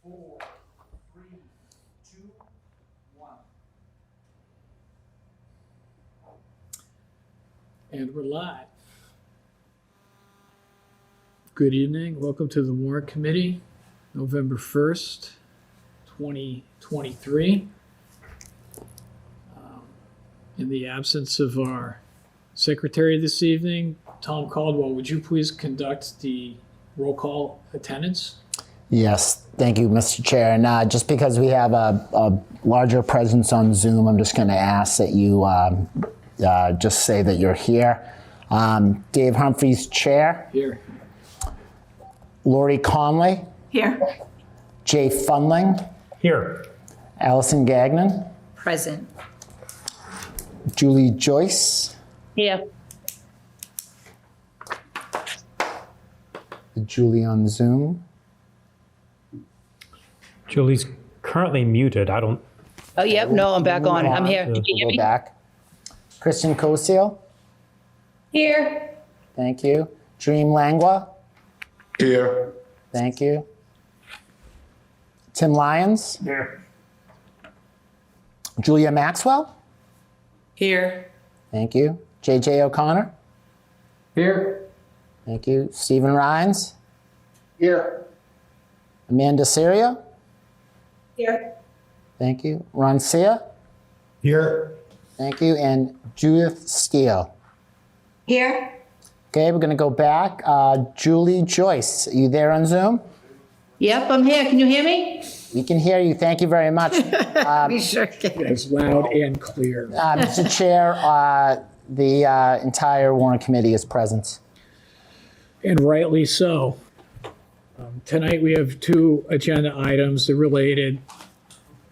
4, 3, 2, 1. And we're live. Good evening. Welcome to the Warrant Committee, November 1st, 2023. In the absence of our secretary this evening, Tom Caldwell, would you please conduct the roll call attendance? Yes, thank you, Mr. Chair. And just because we have a larger presence on Zoom, I'm just going to ask that you just say that you're here. Dave Humphreys, Chair. Here. Lori Conley. Here. Jay Funling. Here. Allison Gagnon. Present. Julie Joyce. Here. Julie on Zoom. Julie's currently muted. I don't. Oh, yep. No, I'm back on. I'm here. Can you hear Go me? back. Kristen Kosiel. Here. Thank you. Dream Langwa. Here. Thank you. Tim Lyons. Here. Julia Maxwell. Here. Thank you. JJ O'Connor. Here. Thank you. Stephen Rhines. Here. Amanda Serio. Here. Thank you. Ron Sia. Here. Thank you. And Judith Steele. Here. Okay, we're going to go back. Julie Joyce, are you there on Zoom? Yep, I'm here. Can you hear me? We can hear you. Thank you very much. We sure can. It's loud and clear. Mr. Chair, the entire Warrant Committee is present. And rightly so. Tonight we have two agenda items, the related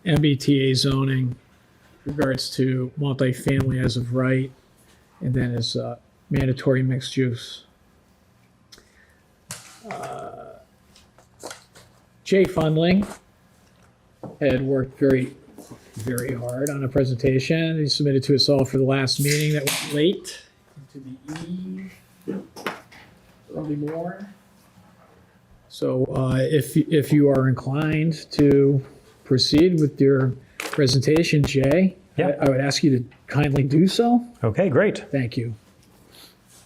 MBTA zoning regards to multifamily as of right, and then as mandatory mixed use. Jay Funling had worked very, very hard on a presentation. He submitted to us all for the last meeting that went late into the eve, early morn. So if you are inclined to proceed with your presentation, Jay, Yeah. I would ask you to kindly do so. Okay, great. Thank you.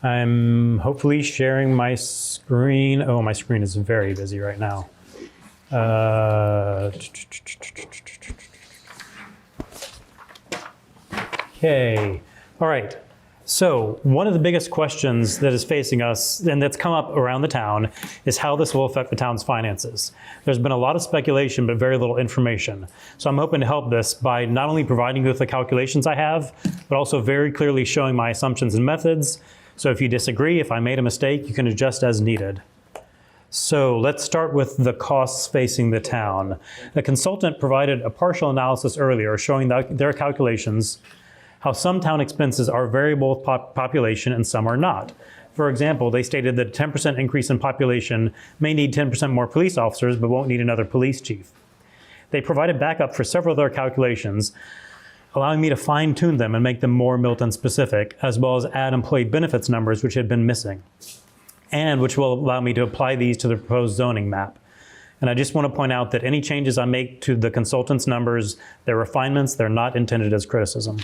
I'm hopefully sharing my screen. Oh, my screen is very busy right now. Okay. All right. So one of the biggest questions that is facing us and that's come up around the town is how this will affect the town's finances. There's been a lot of speculation, but very little information. So I'm hoping to help this by not only providing you with the calculations I have, but also very clearly showing my assumptions and methods. So if you disagree, if I made a mistake, you can adjust as needed. So let's start with the costs facing the town. The consultant provided a partial analysis earlier showing their calculations how some town expenses are variable with population and some are not. For example, they stated that a 10% increase in population may need 10% more police officers, but won't need another police chief. They provided backup for several of their calculations, allowing me to fine-tune them and make them more Milton specific, as well as add employee benefits numbers which had been missing, and which will allow me to apply these to the proposed zoning map. And I just want to point out that any changes I make to the consultant's numbers, they're refinements, they're not intended as criticism.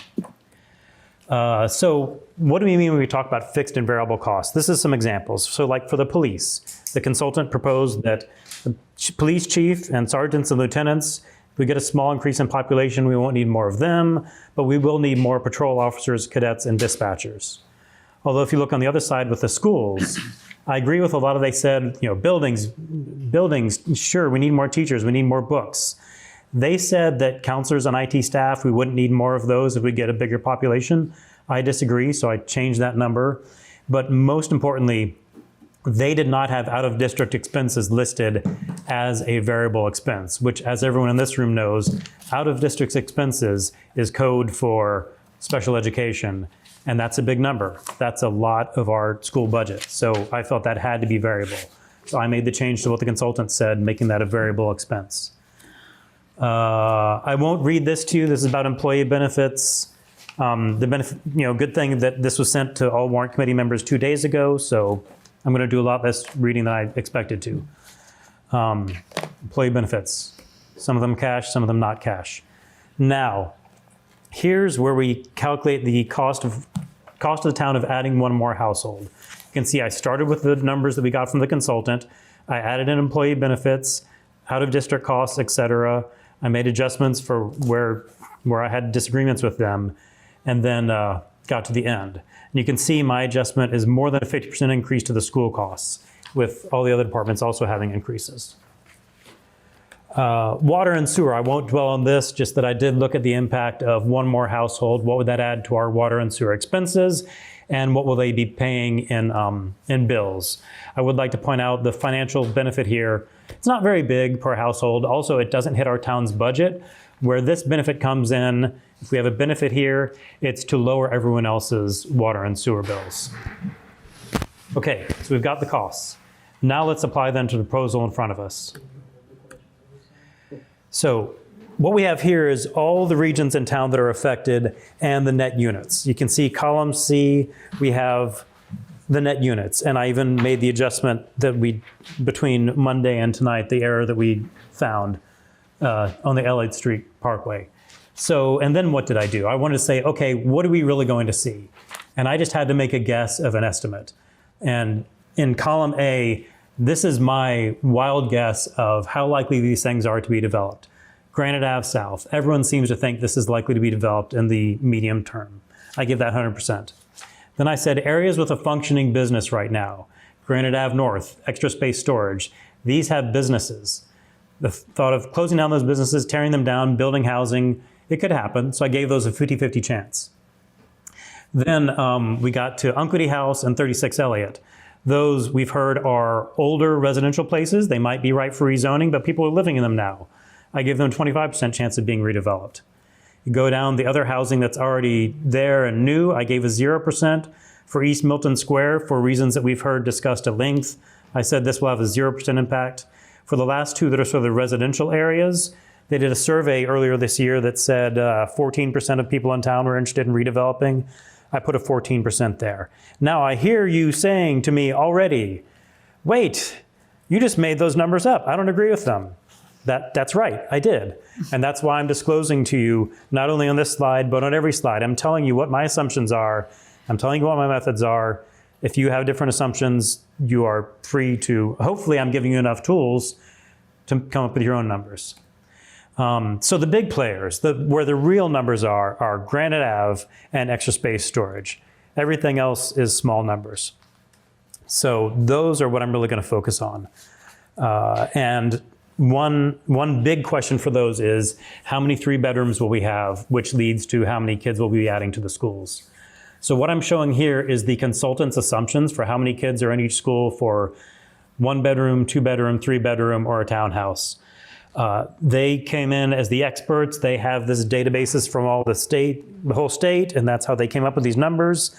So what do we mean when we talk about fixed and variable costs? This is some examples. So like for the police, the consultant proposed that the police chief and sergeants and lieutenants, if we get a small increase in population, we won't need more of them, but we will need more patrol officers, cadets, and dispatchers. Although if you look on the other side with the schools, I agree with a lot of they said, buildings, sure, we need more teachers, we need more books. They said that counselors and IT staff, we wouldn't need more of those if we get a bigger population. I disagree, so I changed that number. But most importantly, they did not have out-of-district expenses listed as a variable expense, which, as everyone in this room knows, out-of-district expenses is code for special education, and that's a big number. That's a lot of our school budget, so I felt that had to be variable. So I made the change to what the consultant said, making that a variable expense. I won't read this to you. This is about employee benefits. Good thing that this was sent to all Warrant Committee members 2 days ago, so I'm going to do a lot less reading than I expected to. Employee benefits, some of them cash, some of them not cash. Now, here's where we calculate the cost of the town of adding one more household. You can see I started with the numbers that we got from the consultant. I added in employee benefits, out of district costs, et cetera. I made adjustments for where I had disagreements with them, and then got to the end. And you can see my adjustment is more than a 50% increase to the school costs, with all the other departments also having increases. Water and sewer, I won't dwell on this, just that I did look at the impact of one more household. What would that add to our water and sewer expenses? And what will they be paying in bills? I would like to point out the financial benefit here. It's not very big per household. Also, it doesn't hit our town's budget. Where this benefit comes in, if we have a benefit here, it's to lower everyone else's water and sewer bills. Okay, so we've got the costs. Now let's apply them to the proposal in front of us. So what we have here is all the regions in town that are affected and the net units. You can see column C, we have the net units. And I even made the adjustment that between Monday and tonight, the error that we found on the L8th Street Parkway. So, and then what did I do? I wanted to say, okay, what are we really going to see? And I just had to make a guess of an estimate. And in column A, this is my wild guess of how likely these things are to be developed. Granite Ave South, everyone seems to think this is likely to be developed in the medium term. I give that 100%. Then I said areas with a functioning business right now. Granite Ave North, extra space storage. These have businesses. The thought of closing down those businesses, tearing them down, building housing, it could happen. So I gave those a 50-50 chance. Then we got to Unquity House and 36 Elliott. Those we've heard are older residential places. They might be right for rezoning, but people are living in them now. I give them a 25% chance of being redeveloped. You go down the other housing that's already there and new. I gave a 0% for East Milton Square for reasons that we've heard discussed at length. I said this will have a 0% impact. For the last two that are sort of the residential areas, they did a survey earlier this year that said 14% of people in town were interested in redeveloping. I put a 14% there. Now I hear you saying to me already, wait, you just made those numbers up. I don't agree with them. That's right, I did. And that's why I'm disclosing to you, not only on this slide, but on every slide. I'm telling you what my assumptions are. I'm telling you what my methods are. If you have different assumptions, you are free to, hopefully I'm giving you enough tools to come up with your own numbers. So the big players, where the real numbers are Granite Ave and extra space storage. Everything else is small numbers. So those are what I'm really going to focus on. And one big question for those is how many 3-bedrooms will we have, which leads to how many kids we'll be adding to the schools. So what I'm showing here is the consultant's assumptions for how many kids are in each school for 1-bedroom, 2-bedroom, 3-bedroom, or a townhouse. They came in as the experts. They have this databases from the whole state, and that's how they came up with these numbers.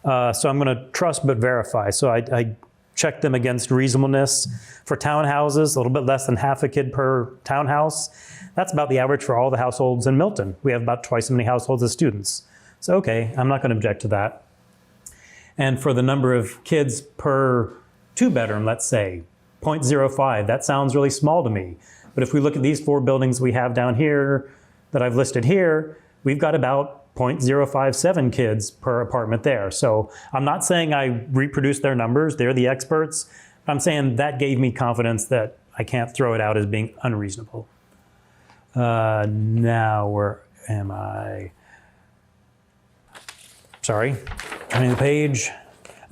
So I'm going to trust but verify. So I checked them against reasonableness. For townhouses, a little bit less than half a kid per townhouse. That's about the average for all the households in Milton. We have about twice as many households as students. So okay, I'm not going to object to that. And for the number of kids per 2-bedroom, let's say, 0.05, that sounds really small to me. But if we look at these 4 buildings we have down here that I've listed here, we've got about 0.057 kids per apartment there. So I'm not saying I reproduced their numbers, they're the experts. I'm saying that gave me confidence that I can't throw it out as being unreasonable. Now, where am I? Sorry, turning the page.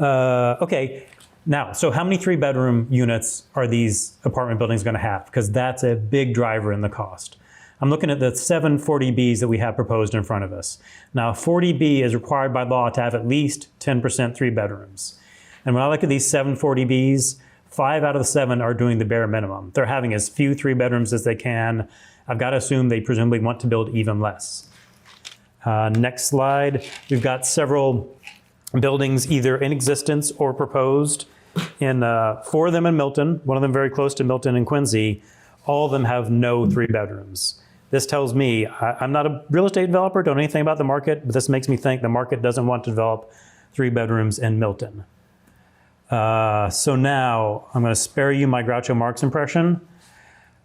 Okay. Now, so how many 3-bedroom units are these apartment buildings going to have? Because that's a big driver in the cost. I'm looking at the 7 40Bs that we have proposed in front of us. Now, 40B is required by law to have at least 10% 3-bedrooms. And when I look at these 7 40Bs, 5 out of the 7 are doing the bare minimum. They're having as few 3-bedrooms as they can. I've got to assume they presumably want to build even less. Next slide. We've got several buildings either in existence or proposed. 4 of them in Milton, one of them very close to Milton and Quincy. All of them have no 3-bedrooms. This tells me, I'm not a real estate developer, don't know anything about the market, but this makes me think the market doesn't want to develop 3-bedrooms in Milton. So now I'm going to spare you my Groucho Marx impression.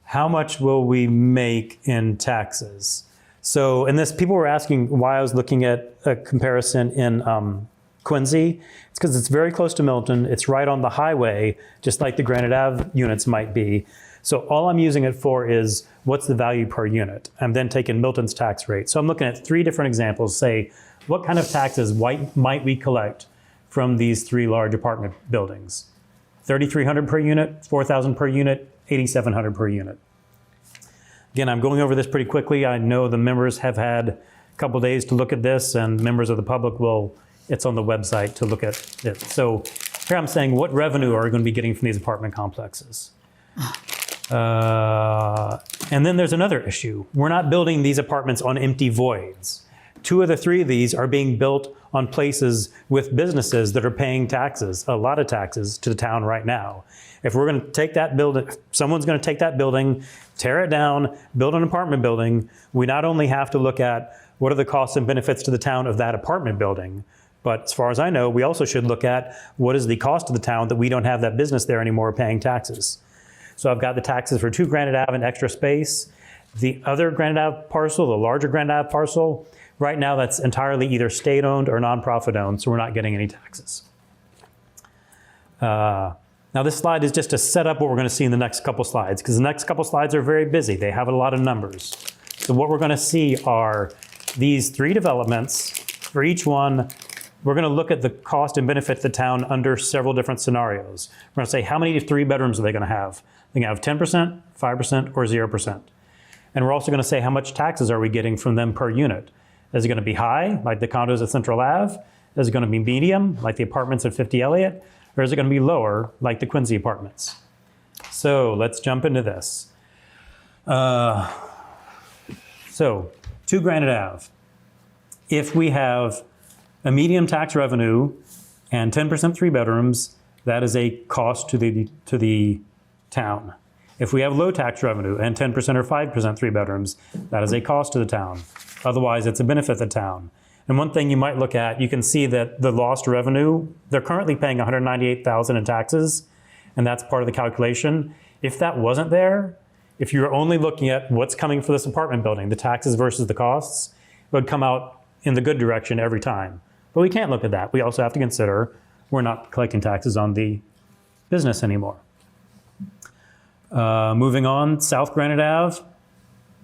How much will we make in taxes? So in this, people were asking why I was looking at a comparison in Quincy. It's because it's very close to Milton. It's right on the highway, just like the Granite Ave units might be. So all I'm using it for is what's the value per unit. I'm then taking Milton's tax rate. So I'm looking at 3 different examples. Say, what kind of taxes might we collect from these 3 large apartment buildings? $3,300 per unit, $4,000 per unit, $8,700 per unit. Again, I'm going over this pretty quickly. I know the members have had a couple days to look at this, and members of the public it's on the website to look at it. So here I'm saying, what revenue are we going to be getting from these apartment complexes? And then there's another issue. We're not building these apartments on empty voids. 2 of the 3 of these are being built on places with businesses that are paying taxes, a lot of taxes, to the town right now. If we're going to take that building, someone's going to take that building, tear it down, build an apartment building, we not only have to look at what are the costs and benefits to the town of that apartment building, but as far as I know, we also should look at what is the cost to the town that we don't have that business there anymore paying taxes. So I've got the taxes for 2 Granite Ave and extra space. The other Granite Ave parcel, the larger Granite Ave parcel, right now that's entirely either state-owned or nonprofit owned, so we're not getting any taxes. Now this slide is just to set up what we're going to see in the next couple slides, because the next couple slides are very busy. They have a lot of numbers. So what we're going to see are these 3 developments. For each one, we're going to look at the cost and benefit to the town under several different scenarios. We're going to say, how many 3 bedrooms are they going to have? They're going to have 10%, 5%, or 0%. And we're also going to say, how much taxes are we getting from them per unit? Is it going to be high, like the condos at Central Ave? Is it going to be medium, like the apartments at 50 Elliott? Or is it going to be lower, like the Quincy apartments? So let's jump into this. So 2 Granite Ave. If we have a medium tax revenue and 10% 3 bedrooms, that is a cost to the town. If we have low tax revenue and 10% or 5% 3 bedrooms, that is a cost to the town. Otherwise, it's a benefit to the town. And one thing you might look at, you can see that the lost revenue, they're currently paying $198,000 in taxes, and that's part of the calculation. If that wasn't there, if you're only looking at what's coming for this apartment building, the taxes versus the costs, it would come out in the good direction every time. But we can't look at that. We also have to consider we're not collecting taxes on the business anymore. Moving on, South Granite Ave.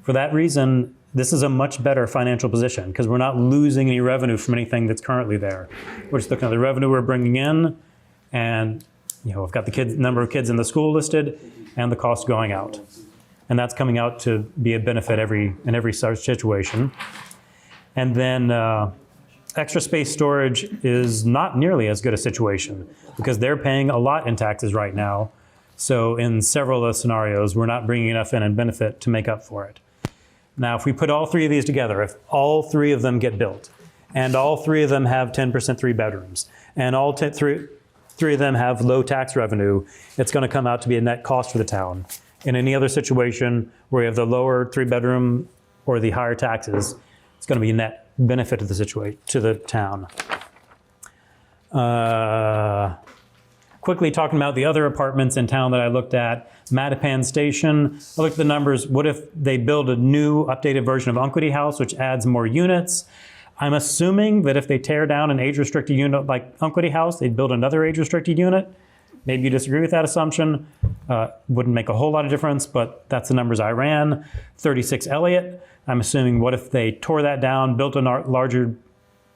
For that reason, this is a much better financial position because we're not losing any revenue from anything that's currently there. We're just looking at the revenue we're bringing in, and we've got the number of kids in the school listed and the cost going out. And that's coming out to be a benefit in every such situation. And then extra space storage is not nearly as good a situation because they're paying a lot in taxes right now. So in several of the scenarios, we're not bringing enough in benefit to make up for it. Now, if we put all 3 of these together, if all 3 of them get built, and all 3 of them have 10% 3 bedrooms, and all 3 of them have low tax revenue, it's going to come out to be a net cost for the town. In any other situation where you have the lower 3 bedroom or the higher taxes, it's going to be a net benefit to the town. Quickly talking about the other apartments in town that I looked at, Mattapan Station, I looked at the numbers. What if they build a new updated version of Unquity House, which adds more units? I'm assuming that if they tear down an age-restricted unit like Unquity House, they'd build another age-restricted unit. Maybe you disagree with that assumption. Wouldn't make a whole lot of difference, but that's the numbers I ran. 36 Elliott, I'm assuming what if they tore that down, built a larger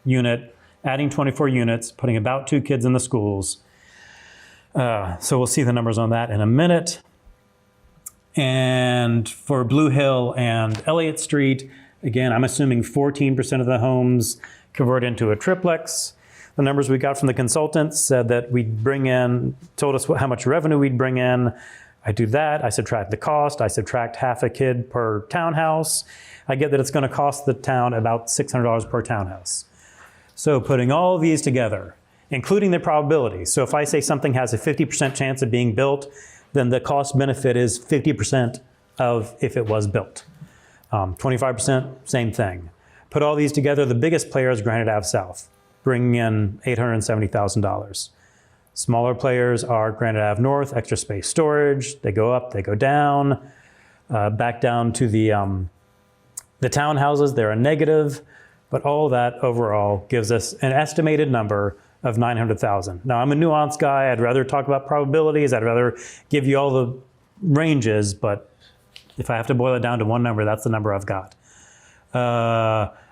unit, adding 24 units, putting about 2 kids in the schools. So we'll see the numbers on that in a minute. And for Blue Hill and Elliott Street, again, I'm assuming 14% of the homes convert into a triplex. The numbers we got from the consultants said that told us how much revenue we'd bring in. I do that, I subtract the cost, I subtract half a kid per townhouse. I get that it's going to cost the town about $600 per townhouse. So putting all of these together, including the probability. So if I say something has a 50% chance of being built, then the cost benefit is 50% of if it was built. 25%, same thing. Put all these together, the biggest player is Granite Ave South, bringing in $870,000. Smaller players are Granite Ave North, Extra Space Storage. They go up, they go down, back down to the townhouses. They're a negative, but all that overall gives us an estimated number of 900,000. Now, I'm a nuanced guy. I'd rather talk about probabilities. I'd rather give you all the ranges, but if I have to boil it down to one number, that's the number I've got.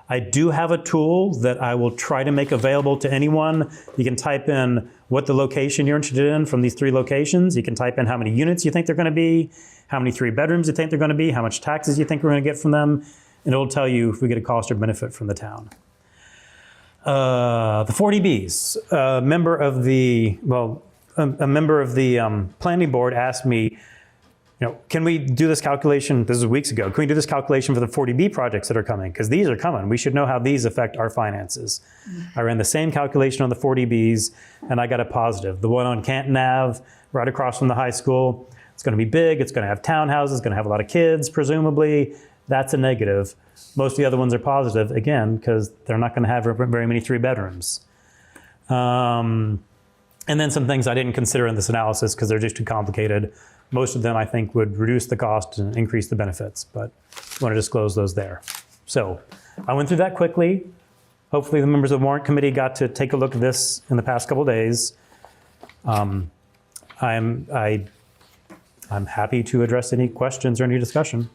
I do have a tool that I will try to make available to anyone. You can type in what the location you're interested in from these 3 locations. You can type in how many units you think they're going to be, how many 3 bedrooms you think they're going to be, how much taxes you think we're going to get from them, and it'll tell you if we get a cost or benefit from the town. The 40Bs, a member of the planning board asked me, can we do this calculation? This is weeks ago. Can we do this calculation for the 40B projects that are coming? Because these are coming. We should know how these affect our finances. I ran the same calculation on the 40Bs, and I got a positive. The one on Canton Ave, right across from the high school, it's going to be big. It's going to have townhouses. It's going to have a lot of kids, presumably. That's a negative. Most of the other ones are positive, again, because they're not going to have very many 3 bedrooms. And then some things I didn't consider in this analysis because they're just too complicated. Most of them, I think, would reduce the cost and increase the benefits, but I want to disclose those there. So I went through that quickly. Hopefully the members of the Warrant Committee got to take a look at this in the past couple of days. I'm happy to address any questions or any discussion.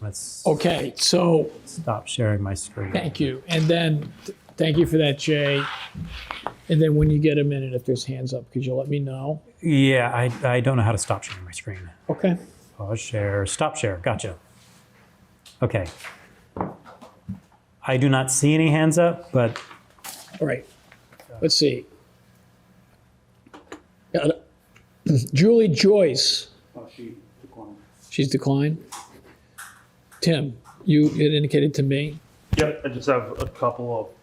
Let's Okay, so stop sharing my screen. thank you. And then, thank you for that, Jay. And then when you get a minute, if there's hands up, could you let me know? Yeah, I don't know how to stop sharing my screen. Okay. Pause share, stop share, gotcha. Okay. I do not see any hands up, but All right. Let's see. Julie Joyce. She's declined. Tim, you had indicated to me. Yep, I just have a couple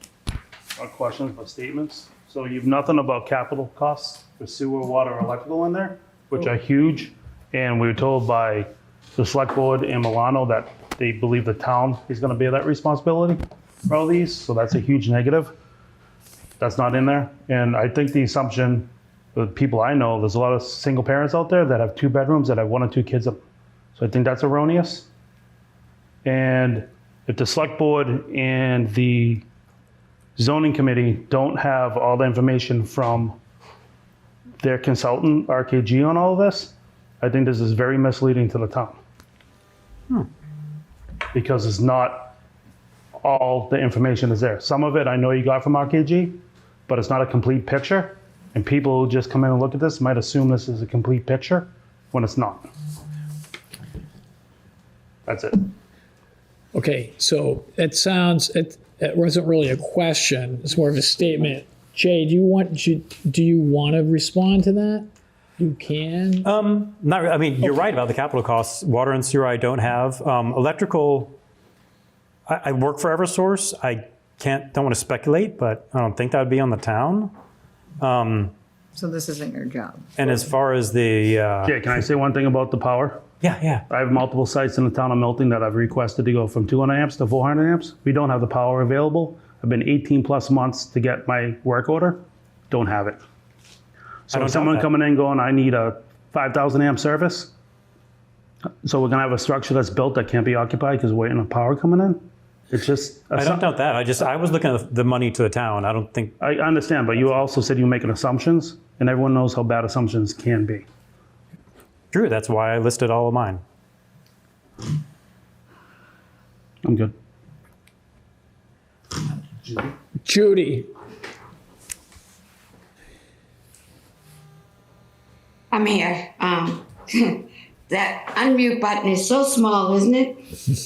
of questions or statements. So you've nothing about capital costs for sewer, water, electrical in there, which are huge. And we were told by the select board in Milano that they believe the town is gonna bear that responsibility for all these. So that's a huge negative. That's not in there. And I think the assumption, the people I know, there's a lot of single parents out there that have 2 bedrooms that have 1 or 2 kids. So I think that's erroneous. And if the select board and the zoning committee don't have all the information from their consultant, RKG, on all of this, I think this is very misleading to the town. Because it's not all the information is there. Some of it I know you got from RKG, but it's not a complete picture. And people who just come in and look at this might assume this is a complete picture when it's not. That's it. Okay, so it sounds, it wasn't really a question, it's more of a statement. Jay, do you want to respond to that? You can? not. I mean, you're right about the capital costs. Water and sewer, I don't have. Electrical, I work for Eversource. I don't want to speculate, but I don't think that would be on the town. So this isn't your job. And as far as the, Yeah, can I say one thing about the power? yeah. I have multiple sites in the town of Milton that I've requested to go from 200 amps to 400 amps. We don't have the power available. I've been 18 plus months to get my work order. Don't have it. So don't if someone doubt that. coming in going, I need a 5,000 amp service. So we're gonna have a structure that's built that can't be occupied because we're waiting on power coming in. It's just. I don't doubt that. I was looking at the money to the town. I don't think, I understand, but you also said you were making assumptions, and everyone knows how bad assumptions can be. true, that's why I listed all of mine. I'm good. Judy, I'm here. That unmute button is so small, isn't it?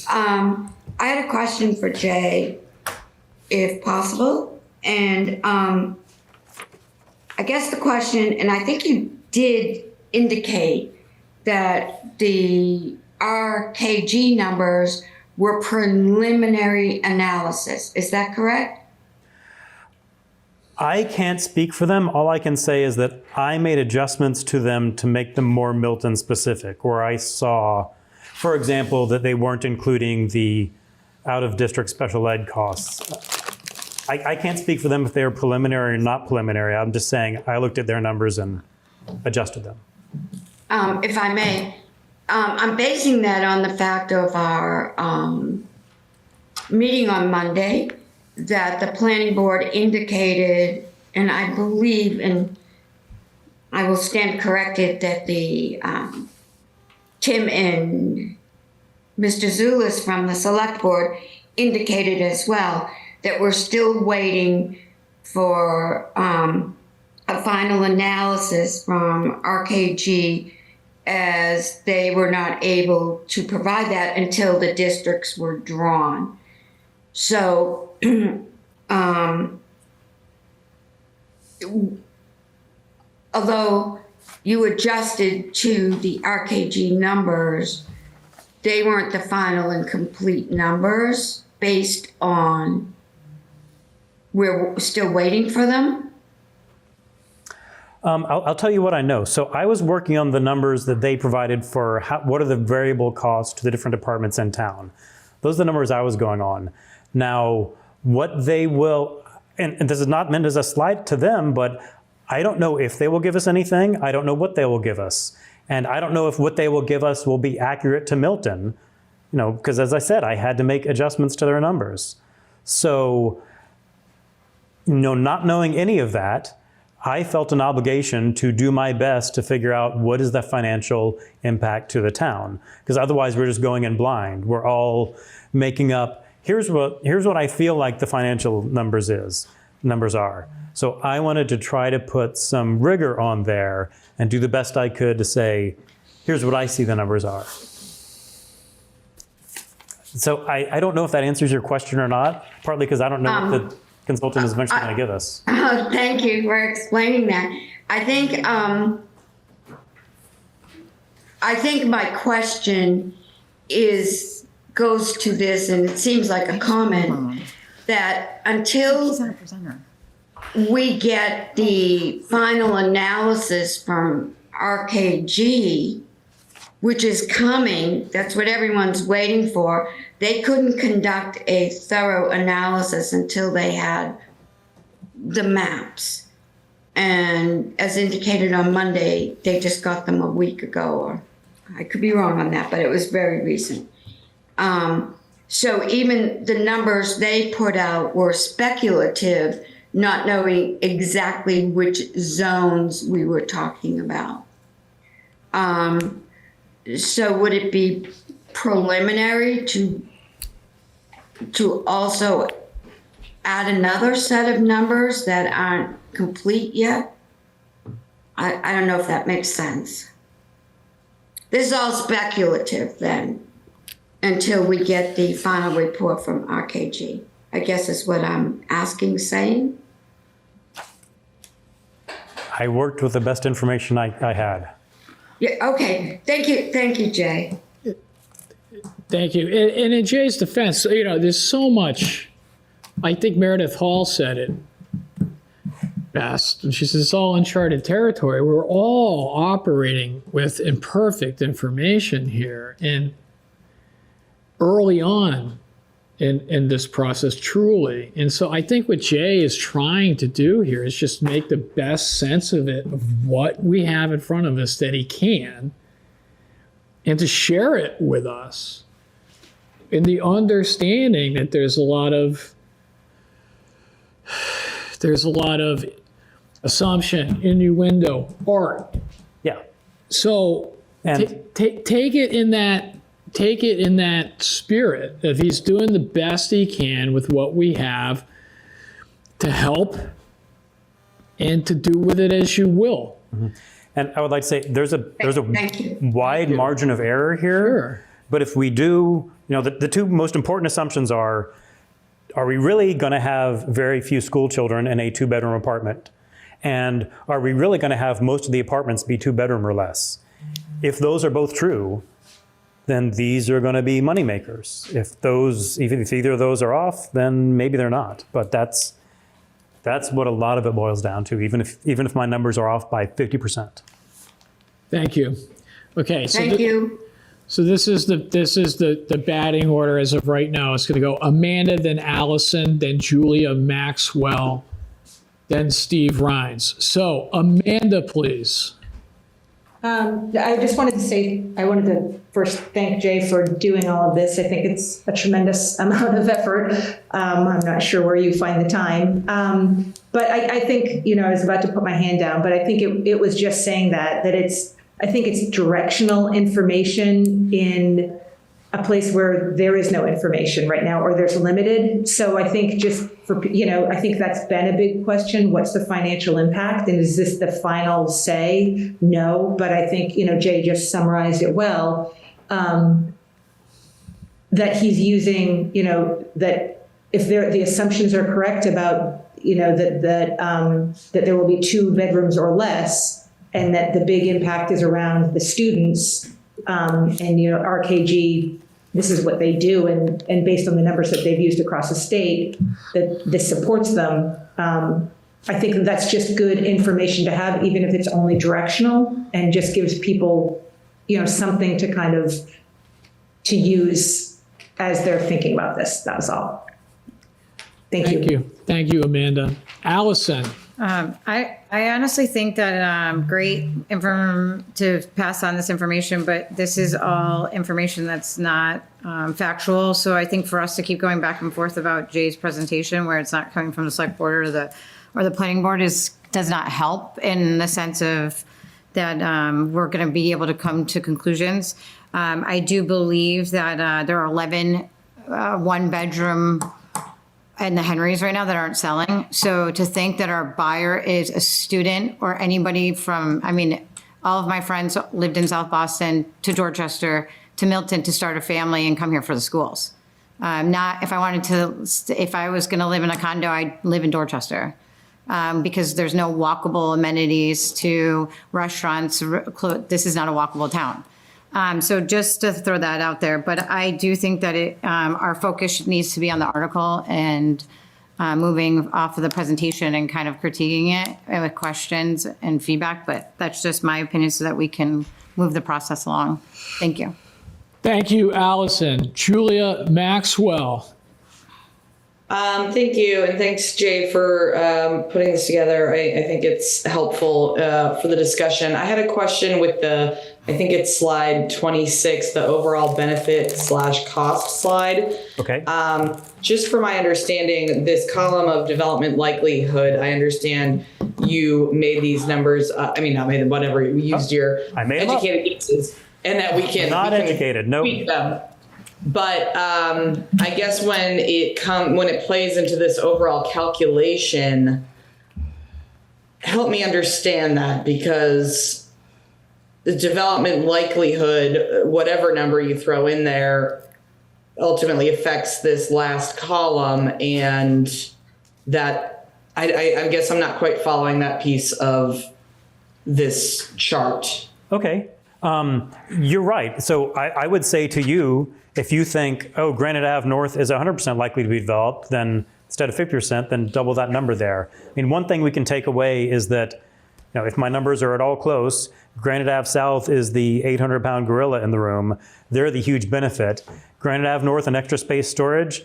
I had a question for Jay, if possible. And I guess the question, and I think you did indicate that the RKG numbers were preliminary analysis. Is that correct? I can't speak for them. All I can say is that I made adjustments to them to make them more Milton specific, where I saw, for example, that they weren't including the out-of-district special ed costs. I can't speak for them if they're preliminary or not preliminary. I'm just saying I looked at their numbers and adjusted them. If I may, I'm basing that on the fact of our meeting on Monday, that the planning board indicated, and I believe, and I will stand corrected, that the Tim and Mr. Zulus from the select board indicated as well that we're still waiting for a final analysis from RKG, as they were not able to provide that until the districts were drawn. So, although you adjusted to the RKG numbers, they weren't the final and complete numbers based on, we're still waiting for them. I'll tell you what I know. So I was working on the numbers that they provided for what are the variable costs to the different departments in town. Those are the numbers I was going on. Now, what they will, and this is not meant as a slight to them, but I don't know if they will give us anything. I don't know what they will give us. And I don't know if what they will give us will be accurate to Milton, because as I said, I had to make adjustments to their numbers. So, not knowing any of that, I felt an obligation to do my best to figure out what is the financial impact to the town. Because otherwise we're just going in blind. We're all making up, here's what I feel like the financial numbers are. So I wanted to try to put some rigor on there and do the best I could to say, here's what I see the numbers are. So I don't know if that answers your question or not, partly because I don't know what the consultant is eventually going to give us. Oh, thank you for explaining that. I think my question goes to this, and it seems like a comment, that until we get the final analysis from RKG, which is coming, that's what everyone's waiting for, they couldn't conduct a thorough analysis until they had the maps. And as indicated on Monday, they just got them a week ago, or I could be wrong on that, but it was very recent. So even the numbers they put out were speculative, not knowing exactly which zones we were talking about. So would it be preliminary to also add another set of numbers that aren't complete yet? I don't know if that makes sense. This is all speculative then, until we get the final report from RKG, I guess is what I'm saying. I worked with the best information I had. Yeah, okay, thank you, Jay. Thank you. And in Jay's defense, there's so much. I think Meredith Hall said it best. And she says it's all uncharted territory. We're all operating with imperfect information here. And early on in this process, truly. And so I think what Jay is trying to do here is just make the best sense of it, of what we have in front of us that he can, and to share it with us in the understanding that there's a lot of assumption, innuendo, art. Yeah. So take it in that spirit, that he's doing the best he can with what we have to help, and to do with it as you will. Mm-hmm. And I would like to say there's a wide margin of error here. Sure. But if we do, the two most important assumptions are we really going to have very few school children in a 2-bedroom apartment? And are we really going to have most of the apartments be 2-bedroom or less? If those are both true, then these are going to be moneymakers. If either of those are off, then maybe they're not. But that's what a lot of it boils down to, even if my numbers are off by 50%. Thank you. Okay. Thank you. So this is the batting order as of right now. It's going to go Amanda, then Allison, then Julia Maxwell, then Steve Rhines. So Amanda, please. I just wanted to say, I wanted to first thank Jay for doing all of this. I think it's a tremendous amount of effort. I'm not sure where you find the time. But I think, I was about to put my hand down, but I think it was just saying that I think it's directional information in a place where there is no information right now, or there's limited. So I think just for, I think that's been a big question. What's the financial impact? And is this the final say? No, but I think, Jay just summarized it well, that he's using, that if the assumptions are correct about, that there will be 2 bedrooms or less, and that the big impact is around the students, and, RKG, this is what they do, and based on the numbers that they've used across the state, that this supports them. I think that's just good information to have, even if it's only directional, and just gives people, something to kind of to use as they're thinking about this. That was all. Thank you. Thank you, Amanda. Allison. I honestly think that great to pass on this information, but this is all information that's not factual. So I think for us to keep going back and forth about Jay's presentation, where it's not coming from the select board or the planning board, does not help in the sense of that we're going to be able to come to conclusions. I do believe that there are 11 one-bedroom in the Henrys right now that aren't selling. So to think that our buyer is a student or anybody from, all of my friends lived in South Boston to Dorchester to Milton to start a family and come here for the schools. Not if I was going to live in a condo, I'd live in Dorchester. Because there's no walkable amenities to restaurants. This is not a walkable town. So just to throw that out there, but I do think that our focus needs to be on the article and moving off of the presentation and kind of critiquing it with questions and feedback. But that's just my opinion so that we can move the process along. Thank you. Thank you, Allison. Julia Maxwell. Thank you, and thanks, Jay, for putting this together. I think it's helpful for the discussion. I had a question with I think it's slide 26, the overall benefit/cost slide. Okay. Just for my understanding, this column of development likelihood, I understand you made these numbers, not made them, whatever, you used your educated guesses, and that we can— Not educated, no. Tweak them. But I guess when it plays into this overall calculation, help me understand that, because the development likelihood, whatever number you throw in there, ultimately affects this last column, and that I guess I'm not quite following that piece of this chart. Okay. You're right. So I would say to you, if you think, Granite Ave North is 100% likely to be developed, then instead of 50%, then double that number there. One thing we can take away is that, if my numbers are at all close, Granite Ave South is the 800-pound gorilla in the room. They're the huge benefit. Granite Ave North and extra space storage,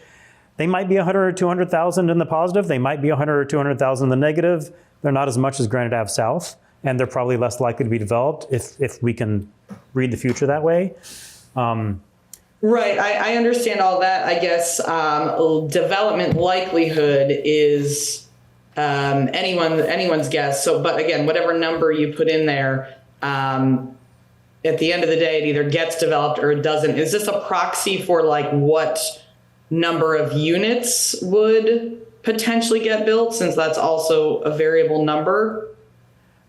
they might be 100 or 200,000 in the positive. They might be 100 or 200,000 in the negative. They're not as much as Granite Ave South, and they're probably less likely to be developed if we can read the future that way. Right, I understand all that. I guess development likelihood is anyone's guess. So, but again, whatever number you put in there, at the end of the day, it either gets developed or it doesn't. Is this a proxy for what number of units would potentially get built, since that's also a variable number?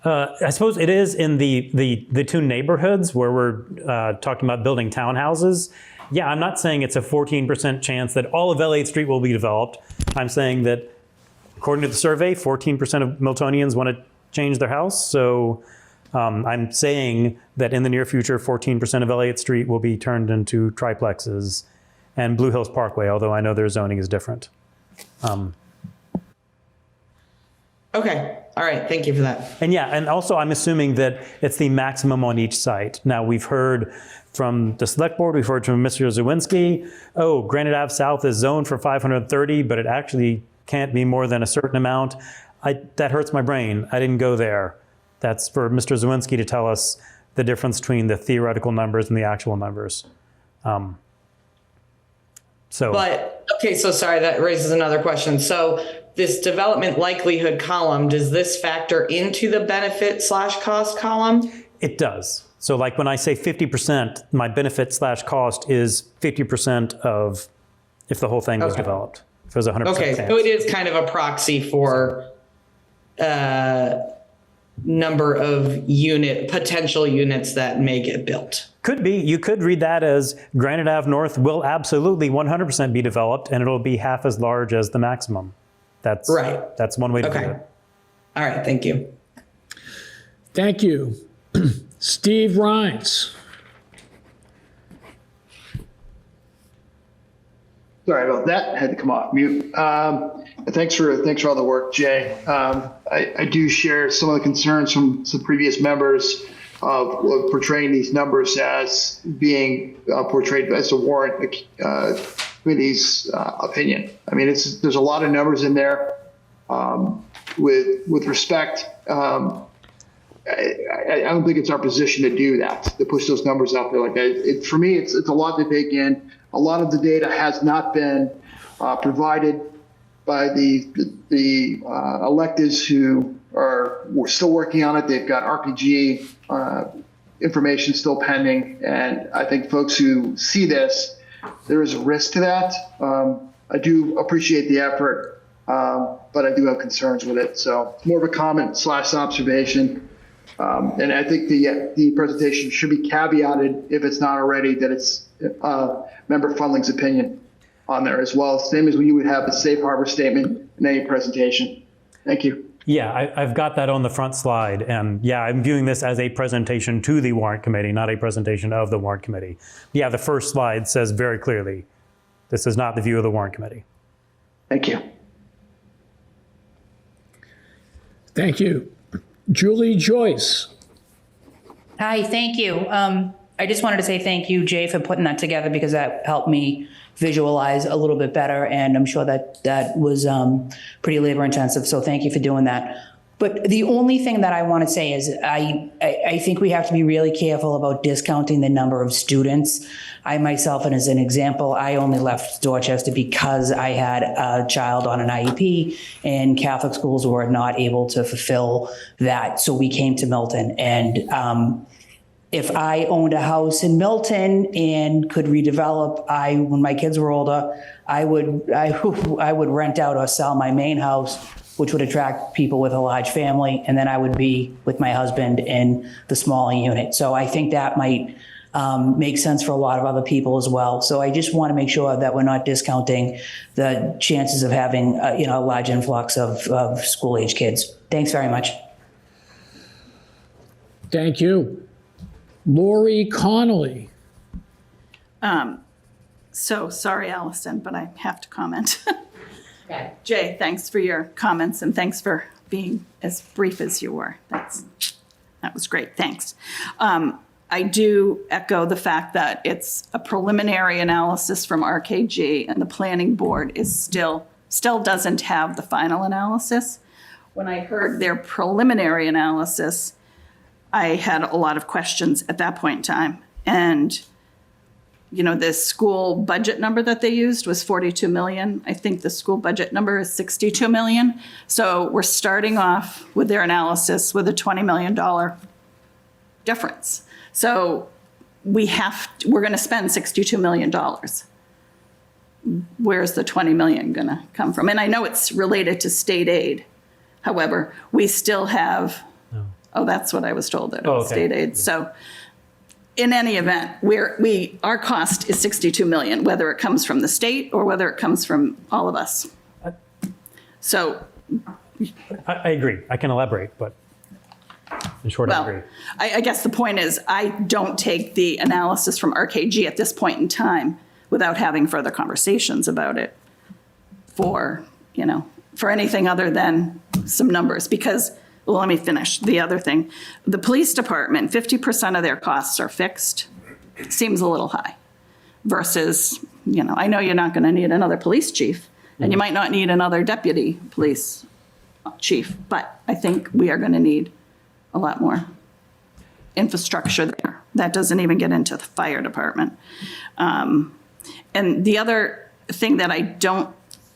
I suppose it is in the two neighborhoods where we're talking about building townhouses. Yeah, I'm not saying it's a 14% chance that all of L8 Street will be developed. I'm saying that, according to the survey, 14% of Miltonians want to change their house. So I'm saying that in the near future, 14% of L8 Street will be turned into triplexes, and Blue Hills Parkway, although I know their zoning is different. Okay. All right. Thank you for that. And yeah, and also I'm assuming that it's the maximum on each site. Now, we've heard from the select board, we've heard from Mr. Zawinski, oh, Granite Ave South is zoned for 530, but it actually can't be more than a certain amount. That hurts my brain. I didn't go there. That's for Mr. Zawinski to tell us the difference between the theoretical numbers and the actual numbers. But, okay, so sorry, that raises another question. So this development likelihood column, does this factor into the benefit/cost column? It does. So like when I say 50%, my benefit/cost is 50% of if the whole thing was developed. If it was 100% Okay, chance. so it is kind of a proxy for number of potential units that may get built. Could be. You could read that as Granite Ave North will absolutely 100% be developed, and it'll be half as large as the maximum. That's right. That's one way to do Okay. it. All right, thank you. Thank you. Steve Rhines. Sorry about that. I had to come off mute. Thanks for all the work, Jay. I do share some of the concerns from some previous members of portraying these numbers as being portrayed as a warrant committee's opinion. I mean, there's a lot of numbers in there. With respect, I don't think it's our position to do that, to push those numbers out there like that. For me, it's a lot to take in. A lot of the data has not been provided by the electeds who we're still working on it. They've got RPG information still pending. And I think folks who see this, there is a risk to that. I do appreciate the effort, but I do have concerns with it. So it's more of a comment / observation. And I think the presentation should be caveated, if it's not already, that it's member Fundling's opinion on there as well. Same as when you would have a safe harbor statement in any presentation. Thank you. Yeah, I've got that on the front slide. And yeah, I'm viewing this as a presentation to the warrant committee, not a presentation of the warrant committee. Yeah, the first slide says very clearly, this is not the view of the warrant committee. Thank you. Thank you. Julie Joyce. Hi, thank you. I just wanted to say thank you, Jay, for putting that together, because that helped me visualize a little bit better. And I'm sure that was pretty labor intensive. So thank you for doing that. But the only thing that I want to say is I think we have to be really careful about discounting the number of students. I myself, and as an example, I only left Dorchester because I had a child on an IEP, and Catholic schools were not able to fulfill that. So we came to Milton. And if I owned a house in Milton and could redevelop, when my kids were older, I would rent out or sell my main house, which would attract people with a large family, and then I would be with my husband in the smaller unit. So I think that might make sense for a lot of other people as well. So I just want to make sure that we're not discounting the chances of having a large influx of school-age kids. Thanks very much. Thank you. Lori Connolly. So sorry, Allison, but I have to comment. Okay. Jay, thanks for your comments, and thanks for being as brief as you were. That was great. Thanks. I do echo the fact that it's a preliminary analysis from RKG, and the planning board is still doesn't have the final analysis. When I heard their preliminary analysis, I had a lot of questions at that point in time. And, the school budget number that they used was 42 million. I think the school budget number is 62 million. So we're starting off with their analysis with a $20 million difference. So we're going to spend $62 million. Where's the 20 million going to come from? And I know it's related to state aid. However, we still have, that's what I was told, that it was state aid. So in any event, our cost is 62 million, whether it comes from the state or whether it comes from all of us. So I agree. I can elaborate, but in short, I agree. I guess the point is, I don't take the analysis from RKG at this point in time without having further conversations about it for anything other than some numbers because, well, let me finish the other thing. The police department, 50% of their costs are fixed. Seems a little high versus, I know you're not going to need another police chief and you might not need another deputy police chief, but I think we are going to need a lot more infrastructure there. That doesn't even get into the fire department. And the other thing that I don't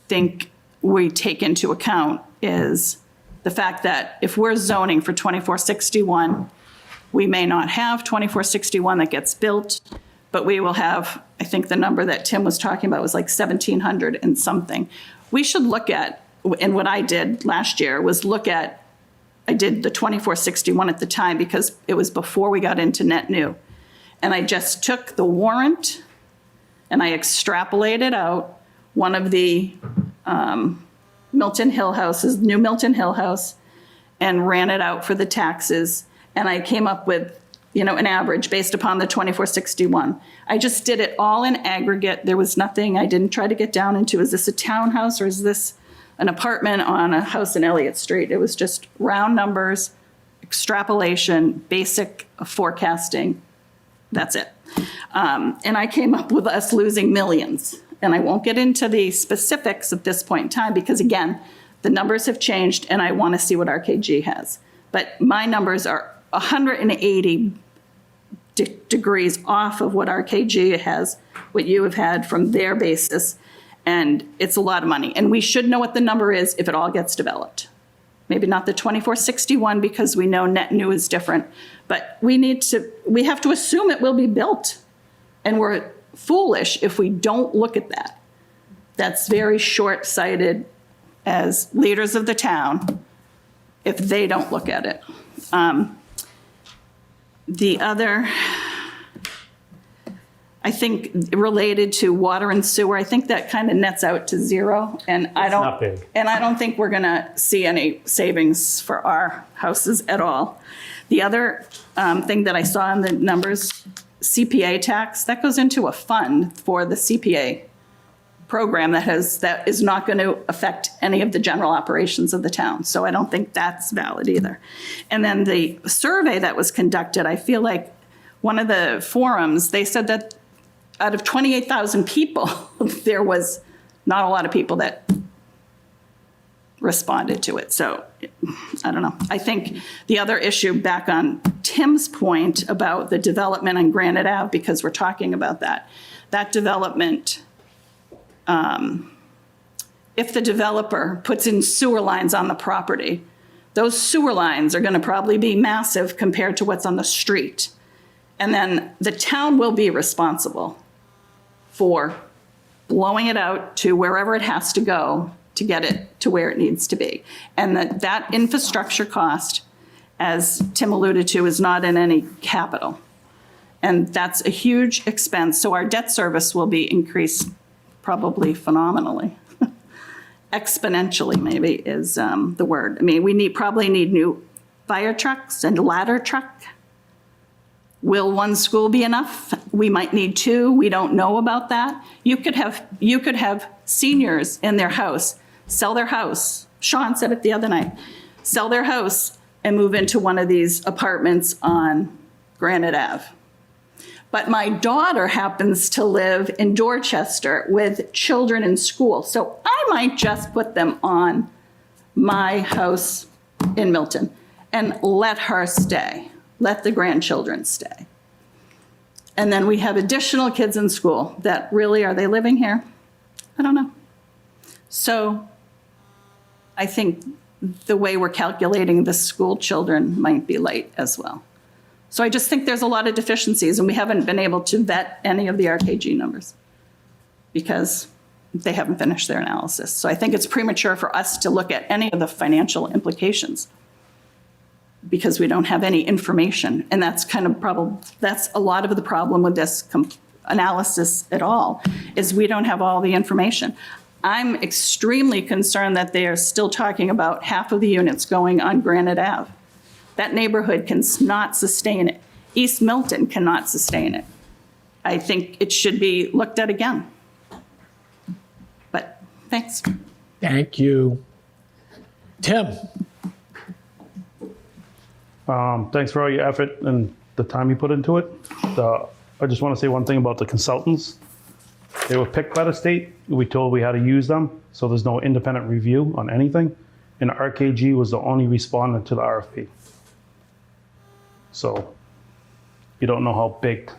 think we take into account is the fact that if we're zoning for 2461, we may not have 2461 that gets built, but we will have, I think the number that Tim was talking about was like 1,700 and something. We should look at, and what I did last year was I did the 2461 at the time because it was before we got into net new. And I just took the Warrant and I extrapolated out one of the Milton Hill houses, new Milton Hill house, and ran it out for the taxes. And I came up with, an average based upon the 2461. I just did it all in aggregate. There was nothing, I didn't try to get down into, is this a townhouse or is this an apartment on a house in Elliott Street? It was just round numbers, extrapolation, basic forecasting. That's it. And I came up with us losing millions. And I won't get into the specifics at this point in time because, again, the numbers have changed and I want to see what RKG has. But my numbers are 180 degrees off of what RKG has, what you have had from their basis. And it's a lot of money. And we should know what the number is if it all gets developed. Maybe not the 2461 because we know net new is different. But we have to assume it will be built. And we're foolish if we don't look at that. That's very short-sighted as leaders of the town if they don't look at it. The other, I think related to water and sewer, I think that kind of nets out to zero. And I don't think we're going to see any savings for our houses at all. The other thing that I saw in the numbers, CPA tax, that goes into a fund for the CPA program that is not going to affect any of the general operations of the town. So I don't think that's valid either. And then the survey that was conducted, I feel like one of the forums, they said that out of 28,000 people, there was not a lot of people that responded to it. So I don't know. I think the other issue, back on Tim's point about the development on Granite Ave, because we're talking about that development, if the developer puts in sewer lines on the property, those sewer lines are going to probably be massive compared to what's on the street. And then the town will be responsible for blowing it out to wherever it has to go to get it to where it needs to be. And that infrastructure cost, as Tim alluded to, is not in any capital. And that's a huge expense. So our debt service will be increased probably phenomenally. Exponentially, maybe is the word. I mean, we probably need new fire trucks and ladder truck. Will one school be enough? We might need two. We don't know about that. You could have seniors in their house, sell their house. Sean said it the other night. Sell their house and move into one of these apartments on Granite Ave. But my daughter happens to live in Dorchester with children in school. So I might just put them on my house in Milton and let her stay. Let the grandchildren stay. And then we have additional kids in school that really, are they living here? I don't know. So I think the way we're calculating the school children might be late as well. So I just think there's a lot of deficiencies and we haven't been able to vet any of the RKG numbers because they haven't finished their analysis. So I think it's premature for us to look at any of the financial implications because we don't have any information. And that's that's a lot of the problem with this analysis at all, is we don't have all the information. I'm extremely concerned that they are still talking about half of the units going on Granite Ave. That neighborhood cannot sustain it. East Milton cannot sustain it. I think it should be looked at again. But thanks. Thank you. Tim? Thanks for all your effort and the time you put into it. I just want to say one thing about the consultants. They were picked by the state. We told we had to use them, so there's no independent review on anything. And RKG was the only respondent to the RFP. So you don't know how big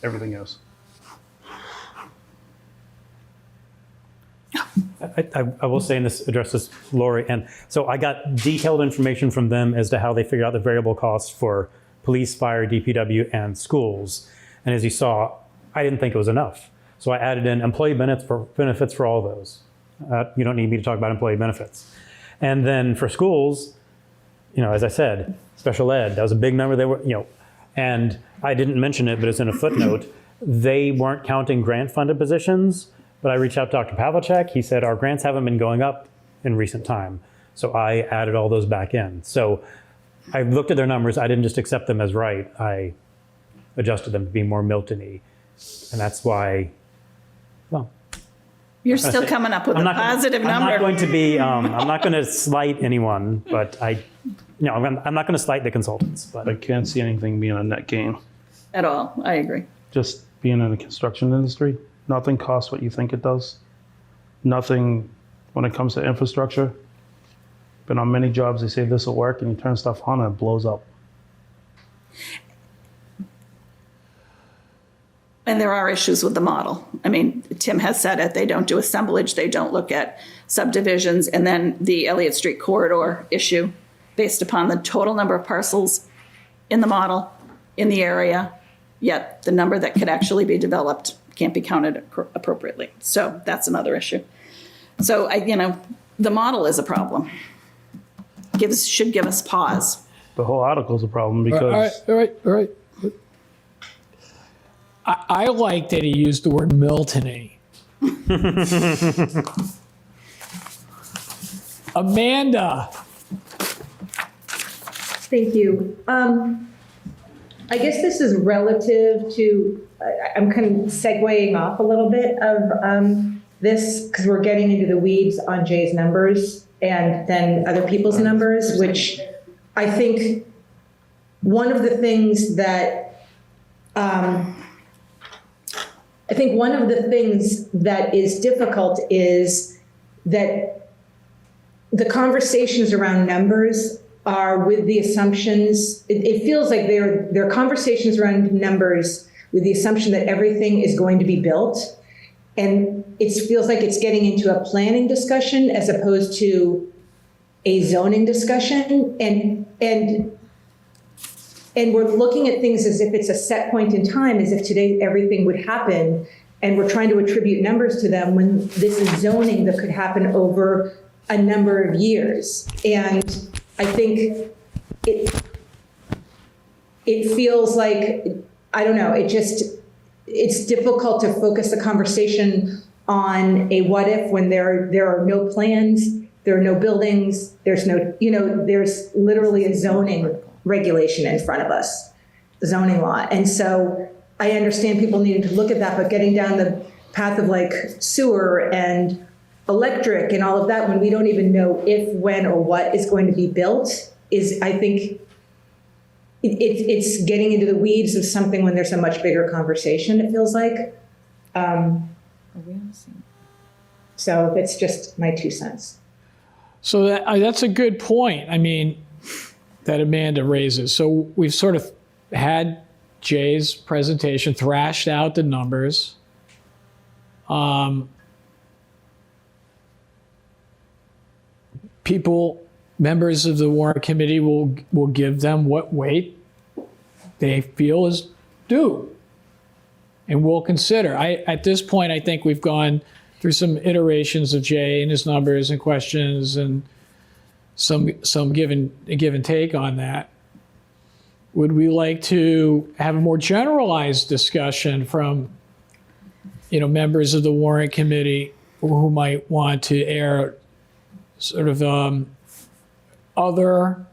everything is. I will say, and this addresses Lori, and so I got detailed information from them as to how they figured out the variable costs for police, fire, DPW, and schools. And as you saw, I didn't think it was enough. So I added in employee benefits for all those. You don't need me to talk about employee benefits. And then for schools, as I said, special ed, that was a big number. They were, and I didn't mention it, but it's in a footnote. They weren't counting grant-funded positions, but I reached out to Dr. Pavlicek. He said our grants haven't been going up in recent time. So I added all those back in. So I looked at their numbers. I didn't just accept them as right. I adjusted them to be more Milton-y. And that's why, well. You're still coming up with a positive number. I'm not going to be, I'm not going to slight anyone, but I'm not going to slight the consultants. But I can't see anything being a net gain. At all, I agree. Just being in the construction industry, nothing costs what you think it does. Nothing when it comes to infrastructure. Been on many jobs, they say this will work, and you turn stuff on and it blows up. And there are issues with the model. I mean, Tim has said it. They don't do assemblage. They don't look at subdivisions. And then the Elliott Street corridor issue based upon the total number of parcels in the model, in the area, yet the number that could actually be developed can't be counted appropriately. So that's another issue. So, the model is a problem. Should give us pause. The whole article is a problem because... All right. I like that he used the word Milton-y. Amanda. Thank you. I guess this is relative to, I'm kind of segueing off a little bit of this because we're getting into the weeds on Jay's numbers and then other people's numbers, which I think one of the things that is difficult is that the conversations around numbers are with the assumptions. It feels like they're conversations around numbers with the assumption that everything is going to be built. And it feels like it's getting into a planning discussion as opposed to a zoning discussion. And we're looking at things as if it's a set point in time, as if today everything would happen. And we're trying to attribute numbers to them when this is zoning that could happen over a number of years. And I think it feels like, I don't know, it's difficult to focus the conversation on a what if when there are no plans, there are no buildings, there's no, there's literally a zoning regulation in front of us, the zoning law. And so I understand people needing to look at that, but getting down the path of like sewer and electric and all of that when we don't even know if, when, or what is going to be built is, I think, it's getting into the weeds of something when there's a much bigger conversation, it feels like. So it's just my 2 cents. So that's a good point. I mean, that Amanda raises. So we've sort of had Jay's presentation, thrashed out the numbers. Members of the Warrant Committee will give them what weight they feel is due. And we'll consider. At this point, I think we've gone through some iterations of Jay and his numbers and questions and some give and take on that. Would we like to have a more generalized discussion from, members of the Warrant Committee who might want to air sort of other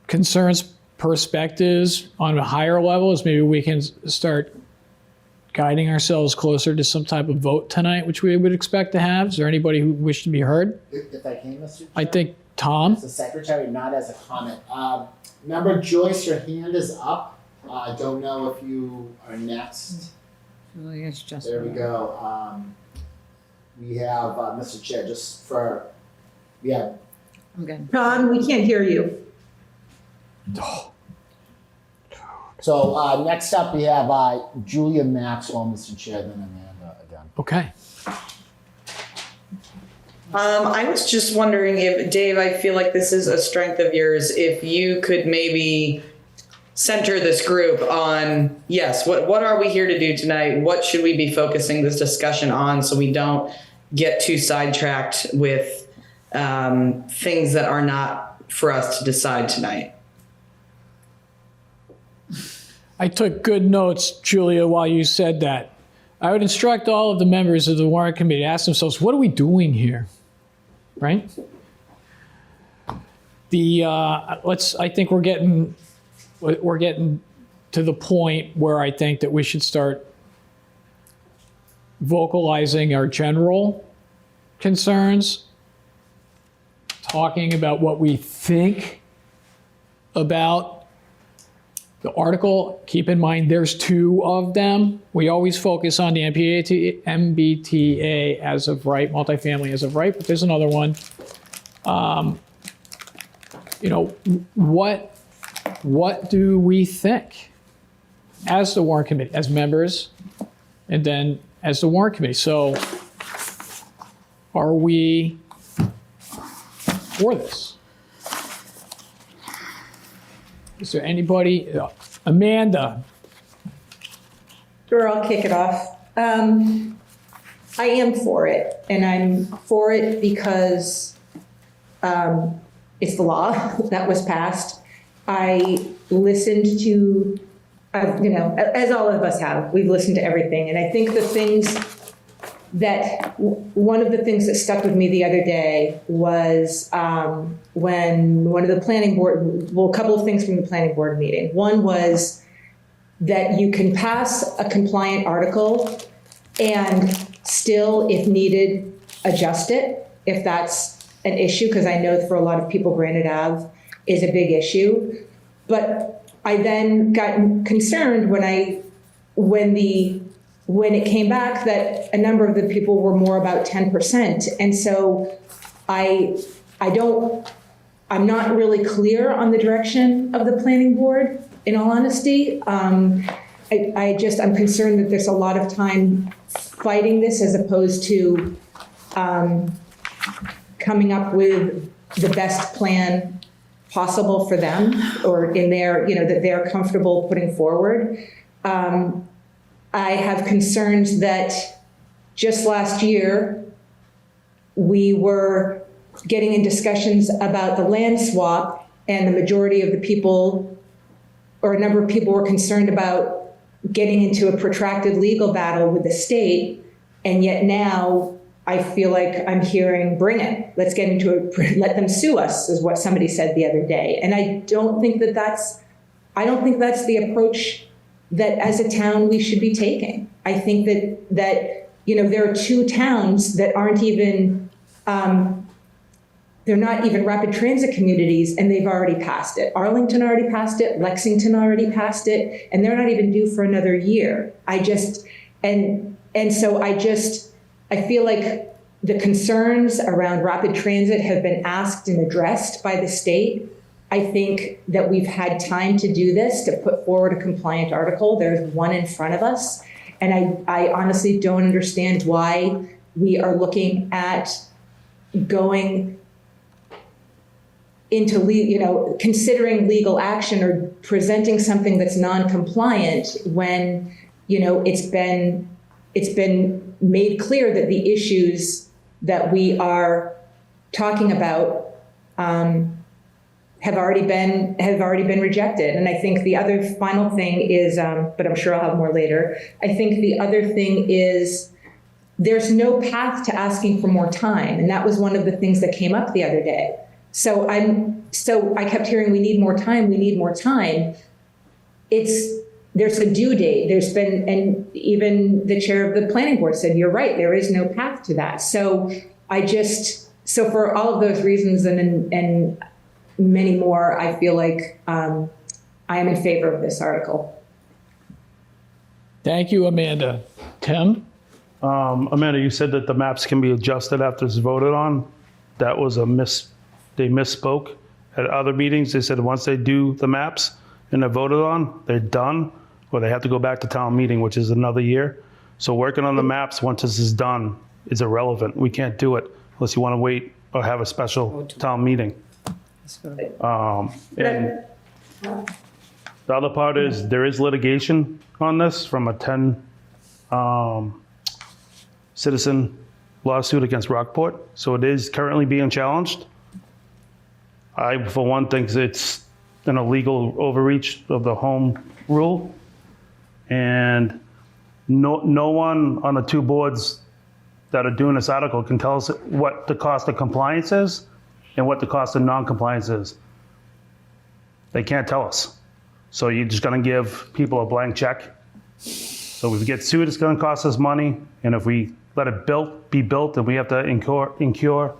concerns, perspectives on a higher levels? Maybe we can start guiding ourselves closer to some type of vote tonight, which we would expect to have. Is there anybody who wished to be heard? If I can, Mr. Chair? I think Tom? The secretary, not as a comment. Member Joyce, your hand is up. I don't know if you are next. Julia's just. There we go. We have, Mr. Chair, just for, yeah. I'm good. Tom, we can't hear you. So next up, we have Julia Maxwell, Mr. Chair, then Amanda again. Okay. I was just wondering if, Dave, I feel like this is a strength of yours, if you could maybe center this group on, yes, what are we here to do tonight? What should we be focusing this discussion on so we don't get too sidetracked with things that are not for us to decide tonight? I took good notes, Julia, while you said that. I would instruct all of the members of the warrant committee to ask themselves, what are we doing here? Right? I think we're getting to the point where I think that we should start vocalizing our general concerns, talking about what we think about the article. Keep in mind, there's two of them. We always focus on the MBTA as of right, multifamily as of right, but there's another one. What do we think as the warrant committee, as members, and then as the warrant committee? So are we for this? Is there anybody? Amanda. Sure, I'll kick it off. I am for it, and I'm for it because it's the law that was passed. I listened to, as all of us have, we've listened to everything. And I think one of the things that stuck with me the other day was when one of the planning board, a couple of things from the planning board meeting. One was that you can pass a compliant article and still, if needed, adjust it, if that's an issue, because I know for a lot of people, Granite Ave is a big issue. But I then got concerned when it came back that a number of the people were more about 10%. And so I'm not really clear on the direction of the planning board, in all honesty. I'm concerned that there's a lot of time fighting this as opposed to coming up with the best plan possible for them, or in their, that they're comfortable putting forward. I have concerns that just last year, we were getting in discussions about the land swap, and the majority of the people, or a number of people, were concerned about getting into a protracted legal battle with the state. And yet now I feel like I'm hearing, bring it, let's get into it, let them sue us, is what somebody said the other day. And I don't think that's the approach that as a town we should be taking. I think that there are two towns that aren't even, they're not even rapid transit communities, and they've already passed it. Arlington already passed it, Lexington already passed it, and they're not even due for another year. I feel like the concerns around rapid transit have been asked and addressed by the state. I think that we've had time to do this, to put forward a compliant article. There's one in front of us. And I honestly don't understand why we are looking at going into, considering legal action or presenting something that's non-compliant when, it's been made clear that the issues that we are talking about have already been rejected. And I think the other final thing is, but I'm sure I'll have more later. I think the other thing is there's no path to asking for more time, and that was one of the things that came up the other day. So I kept hearing, we need more time, we need more time. There's a due date. And even the chair of the planning board said, you're right, there is no path to that. So I So for all of those reasons and many more, I feel like I am in favor of this article. Thank you, Amanda. Tim? Amanda, you said that the maps can be adjusted after it's voted on. That was they misspoke. At other meetings, they said once they do the maps and they're voted on, they're done, or they have to go back to town meeting, which is another year. So working on the maps, once this is done, is irrelevant. We can't do it unless you want to wait or have a special town meeting. And the other part is there is litigation on this from a 10 citizen lawsuit against Rockport. So it is currently being challenged. I, for one, think it's an illegal overreach of the home rule. And no one on the two boards that are doing this article can tell us what the cost of compliance is and what the cost of non-compliance is. They can't tell us. So you're just gonna give people a blank check. So if we get sued, it's gonna cost us money. And if we let it be built, then we have to incur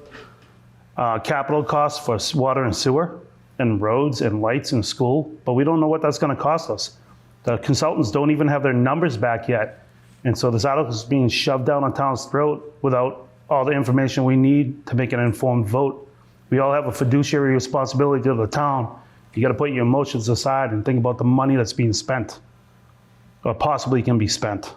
capital costs for water and sewer and roads and lights and school, but we don't know what that's gonna cost us. The consultants don't even have their numbers back yet. And so this article is being shoved down on town's throat without all the information we need to make an informed vote. We all have a fiduciary responsibility to the town. You gotta put your emotions aside and think about the money that's being spent or possibly can be spent.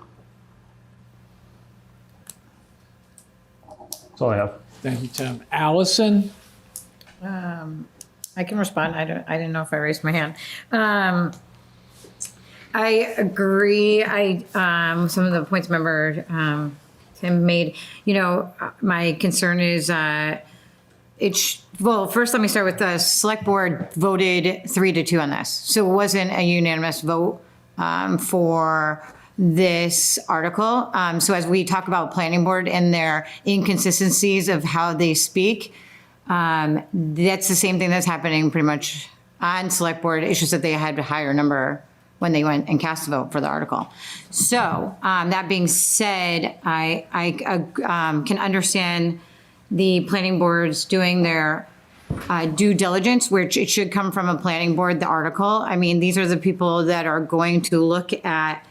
That's all I have. Thank you, Tim. Allison? I can respond. I didn't know if I raised my hand. I agree. Some of the points member Tim made. You know, my concern is well, first let me start with the select board voted 3-2 on this, so it wasn't a unanimous vote for this article. So as we talk about planning board and their inconsistencies of how they speak, that's the same thing that's happening pretty much on select board. It's just that they had a higher number when they went and cast a vote for the article. So that being said, I can understand the planning boards doing their due diligence, which it should come from a planning board, the article. I mean, these are the people that are going to look at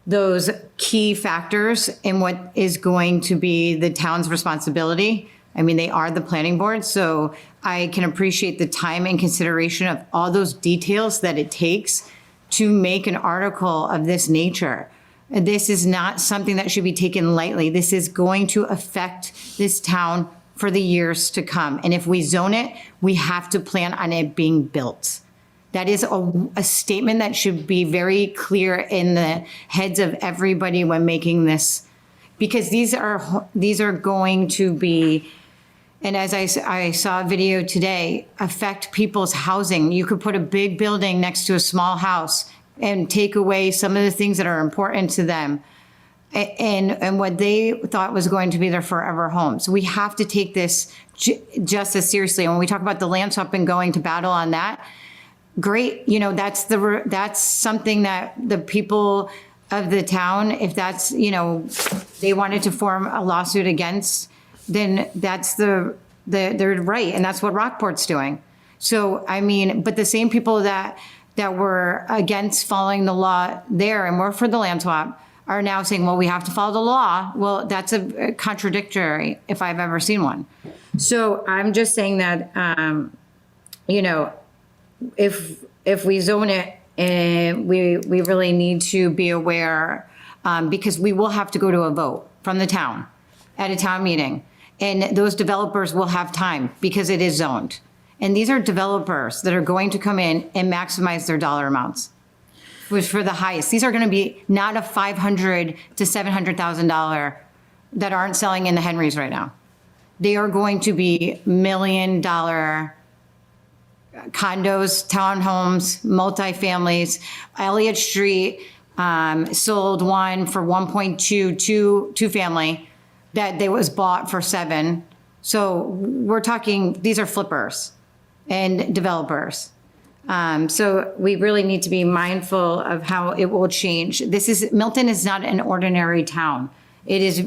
those key factors in what is going to be the town's responsibility. I mean, they are the planning board, so I can appreciate the time and consideration of all those details that it takes to make an article of this nature. This is not something that should be taken lightly. This is going to affect this town for the years to come. And if we zone it, we have to plan on it being built. That is a statement that should be very clear in the heads of everybody when making this, because these are going to be, and as I saw a video today, affect people's housing. You could put a big building next to a small house and take away some of the things that are important to them and what they thought was going to be their forever home. So we have to take this just as seriously. And when we talk about the land swap and going to battle on that, great, you know, that's something that the people of the town, if that's, you know, they wanted to form a lawsuit against, then that's they're right, and that's what Rockport's doing. So I mean, but the same people that were against following the law there and were for the land swap are now saying, well, we have to follow the law. Well, that's a contradictory if I've ever seen one. So I'm just saying that, you know, if we zone it, we really need to be aware, because we will have to go to a vote from the town at a town meeting. And those developers will have time because it is zoned. And these are developers that are going to come in and maximize their dollar amounts, which for the highest. These are going to be not a $500,000 to $700,000 that aren't selling in the Henrys right now. They are going to be $1 million condos, townhomes, multifamilies. Elliott Street sold one for 1.2, two family that they was bought for 7. So we're talking, these are flippers and developers. So we really need to be mindful of how it will change. Milton is not an ordinary town. It is,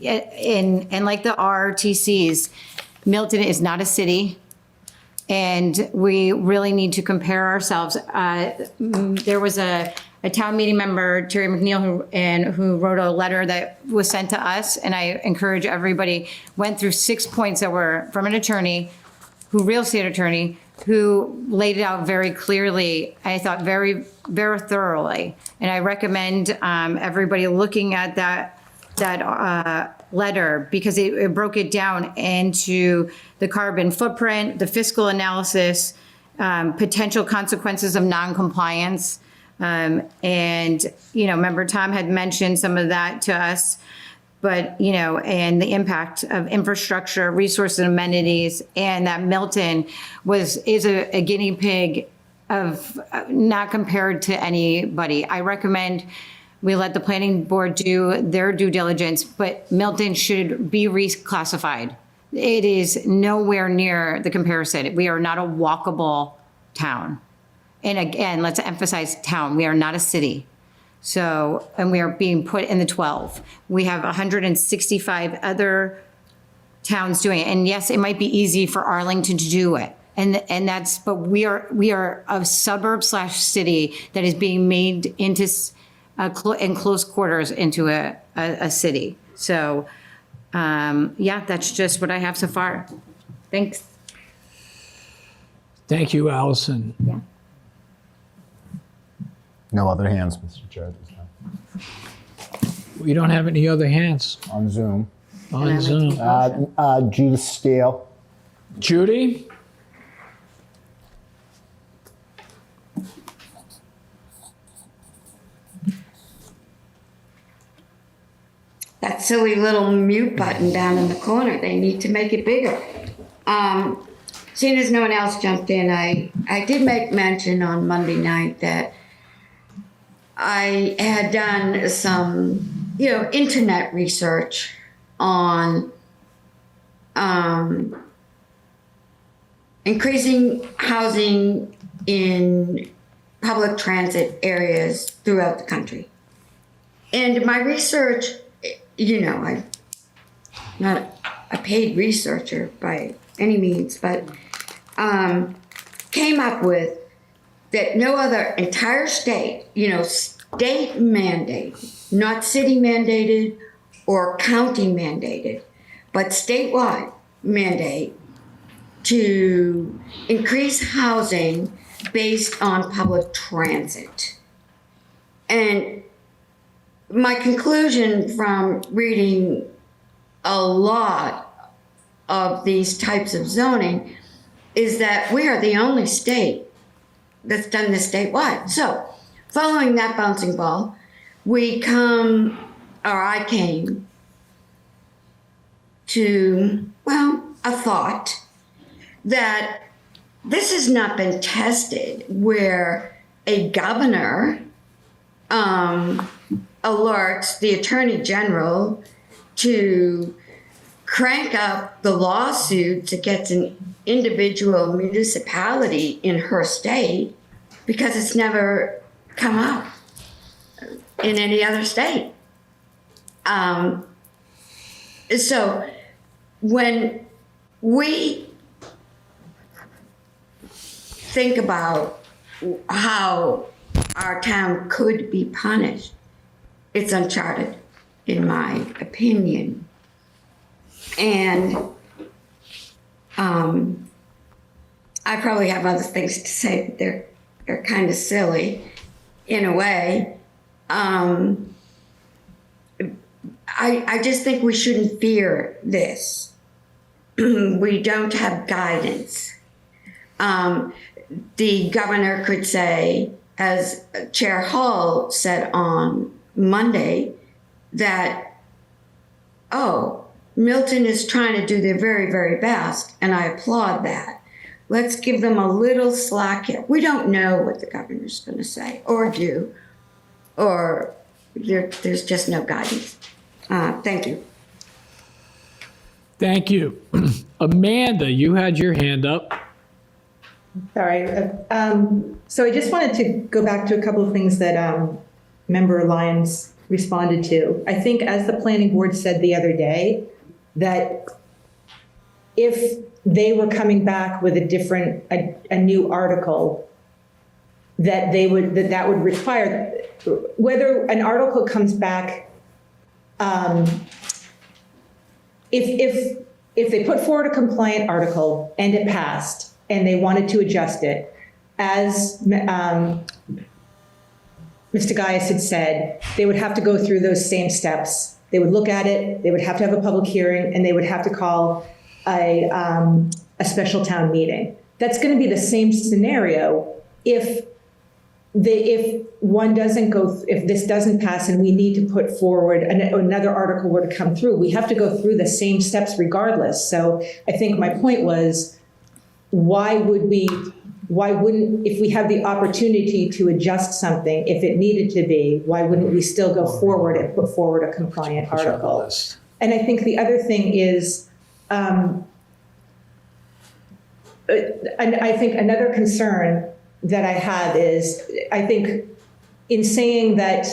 and like the RTCs, Milton is not a city, and we really need to compare ourselves. There was a town meeting member, Terry McNeil, who wrote a letter that was sent to us, and I encourage everybody, went through 6 points that were from an attorney, real estate attorney, who laid it out very clearly, I thought very, very thoroughly. And I recommend everybody looking at that letter, because it broke it down into the carbon footprint, the fiscal analysis, potential consequences of non-compliance. And, member Tom had mentioned some of that to us, but, and the impact of infrastructure, resources, and amenities, and that Milton is a guinea pig of not compared to anybody. I recommend we let the planning board do their due diligence, but Milton should be reclassified. It is nowhere near the comparison. We are not a walkable town. And again, let's emphasize town. We are not a city. So, and we are being put in the 12. We have 165 other towns doing it. And yes, it might be easy for Arlington to do it. But we are a suburb / city that is being made into in close quarters into a city. So, that's just what I have so far. Thanks. Thank you, Allison. Yeah. No other hands, Mr. Chair, at this time. We don't have any other hands On Zoom. on Zoom. Judith Steele. Judy? That silly little mute button down in the corner, they need to make it bigger. Seeing as no one else jumped in, I did make mention on Monday night that I had done some, internet research on increasing housing in public transit areas throughout the country. And my research, I'm not a paid researcher by any means, but came up with that no other entire state, state mandated, not city mandated or county mandated, but statewide mandate to increase housing based on public transit. And my conclusion from reading a lot of these types of zoning is that we are the only state that's done this statewide. So, following that bouncing ball, I came to, a thought that this has not been tested where a governor alerts the attorney general to crank up the lawsuits against an individual municipality in her state because it's never come up in any other state. So when we think about how our town could be punished, it's uncharted, in my opinion. And I probably have other things to say, but they're kind of silly in a way. I just think we shouldn't fear this. We don't have guidance. The governor could say, as Chair Hall said on Monday, that, Milton is trying to do their very, very best, and I applaud that. Let's give them a little slack here. We don't know what the governor's going to say or do, or there's just no guidance. Thank you. Thank you. Amanda, you had your hand up. Sorry. So I just wanted to go back to a couple of things that Member Lyons responded to. I think, as the planning board said the other day, that if they were coming back with a new article, that would require, whether an article comes back, if they put forward a compliant article and it passed and they wanted to adjust it, as Mr. Gaius had said, they would have to go through those same steps. They would look at it, they would have to have a public hearing, and they would have to call a special town meeting. That's going to be the same scenario if this doesn't pass and we need to put forward another article were to come through. We have to go through the same steps regardless. So I think my point was, why wouldn't, if we have the opportunity to adjust something, if it needed to be, why wouldn't we still go forward and put forward a compliant article? And I think the other thing is, and I think another concern that I have is, I think in saying that,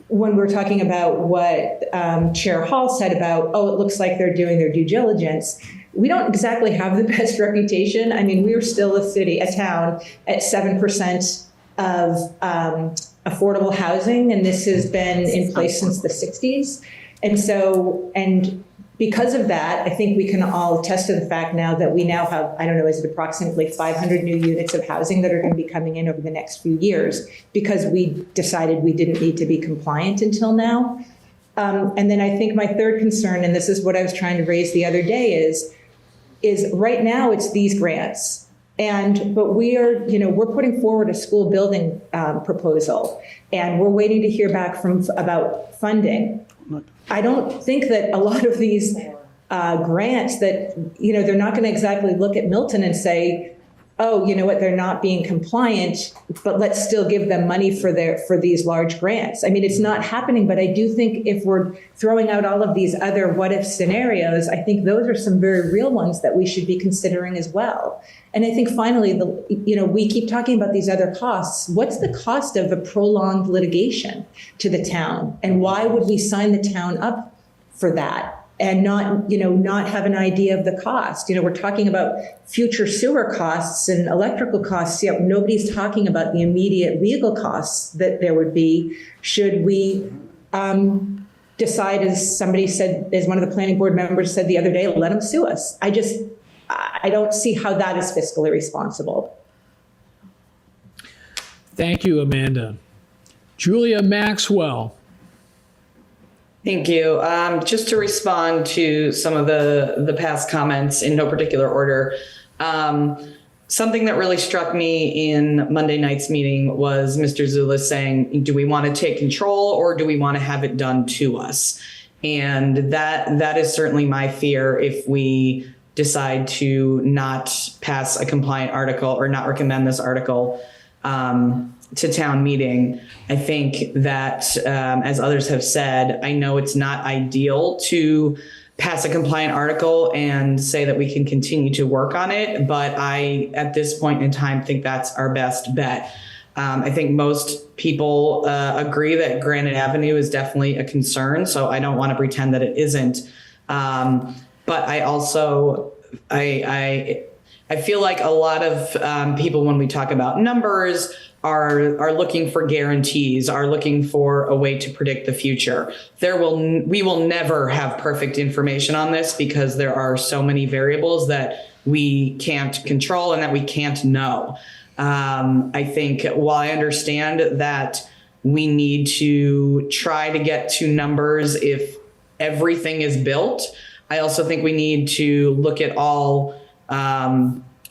when we're talking about what Chair Hall said about, oh, it looks like they're doing their due diligence, we don't exactly have the best reputation. I mean, we are still a town at 7% of affordable housing, and this has been in place since the 60s. And because of that, I think we can all attest to the fact now that we now have, I don't know, is it approximately 500 new units of housing that are going to be coming in over the next few years, because we decided we didn't need to be compliant until now. And then I think my third concern, and this is what I was trying to raise the other day, is right now it's these grants. But we're putting forward a school building proposal, and we're waiting to hear back about funding. I don't think that a lot of these grants that, they're not going to exactly look at Milton and say, oh, you know what, they're not being compliant, but let's still give them money for these large grants. I mean, it's not happening, but I do think if we're throwing out all of these other what if scenarios, I think those are some very real ones that we should be considering as well. And I think finally, we keep talking about these other costs. What's the cost of a prolonged litigation to the town? And why would we sign the town up for that and not have an idea of the cost? We're talking about future sewer costs and electrical costs. Yet nobody's talking about the immediate legal costs that there would be should we decide, as somebody said, as one of the planning board members said the other day, let them sue us. I don't see how that is fiscally responsible. Thank you, Amanda. Julia Maxwell. Thank you. Just to respond to some of the past comments in no particular order, something that really struck me in Monday night's meeting was Mr. Zulus saying, do we want to take control or do we want to have it done to us? And that is certainly my fear if we decide to not pass a compliant article or not recommend this article to town meeting. I think that, as others have said, I know it's not ideal to pass a compliant article and say that we can continue to work on it, but I, at this point in time, think that's our best bet. I think most people agree that Granite Avenue is definitely a concern, so I don't want to pretend that it isn't. But I also, I feel like a lot of people, when we talk about numbers, are looking for guarantees, are looking for a way to predict the future. We will never have perfect information on this because there are so many variables that we can't control and that we can't know. I think while I understand that we need to try to get to numbers if everything is built, I also think we need to look at all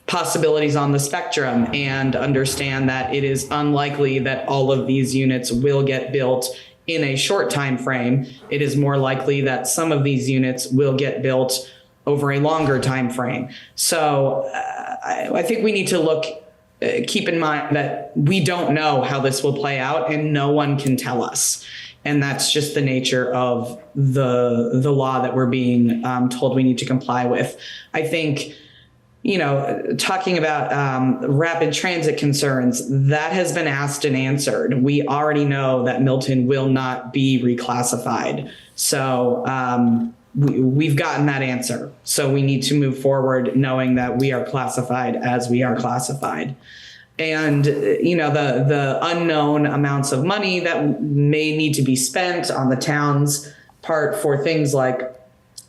possibilities on the spectrum and understand that it is unlikely that all of these units will get built in a short time frame. It is more likely that some of these units will get built over a longer time frame. So I think we need to keep in mind that we don't know how this will play out and no one can tell us. And that's just the nature of the law that we're being told we need to comply with. I think, talking about rapid transit concerns, that has been asked and answered. We already know that Milton will not be reclassified. So we've gotten that answer. So we need to move forward knowing that we are classified as we are classified. And, the unknown amounts of money that may need to be spent on the town's part for things like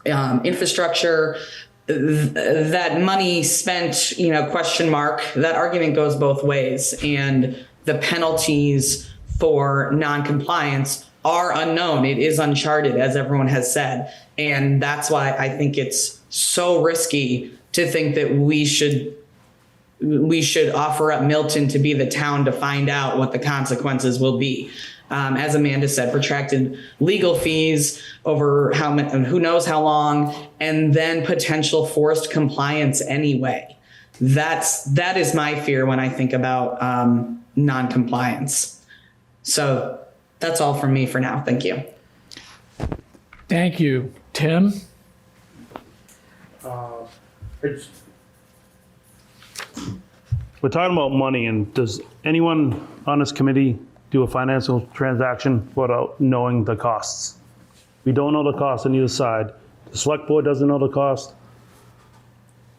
infrastructure, that money spent, question mark, that argument goes both ways. And the penalties for non-compliance are unknown. It is uncharted, as everyone has said. And that's why I think it's so risky to think that we should offer up Milton to be the town to find out what the consequences will be. As Amanda said, protracted legal fees over who knows how long, and then potential forced compliance anyway. That is my fear when I think about non-compliance. So that's all from me for now. Thank you. Thank you. Tim? We're talking about money, and does anyone on this committee do a financial transaction without knowing the costs? We don't know the cost on either side. The select board doesn't know the cost.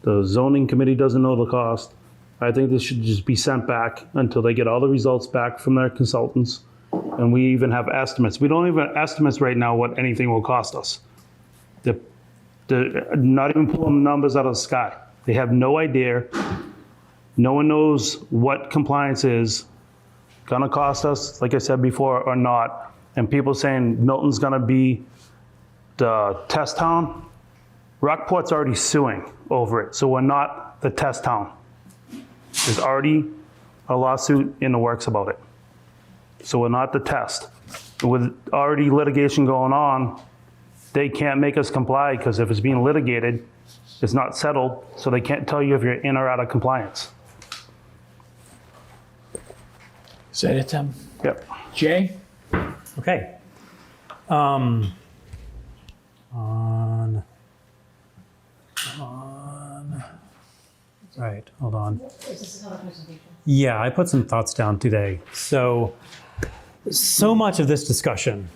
The zoning committee doesn't know the cost. I think this should just be sent back until they get all the results back from their consultants. And we even have estimates. We don't even have estimates right now what anything will cost us. They're not even pulling numbers out of the sky. They have no idea. No one knows what compliance is gonna cost us, like I said before, or not. And people saying Milton's gonna be the test town. Rockport's already suing over it, so we're not the test town. There's already a lawsuit in the works about it. So we're not the test. With already litigation going on, they can't make us comply because if it's being litigated, it's not settled, so they can't tell you if you're in or out of compliance. Is that it, Tim? Yep. Jay? Okay. On. Right, hold on. Is this another presentation? Yeah, I put some thoughts down today. So much of this discussion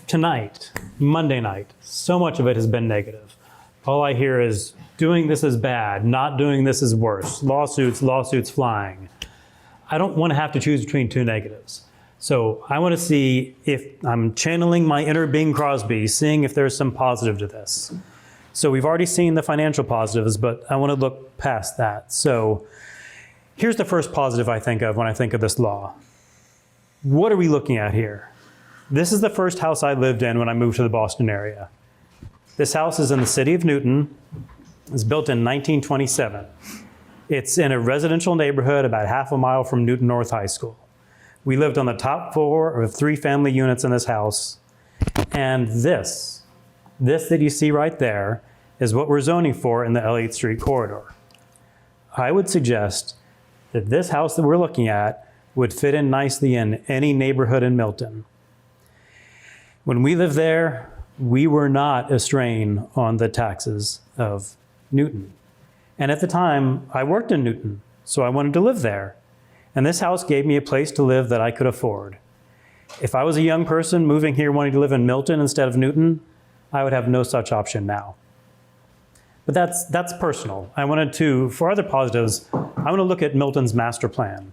tonight, Monday night, so much of it has been negative. All I hear is doing this is bad, not doing this is worse, lawsuits flying. I don't want to have to choose between two negatives. So I want to see if I'm channeling my inner Bing Crosby, seeing if there's some positive to this. So we've already seen the financial positives, but I want to look past that. So here's the first positive I think of when I think of this law. What are we looking at here? This is the first house I lived in when I moved to the Boston area. This house is in the city of Newton. It was built in 1927. It's in a residential neighborhood about half a mile from Newton North High School. We lived on the top floor of 3 family units in this house. And this that you see right there is what we're zoning for in the Elliott Street corridor. I would suggest that this house that we're looking at would fit in nicely in any neighborhood in Milton. When we lived there, we were not a strain on the taxes of Newton. And at the time, I worked in Newton, so I wanted to live there. And this house gave me a place to live that I could afford. If I was a young person moving here wanting to live in Milton instead of Newton, I would have no such option now. But that's personal. I wanted to, for other positives, I want to look at Milton's master plan.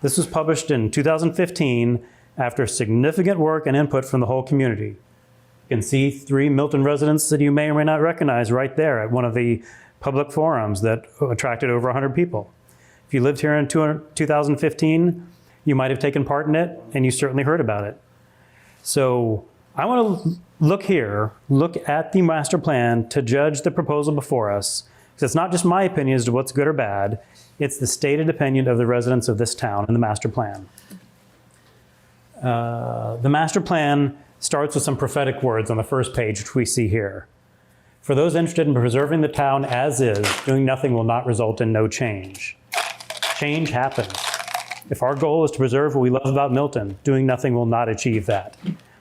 This was published in 2015 after significant work and input from the whole community. You can see 3 Milton residents that you may or may not recognize right there at one of the public forums that attracted over 100 people. If you lived here in 2015, you might have taken part in it, and you certainly heard about it. So I want to look at the master plan to judge the proposal before us, because it's not just my opinion as to what's good or bad, it's the stated opinion of the residents of this town in the master plan. The master plan starts with some prophetic words on the first page, which we see here. For those interested in preserving the town as is, doing nothing will not result in no change. Change happens. If our goal is to preserve what we love about Milton, doing nothing will not achieve that.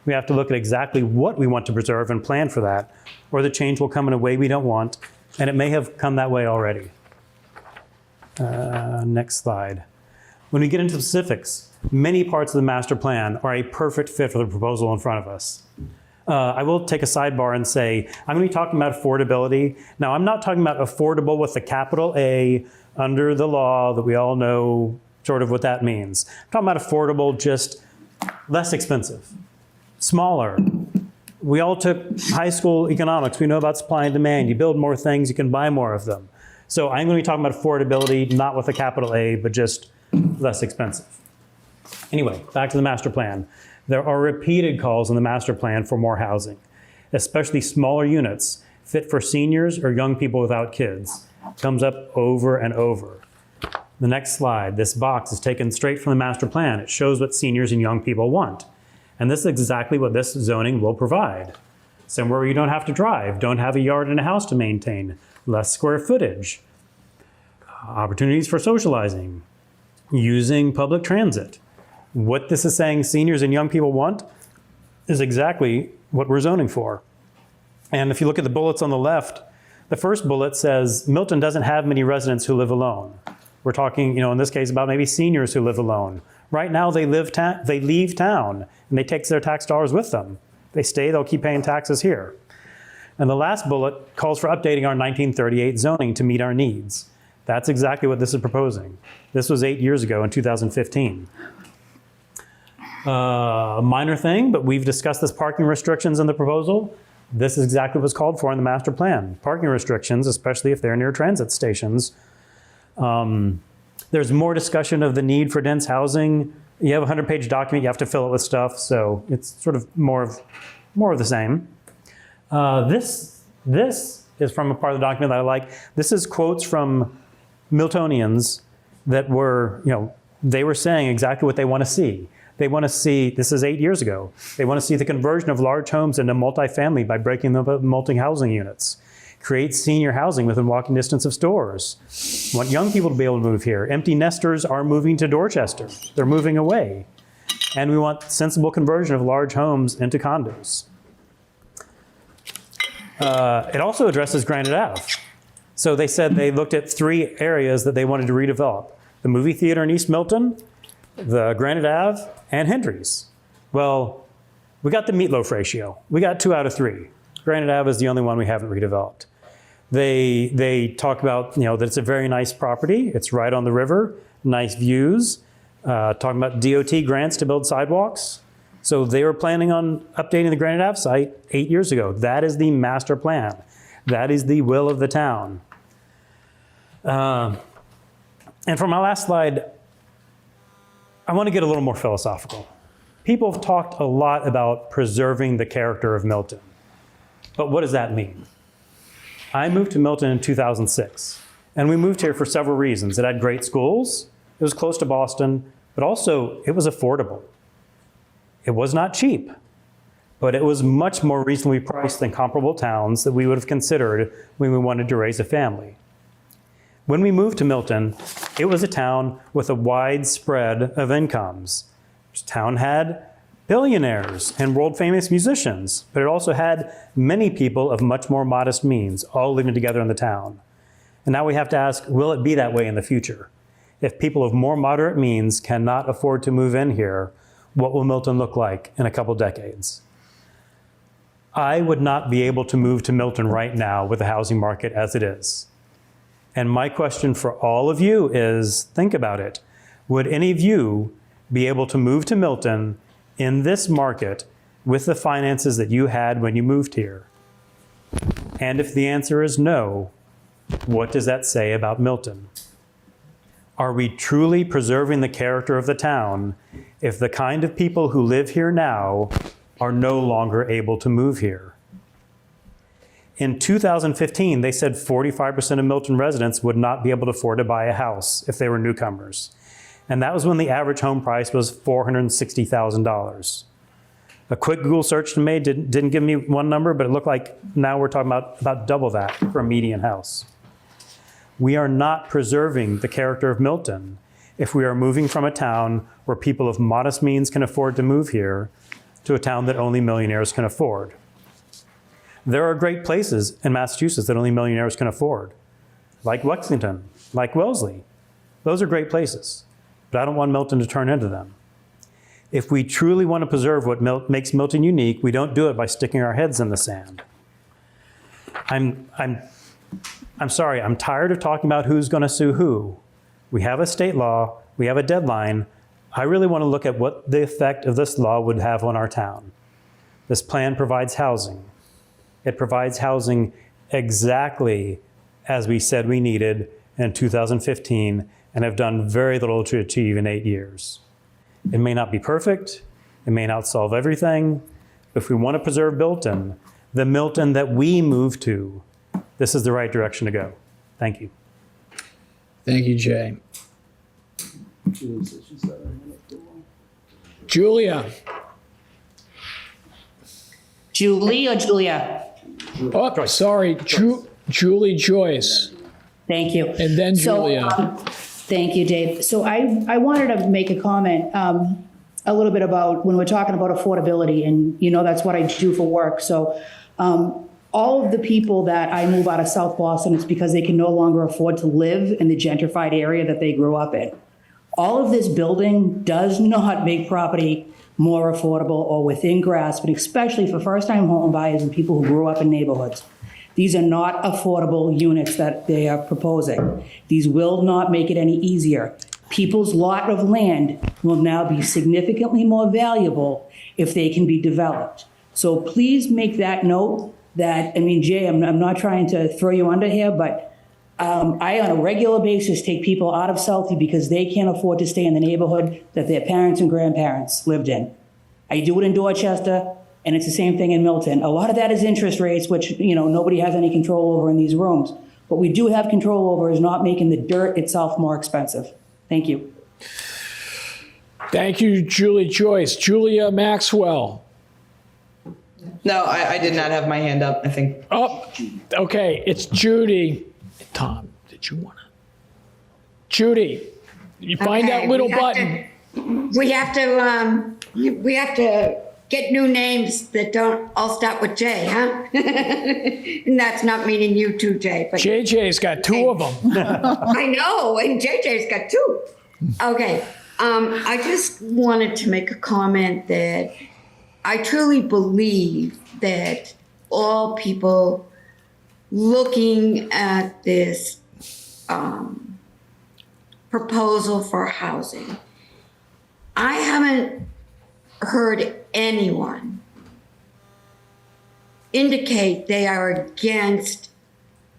We have to look at exactly what we want to preserve and plan for that, or the change will come in a way we don't want, and it may have come that way already. Next slide. When we get into specifics, many parts of the master plan are a perfect fit for the proposal in front of us. I will take a sidebar and say, I'm going to be talking about affordability. Now, I'm not talking about affordable with a capital A under the law that we all know sort of what that means. I'm talking about affordable, just less expensive, smaller. We all took high school economics. We know about supply and demand. You build more things, you can buy more of them. So I'm going to be talking about affordability, not with a capital A, but just less expensive. Anyway, back to the master plan. There are repeated calls in the master plan for more housing, especially smaller units fit for seniors or young people without kids. Comes up over and over. The next slide, this box is taken straight from the master plan. It shows what seniors and young people want. And this is exactly what this zoning will provide. Somewhere where you don't have to drive, don't have a yard and a house to maintain, less square footage, opportunities for socializing, using public transit. What this is saying seniors and young people want is exactly what we're zoning for. And if you look at the bullets on the left, the first bullet says Milton doesn't have many residents who live alone. We're talking, in this case, about maybe seniors who live alone. Right now, they leave town, and they take their tax dollars with them. They stay, they'll keep paying taxes here. And the last bullet calls for updating our 1938 zoning to meet our needs. That's exactly what this is proposing. This was 8 years ago in 2015. A minor thing, but we've discussed this parking restrictions in the proposal. This is exactly what's called for in the master plan. Parking restrictions, especially if they're near transit stations. There's more discussion of the need for dense housing. You have a 100-page document, you have to fill it with stuff, so it's sort of more of the same. This is from a part of the document that I like. This is quotes from Miltonians that were, they were saying exactly what they want to see. They want to see, this is 8 years ago, they want to see the conversion of large homes into multifamily by breaking them up into multi-housing units. Create senior housing within walking distance of stores. Want young people to be able to move here. Empty nesters are moving to Dorchester. They're moving away. And we want sensible conversion of large homes into condos. It also addresses Granite Ave. So they said they looked at 3 areas that they wanted to redevelop. The movie theater in East Milton, the Granite Ave, and Hendry's. Well, we got the meatloaf ratio. We got 2 out of 3. Granite Ave is the only one we haven't redeveloped. They talk about, that it's a very nice property. It's right on the river, nice views. Talking about DOT grants to build sidewalks. So they were planning on updating the Granite Ave site 8 years ago. That is the master plan. That is the will of the town. And for my last slide, I want to get a little more philosophical. People have talked a lot about preserving the character of Milton. But what does that mean? I moved to Milton in 2006, and we moved here for several reasons. It had great schools, it was close to Boston, but also it was affordable. It was not cheap, but it was much more reasonably priced than comparable towns that we would have considered when we wanted to raise a family. When we moved to Milton, it was a town with a wide spread of incomes. This town had billionaires and world-famous musicians, but it also had many people of much more modest means, all living together in the town. And now we have to ask, will it be that way in the future? If people of more moderate means cannot afford to move in here, what will Milton look like in a couple decades? I would not be able to move to Milton right now with the housing market as it is. And my question for all of you is, think about it. Would any of you be able to move to Milton in this market with the finances that you had when you moved here? And if the answer is no, what does that say about Milton? Are we truly preserving the character of the town if the kind of people who live here now are no longer able to move here? In 2015, they said 45% of Milton residents would not be able to afford to buy a house if they were newcomers. And that was when the average home price was $460,000. A quick Google search made didn't give me one number, but it looked like now we're talking about double that for a median house. We are not preserving the character of Milton if we are moving from a town where people of modest means can afford to move here to a town that only millionaires can afford. There are great places in Massachusetts that only millionaires can afford, like Lexington, like Wellesley. Those are great places, but I don't want Milton to turn into them. If we truly want to preserve what makes Milton unique, we don't do it by sticking our heads in the sand. I'm sorry, I'm tired of talking about who's going to sue who. We have a state law, we have a deadline. I really want to look at what the effect of this law would have on our town. This plan provides housing. It provides housing exactly as we said we needed in 2015 and have done very little to achieve in 8 years. It may not be perfect, it may not solve everything, but if we want to preserve Milton, the Milton that we move to, this is the right direction to go. Thank you. Thank you, Jay. Julia. Julie or Julia? Oh, sorry, Julie Joyce. Thank you. And then Julia. Thank you, Dave. So I wanted to make a comment a little bit about when we're talking about affordability, and that's what I do for work. So all of the people that I move out of South Boston, it's because they can no longer afford to live in the gentrified area that they grew up in. All of this building does not make property more affordable or within grasp, and especially for first-time home buyers and people who grew up in neighborhoods. These are not affordable units that they are proposing. These will not make it any easier. People's lot of land will now be significantly more valuable if they can be developed. So please make that note that, Jay, I'm not trying to throw you under here, but I, on a regular basis, take people out of Southie because they can't afford to stay in the neighborhood that their parents and grandparents lived in. I do it in Dorchester, and it's the same thing in Milton. A lot of that is interest rates, which nobody has any control over in these rooms. What we do have control over is not making the dirt itself more expensive. Thank you. Thank you, Julie Joyce. Julia Maxwell. No, I did not have my hand up, I think. Oh, okay, it's Judy. Tom, did you want to? Judy, you find that little button. We have to get new names that don't all start with J, huh? And that's not meaning you too, Jay. But JJ's got two of them. I know, and JJ's got two. Okay, I just wanted to make a comment that I truly believe that all people looking at this proposal for housing, I haven't heard anyone indicate they are against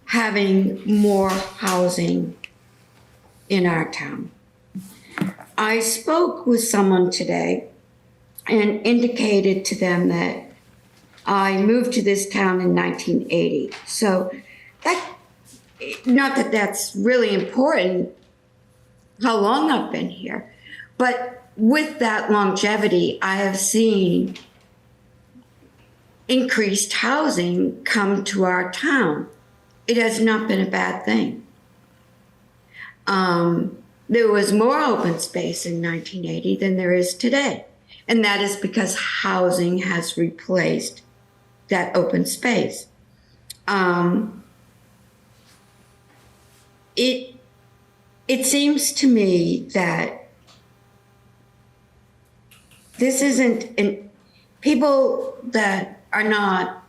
having more housing in our town. I spoke with someone today and indicated to them that I moved to this town in 1980. So not that that's really important, how long I've been here, but with that longevity, I have seen increased housing come to our town. It has not been a bad thing. There was more open space in 1980 than there is today. And that is because housing has replaced that open space. It seems to me that this isn't, people that are not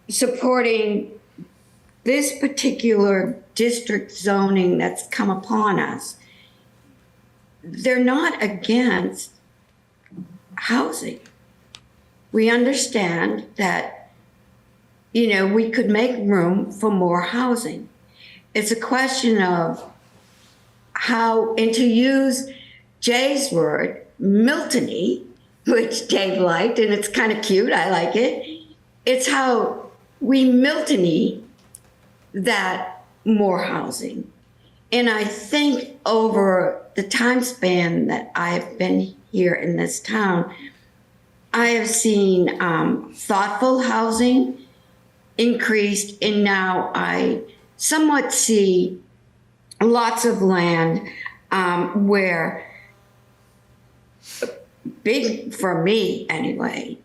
supporting this particular district zoning that's come upon us, they're not against housing. We understand that, we could make room for more housing. It's a question of how, and to use Jay's word, Milton-y, which Dave liked, and it's kind of cute, I like it. It's how we Milton-y that more housing. And I think over the time span that I've been here in this town, I have seen thoughtful housing increased, and now I somewhat see lots of land where big, for me anyway,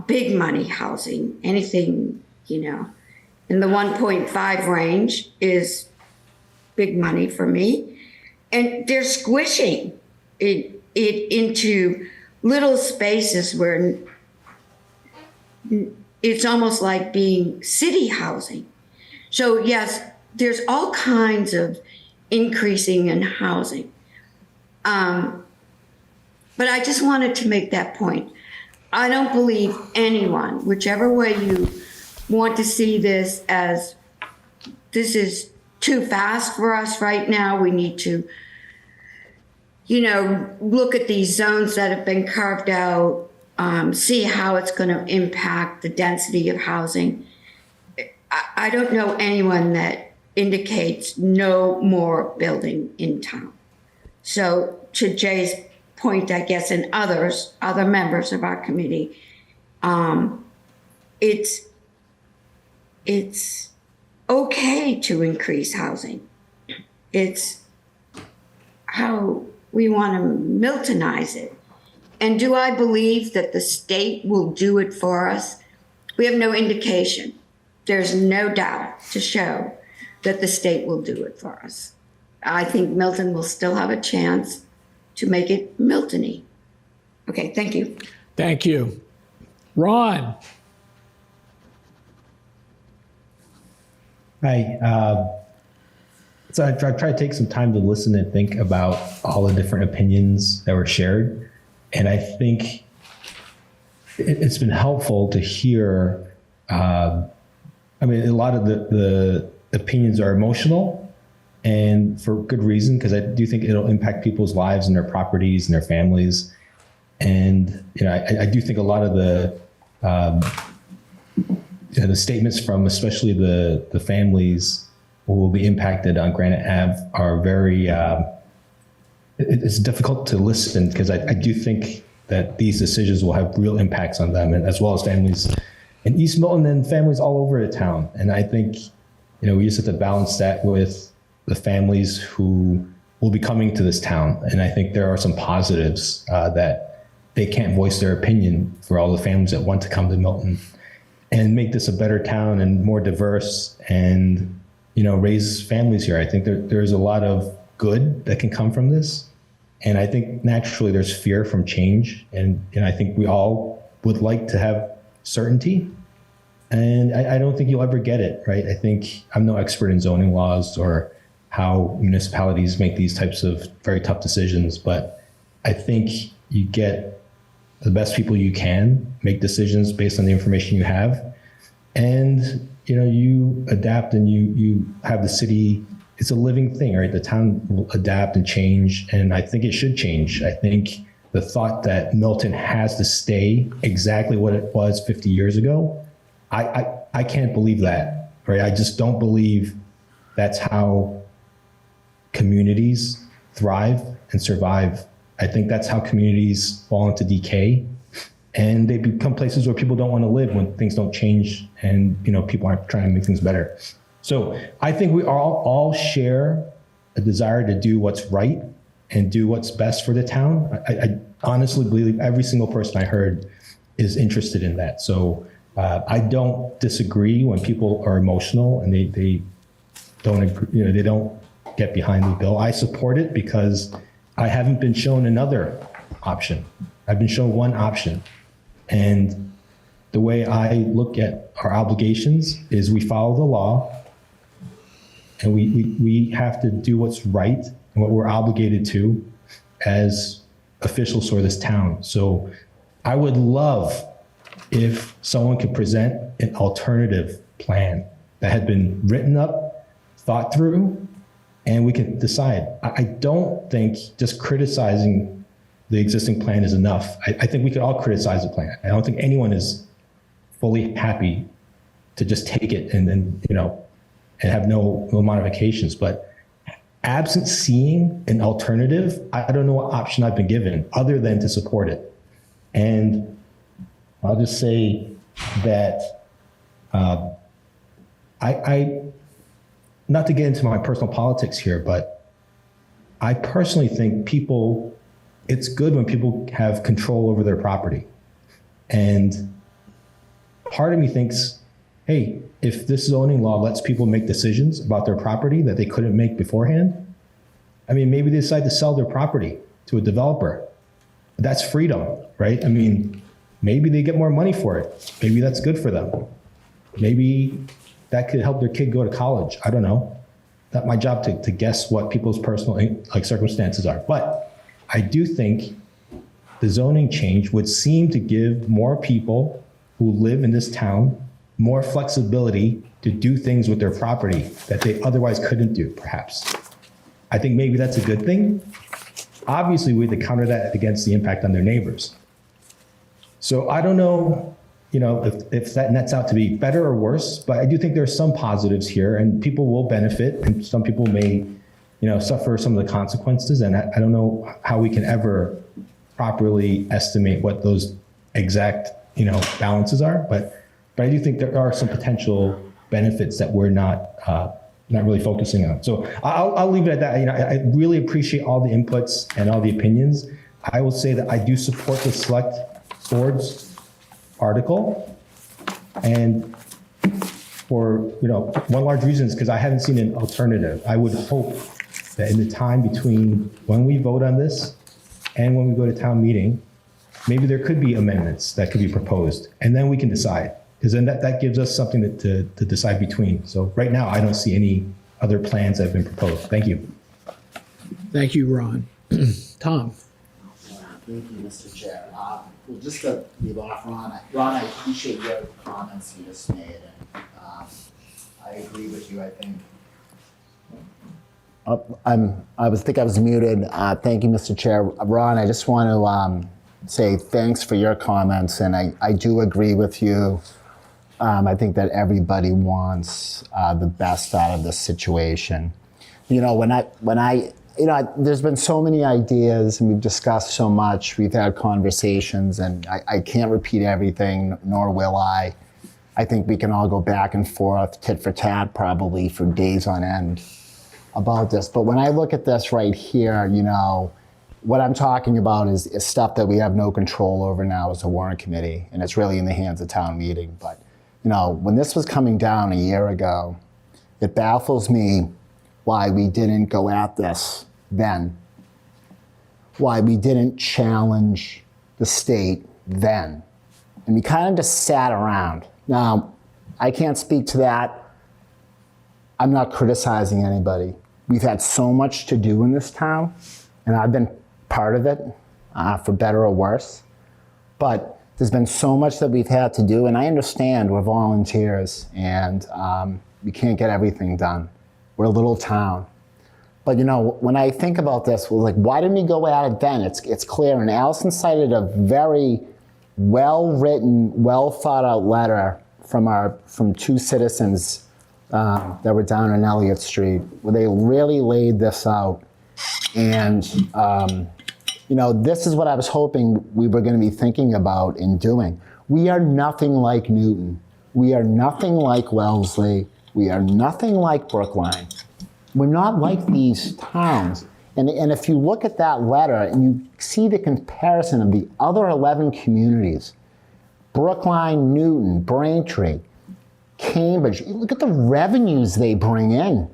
big money housing, anything, in the 1.5 range is big money for me. And they're squishing it it into little spaces where it's almost like being city housing. So yes, there's all kinds of increasing in housing. But I just wanted to make that point. I don't believe anyone, whichever way you want to see this, as this is too fast for us right now. We need to, look at these zones that have been carved out, see how it's going to impact the density of housing. I don't know anyone that indicates no more building in town. So to Jay's point, I guess, and other members of our committee, it's okay to increase housing. It's how we want to Miltonize it. And do I believe that the state will do it for us? We have no indication. There's no doubt to show that the state will do it for us. I think Milton will still have a chance to make it Milton-y. Okay, thank you. Thank you. Ron? Hi. So I tried to take some time to listen and think about all the different opinions that were shared. And I think it's been helpful to hear, a lot of the opinions are emotional, and for good reason, because I do think it'll impact people's lives and their properties and their families. And, I do think a lot of the statements from especially the families who will be impacted on Granite Ave are very, it's difficult to listen, because I do think that these decisions will have real impacts on them, and as well as families in East Milton and families all over the town. And I think, we just have to balance that with the families who will be coming to this town. And I think there are some positives that they can't voice their opinion for all the families that want to come to Milton and make this a better town and more diverse and, raise families here. I think there's a lot of good that can come from this. And I think naturally there's fear from change. And I think we all would like to have certainty. And I don't think you'll ever get it, right? I think I'm no expert in zoning laws or how municipalities make these types of very tough decisions, but I think you get the best people you can make decisions based on the information you have. And, you adapt and you have the city, it's a living thing, right? The town will adapt and change, and I think it should change. I think the thought that Milton has to stay exactly what it was 50 years ago, I can't believe that, right? I just don't believe that's how communities thrive and survive. I think that's how communities fall into decay, and they become places where people don't want to live when things don't change and people aren't trying to make things better. So I think we all share a desire to do what's right and do what's best for the town. I honestly believe every single person I heard is interested in that. So I don't disagree when people are emotional and they don't agree, they don't get behind the bill. I support it because I haven't been shown another option. I've been shown one option. And the way I look at our obligations is we follow the law, and we have to do what's right and what we're obligated to as officials for this town. So I would love if someone could present an alternative plan that had been written up, thought through, and we can decide. I don't think just criticizing the existing plan is enough. I think we could all criticize the plan. I don't think anyone is fully happy to just take it and then, and have no modifications. But absent seeing an alternative, I don't know what option I've been given other than to support it. And I'll just say that I not to get into my personal politics here, but I personally think it's good when people have control over their property. And part of me thinks, hey, if this zoning law lets people make decisions about their property that they couldn't make beforehand, maybe they decide to sell their property to a developer that's freedom, right? I mean, maybe they get more money for it. Maybe that's good for them. Maybe that could help their kid go to college. I don't know. Not my job to guess what people's personal circumstances are. But I do think the zoning change would seem to give more people who live in this town more flexibility to do things with their property that they otherwise couldn't do, perhaps. I think maybe that's a good thing. Obviously, we have to counter that against the impact on their neighbors. So I don't know, if that nets out to be better or worse, but I do think there's some positives here, and people will benefit, and some people may, suffer some of the consequences. And I don't know how we can ever properly estimate what those exact, balances are, but I do think there are some potential benefits that we're not really focusing on. So I'll leave it at that. I really appreciate all the inputs and all the opinions. I will say that I do support the select board's article, and for one large reason is because I haven't seen an alternative. I would hope that in the time between when we vote on this and when we go to town meeting, maybe there could be amendments that could be proposed, and then we can decide. Because then that gives us something to decide between. So right now, I don't see any other plans that have been proposed. Thank you. Thank you, Ron. Tom? Thank you, Mr. Chair. Well, just to leave off, Ron, I appreciate your comments you just made. And I agree with you, I think. I was muted. Thank you, Mr. Chair. Ron, I just want to say thanks for your comments, and I do agree with you. I think that everybody wants the best out of this situation. There's been so many ideas, and we've discussed so much. We've had conversations, and I can't repeat everything, nor will I. I think we can all go back and forth, tit for tat, probably for days on end about this. But when I look at this right here, what I'm talking about is stuff that we have no control over now as a warrant committee, and it's really in the hands of town meeting. But, when this was coming down a year ago, it baffles me why we didn't go at this then, why we didn't challenge the state then. And we kind of just sat around. Now, I can't speak to that. I'm not criticizing anybody. We've had so much to do in this town, and I've been part of it, for better or worse. But there's been so much that we've had to do, and I understand we're volunteers, and we can't get everything done. We're a little town. But when I think about this, why didn't we go at it then? It's clear, and Allison cited a very well-written, well-thought-out letter from two citizens that were down on Elliott Street, where they really laid this out. And this is what I was hoping we were going to be thinking about and doing. We are nothing like Newton. We are nothing like Wellesley. We are nothing like Brookline. We're not like these towns. And if you look at that letter and you see the comparison of the other 11 communities, Brookline, Newton, Braintree, Cambridge, look at the revenues they bring in.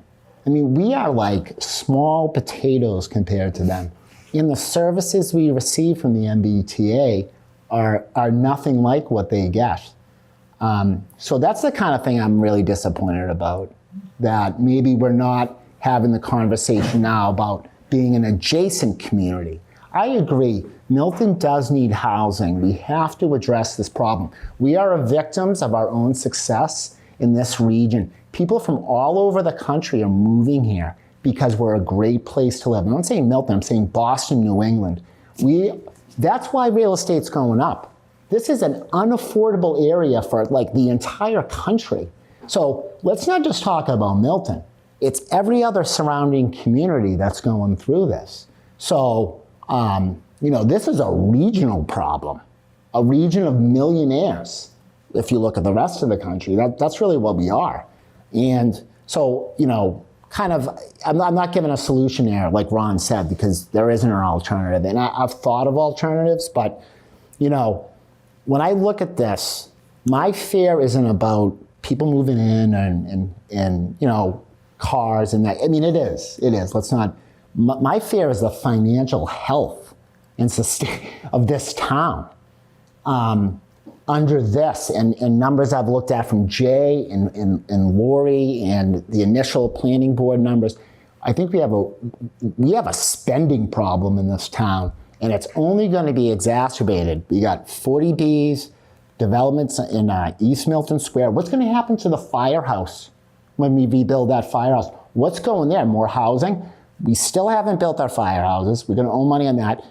I mean, we are like small potatoes compared to them. And the services we receive from the MBTA are nothing like what they get. So that's the kind of thing I'm really disappointed about, that maybe we're not having the conversation now about being an adjacent community. I agree, Milton does need housing. We have to address this problem. We are victims of our own success in this region. People from all over the country are moving here because we're a great place to live. I'm not saying Milton, I'm saying Boston, New England. That's why real estate's going up. This is an unaffordable area for the entire country. So let's not just talk about Milton. It's every other surrounding community that's going through this. So, this is a regional problem, a region of millionaires. If you look at the rest of the country, that's really what we are. And so, I'm not giving a solution here, like Ron said, because there isn't an alternative. And I've thought of alternatives, but, when I look at this, my fear isn't about people moving in and cars and that. I mean, it is. Let's not. My fear is the financial health and of this town. Under this, and numbers I've looked at from Jay and Lori and the initial planning board numbers, I think we have a spending problem in this town, and it's only going to be exacerbated. We got 40Bs, developments in East Milton Square. What's going to happen to the firehouse when we rebuild that firehouse? What's going there? More housing? We still haven't built our firehouses. We're going to owe money on that.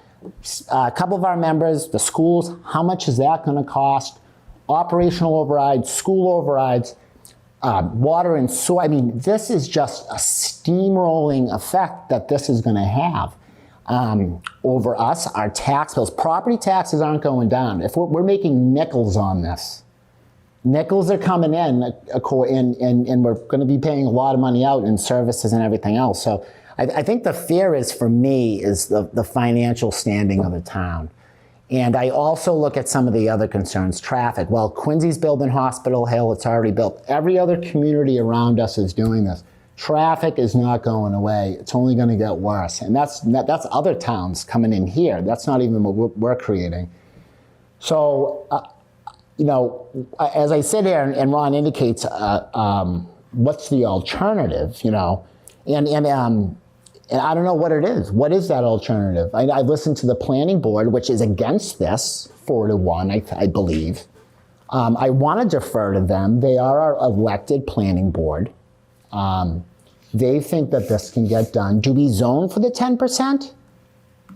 A couple of our members, the schools, how much is that going to cost? Operational overrides, school overrides, water and soil. I mean, this is just a steamrolling effect that this is going to have over us, our tax bills. Property taxes aren't going down. If we're making nickels on this, nickels are coming in, and we're going to be paying a lot of money out in services and everything else. So I think the fear is, for me, is the financial standing of the town. And I also look at some of the other concerns. Traffic. Well, Quincy's building Hospital Hill. It's already built. Every other community around us is doing this. Traffic is not going away. It's only going to get worse. And that's other towns coming in here. That's not even what we're creating. So, as I sit here and Ron indicates, what's the alternative, and I don't know what it is. What is that alternative? I listened to the planning board, which is against this 4-1, I believe. I want to defer to them. They are our elected planning board. They think that this can get done. Do we zone for the 10%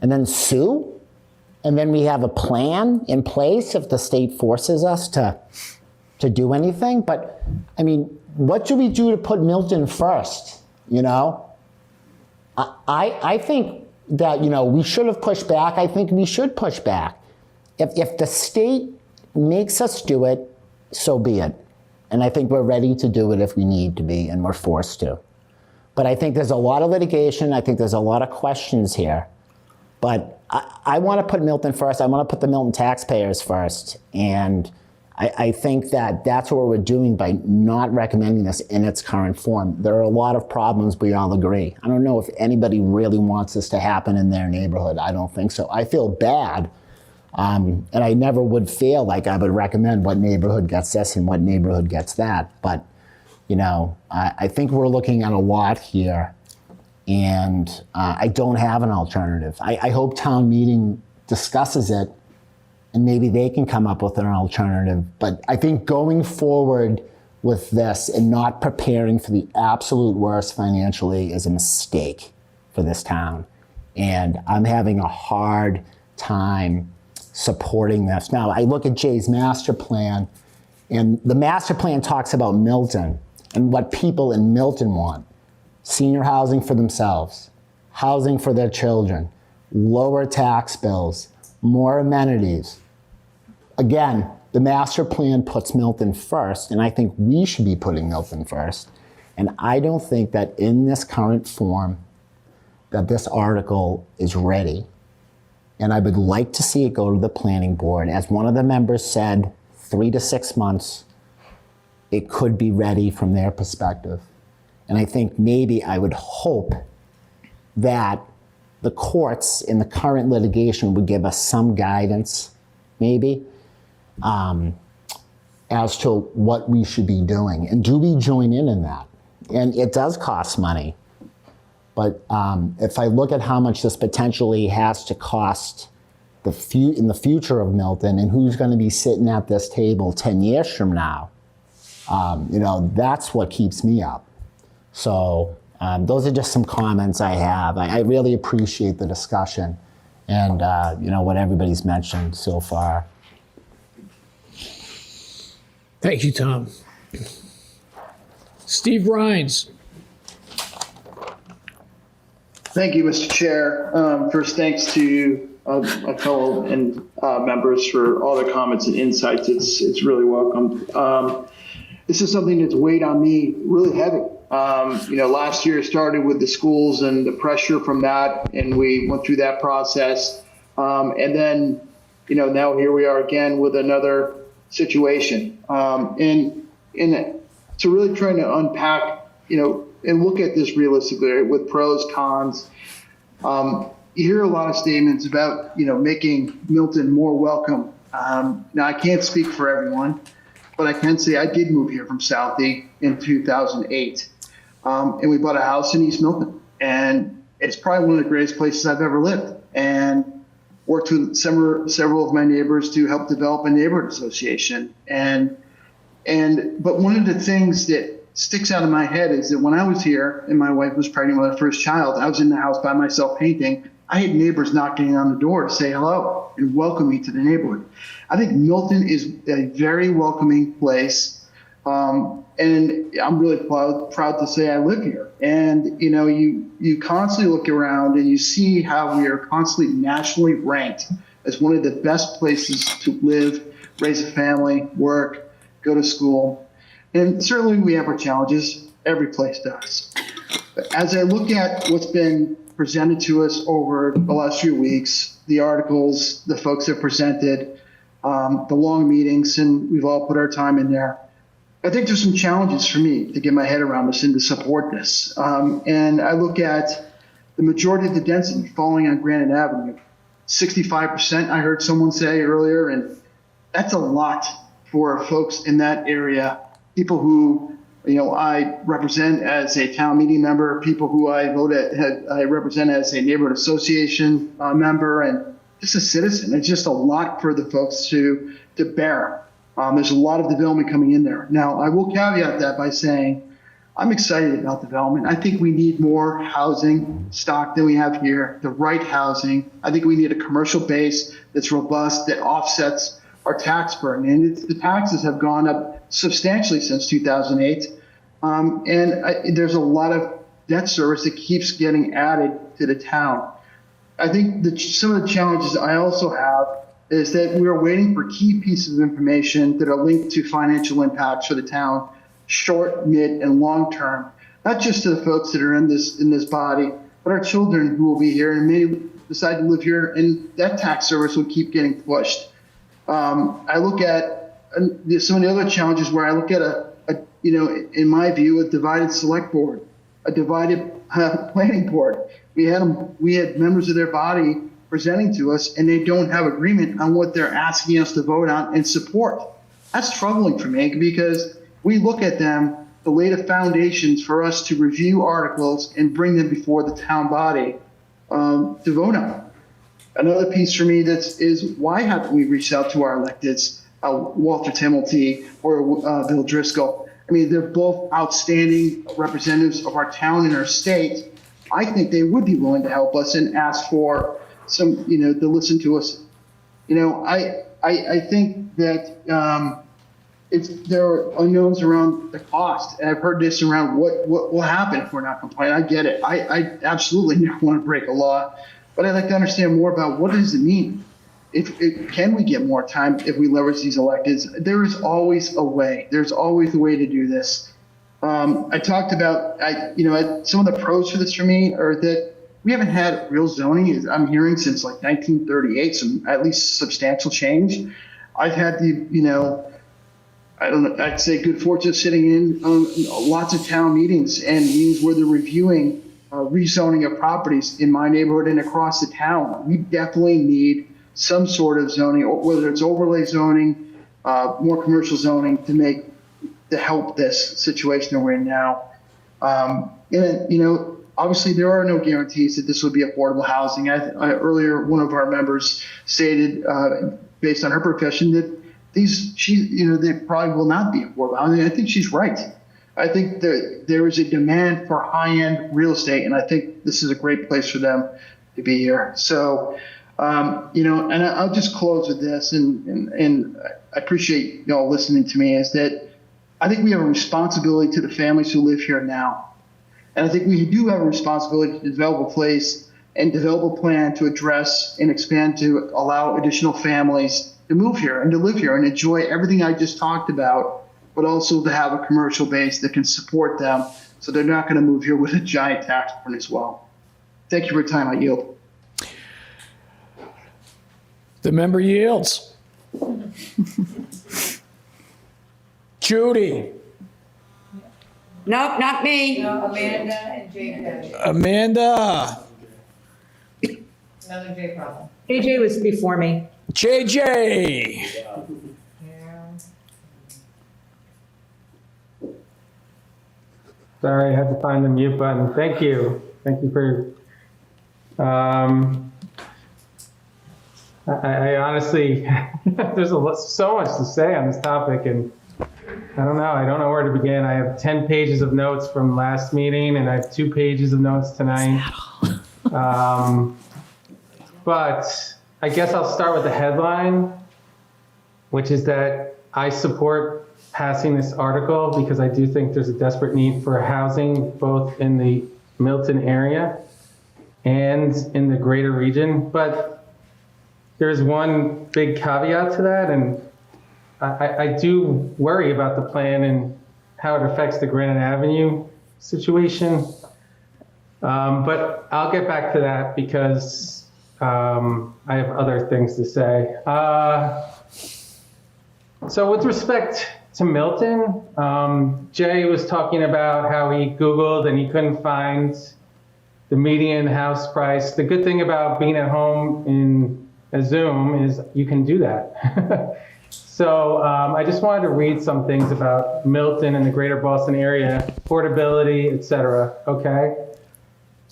and then sue? And then we have a plan in place if the state forces us to do anything? But, I mean, what do we do to put Milton first, I think that, we should have pushed back. I think we should push back. If the state makes us do it, so be it. And I think we're ready to do it if we need to be, and we're forced to. But I think there's a lot of litigation. I think there's a lot of questions here. But I want to put Milton first. I want to put the Milton taxpayers first. And I think that that's what we're doing by not recommending this in its current form. There are a lot of problems, we all agree. I don't know if anybody really wants this to happen in their neighborhood. I don't think so. I feel bad, and I never would feel like I would recommend what neighborhood gets this and what neighborhood gets that. But, I think we're looking at a lot here, and I don't have an alternative. I hope town meeting discusses it, and maybe they can come up with an alternative. But I think going forward with this and not preparing for the absolute worst financially is a mistake for this town. And I'm having a hard time supporting this. Now, I look at Jay's master plan, and the master plan talks about Milton and what people in Milton want. Senior housing for themselves, housing for their children, lower tax bills, more amenities. Again, the master plan puts Milton first, and I think we should be putting Milton first. And I don't think that in this current form that this article is ready. And I would like to see it go to the planning board. As one of the members said, 3 to 6 months, it could be ready from their perspective. And I think maybe I would hope that the courts in the current litigation would give us some guidance, maybe, as to what we should be doing. And do we join in that? And it does cost money. But if I look at how much this potentially has to cost in the future of Milton and who's going to be sitting at this table 10 years from now, that's what keeps me up. So those are just some comments I have. I really appreciate the discussion and what everybody's mentioned so far. Thank you, Tom. Steve Rhines. Thank you, Mr. Chair. First, thanks to my fellow members for all their comments and insights. It's really welcome. This is something that's weighed on me really heavy. Last year started with the schools and the pressure from that, and we went through that process. And then, now here we are again with another situation. And so really trying to unpack, and look at this realistically, right, with pros, cons. you hear a lot of statements about, making Milton more welcome. Now, I can't speak for everyone, but I can say I did move here from Southie in 2008. And we bought a house in East Milton. And it's probably one of the greatest places I've ever lived. And worked with several of my neighbors to help develop a neighborhood association. But one of the things that sticks out in my head is that when I was here and my wife was pregnant with our first child, I was in the house by myself painting. I had neighbors knocking on the door to say hello and welcome me to the neighborhood. I think Milton is a very welcoming place. And I'm really proud to say I live here. And, you constantly look around and you see how we are constantly nationally ranked as one of the best places to live, raise a family, work, go to school. And certainly we have our challenges. Every place does. But as I look at what's been presented to us over the last few weeks, the articles, the folks that presented, the long meetings, and we've all put our time in there, I think there's some challenges for me to get my head around this and to support this. And I look at the majority of the density falling on Granite Avenue, 65%, I heard someone say earlier, and that's a lot for folks in that area, people who, I represent as a town meeting member, people who I represent as a neighborhood association member, and just a citizen. It's just a lot for the folks to bear. There's a lot of development coming in there. Now, I will caveat that by saying I'm excited about development. I think we need more housing stock than we have here, the right housing. I think we need a commercial base that's robust, that offsets our tax burden. And the taxes have gone up substantially since 2008. There's a lot of debt service that keeps getting added to the town. I think some of the challenges I also have is that we are waiting for key pieces of information that are linked to financial impacts for the town, short, mid, and long term, not just to the folks that are in this body, but our children who will be here and may decide to live here, and that tax service will keep getting pushed. I look at some of the other challenges where I look at in my view, a divided select board, a divided planning board. We had members of their body presenting to us, and they don't have agreement on what they're asking us to vote on and support. That's troubling for me because we look at them to lay the foundations for us to review articles and bring them before the town body to vote on. Another piece for me is why haven't we reached out to our electeds, Walter Timilty or Bill Driscoll? I mean, they're both outstanding representatives of our town and our state. I think they would be willing to help us and ask for some, to listen to us. I think that there are unknowns around the cost. And I've heard this around what will happen if we're not compliant. I get it. I absolutely never want to break a law, but I'd like to understand more about what does it mean? Can we get more time if we leverage these electeds? There is always a way. There's always a way to do this. I talked about, some of the pros for this for me are that we haven't had real zoning, I'm hearing, since like 1938, some at least substantial change. I've had I'd say good fortune of sitting in lots of town meetings and meetings where they're reviewing rezoning of properties in my neighborhood and across the town. We definitely need some sort of zoning, or whether it's overlay zoning, more commercial zoning to help this situation that we're in now. Obviously there are no guarantees that this would be affordable housing. Earlier, one of our members stated, based on her profession, that they probably will not be affordable housing. I think she's right. I think that there is a demand for high-end real estate, and I think this is a great place for them to be here. So, and I'll just close with this, and I appreciate y'all listening to me, is that I think we have a responsibility to the families who live here now. And I think we do have a responsibility to develop a place and develop a plan to address and expand to allow additional families to move here and to live here and enjoy everything I just talked about, but also to have a commercial base that can support them so they're not going to move here with a giant tax burden as well. Thank you for your time. I yield. The member yields. Judy. Nope, not me. Amanda and Jacob. Amanda. Another J problem. AJ was before me. JJ. Sorry, I had to find the mute button. Thank you. Thank you for, I honestly, there's so much to say on this topic, and I don't know where to begin. I have 10 pages of notes from last meeting, and I have 2 pages of notes tonight. But I guess I'll start with the headline, which is that I support passing this article because I do think there's a desperate need for housing both in the Milton area and in the greater region. But there's one big caveat to that, and I do worry about the plan and how it affects the Granite Avenue situation. But I'll get back to that because I have other things to say. So with respect to Milton, Jay was talking about how he Googled and he couldn't find the median house price. The good thing about being at home in a Zoom is you can do that. So I just wanted to read some things about Milton and the greater Boston area, affordability, et cetera, okay?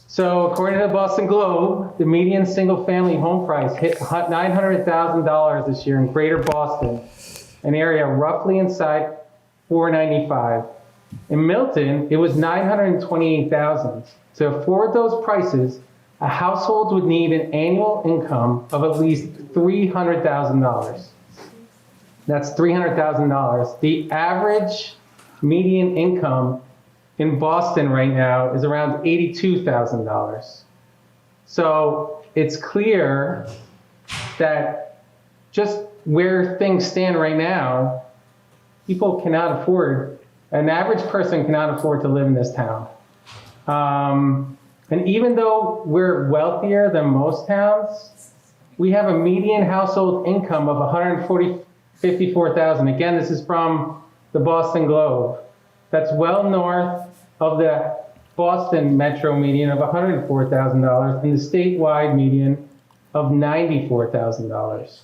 So according to the Boston Globe, the median single-family home price hit $900,000 this year in greater Boston, an area roughly inside $495. In Milton, it was $928,000. To afford those prices, a household would need an annual income of at least $300,000. That's $300,000. The average median income in Boston right now is around $82,000. So it's clear that just where things stand right now, people cannot afford, an average person cannot afford to live in this town. And even though we're wealthier than most towns, we have a median household income of $154,000. Again, this is from the Boston Globe. That's well north of the Boston metro median of $104,000 and the statewide median of $94,000.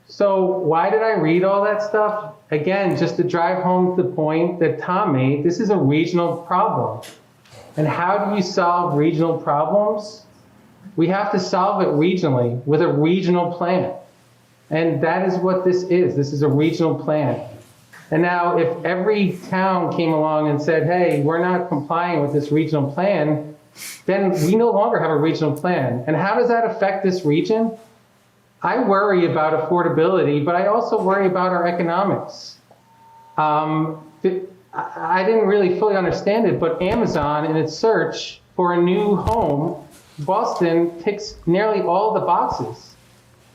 So why did I read all that stuff? Again, just to drive home the point that Tom made, this is a regional problem. And how do you solve regional problems? We have to solve it regionally with a regional plan. And that is what this is. This is a regional plan. And now if every town came along and said, hey, we're not complying with this regional plan, then we no longer have a regional plan. And how does that affect this region? I worry about affordability, but I also worry about our economics. I didn't really fully understand it, but Amazon, in its search for a new home, Boston ticks nearly all the boxes.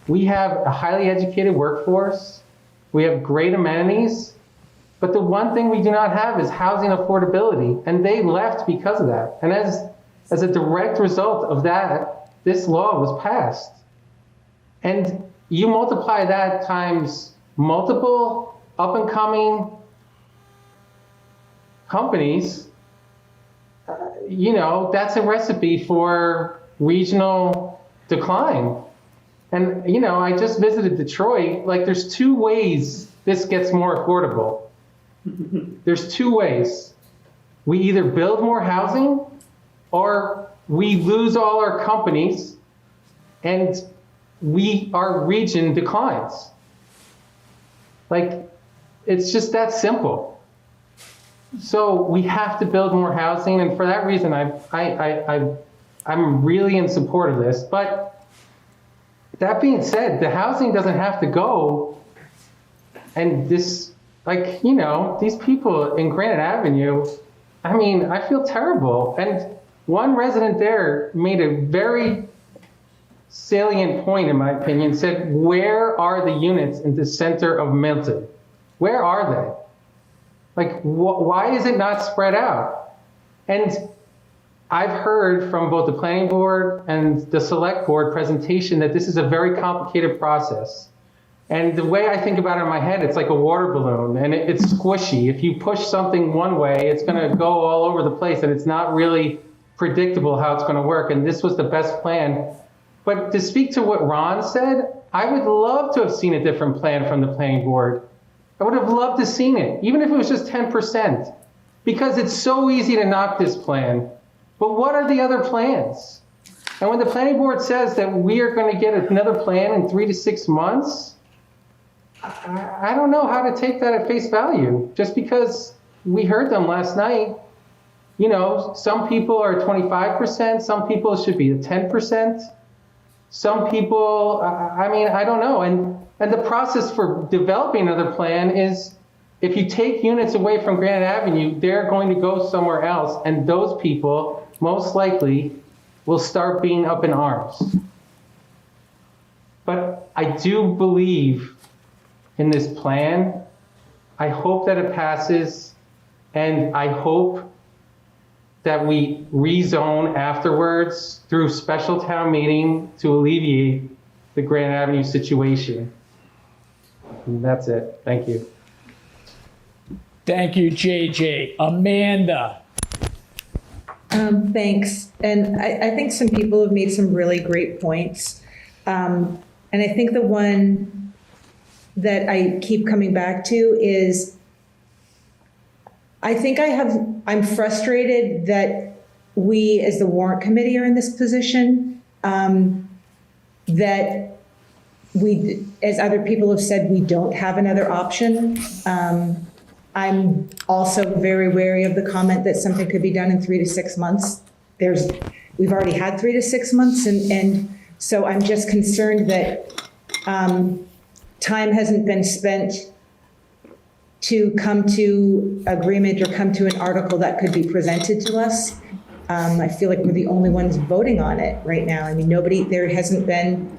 We have a highly educated workforce. We have great amenities. But the one thing we do not have is housing affordability. And they left because of that. And as a direct result of that, this law was passed. And you multiply that times multiple up-and-coming companies, that's a recipe for regional decline. And, I just visited Detroit. Like, there's 2 ways this gets more affordable. There's 2 ways. We either build more housing or we lose all our companies and our region declines. Like, it's just that simple. So we have to build more housing, and for that reason, I'm really in support of this. But that being said, the housing doesn't have to go, and this, these people in Granite Avenue, I feel terrible. And one resident there made a very salient point, in my opinion, said, where are the units in the center of Milton? Where are they? Why is it not spread out? And I've heard from both the planning board and the select board presentation that this is a very complicated process. And the way I think about it in my head, it's like a water balloon, and it's squishy. If you push something one way, it's going to go all over the place, and it's not really predictable how it's going to work, and this was the best plan. But to speak to what Ron said, I would love to have seen a different plan from the planning board. I would have loved to seen it, even if it was just 10%, because it's so easy to knock this plan. But what are the other plans? And when the planning board says that we are going to get another plan in 3 to 6 months, I don't know how to take that at face value, just because we heard them last night. You know, some people are 25%, some people should be at 10%. Some people, I mean, I don't know. And the process for developing another plan is, if you take units away from Granite Avenue, they're going to go somewhere else. And those people, most likely, will start being up in arms. But I do believe in this plan. I hope that it passes, and I hope that we rezone afterwards through special town meeting to alleviate the Granite Avenue situation. And that's it. Thank you. Thank you, JJ. Amanda. Thanks. And I think some people have made some really great points. And I think the one that I keep coming back to is, I think I'm frustrated that we as the Warrant Committee are in this position, that we, as other people have said, we don't have another option. I'm also very wary of the comment that something could be done in 3 to 6 months. We've already had 3 to 6 months, and so I'm just concerned that time hasn't been spent to come to agreement or come to an article that could be presented to us. I feel like we're the only ones voting on it right now. I mean, there hasn't been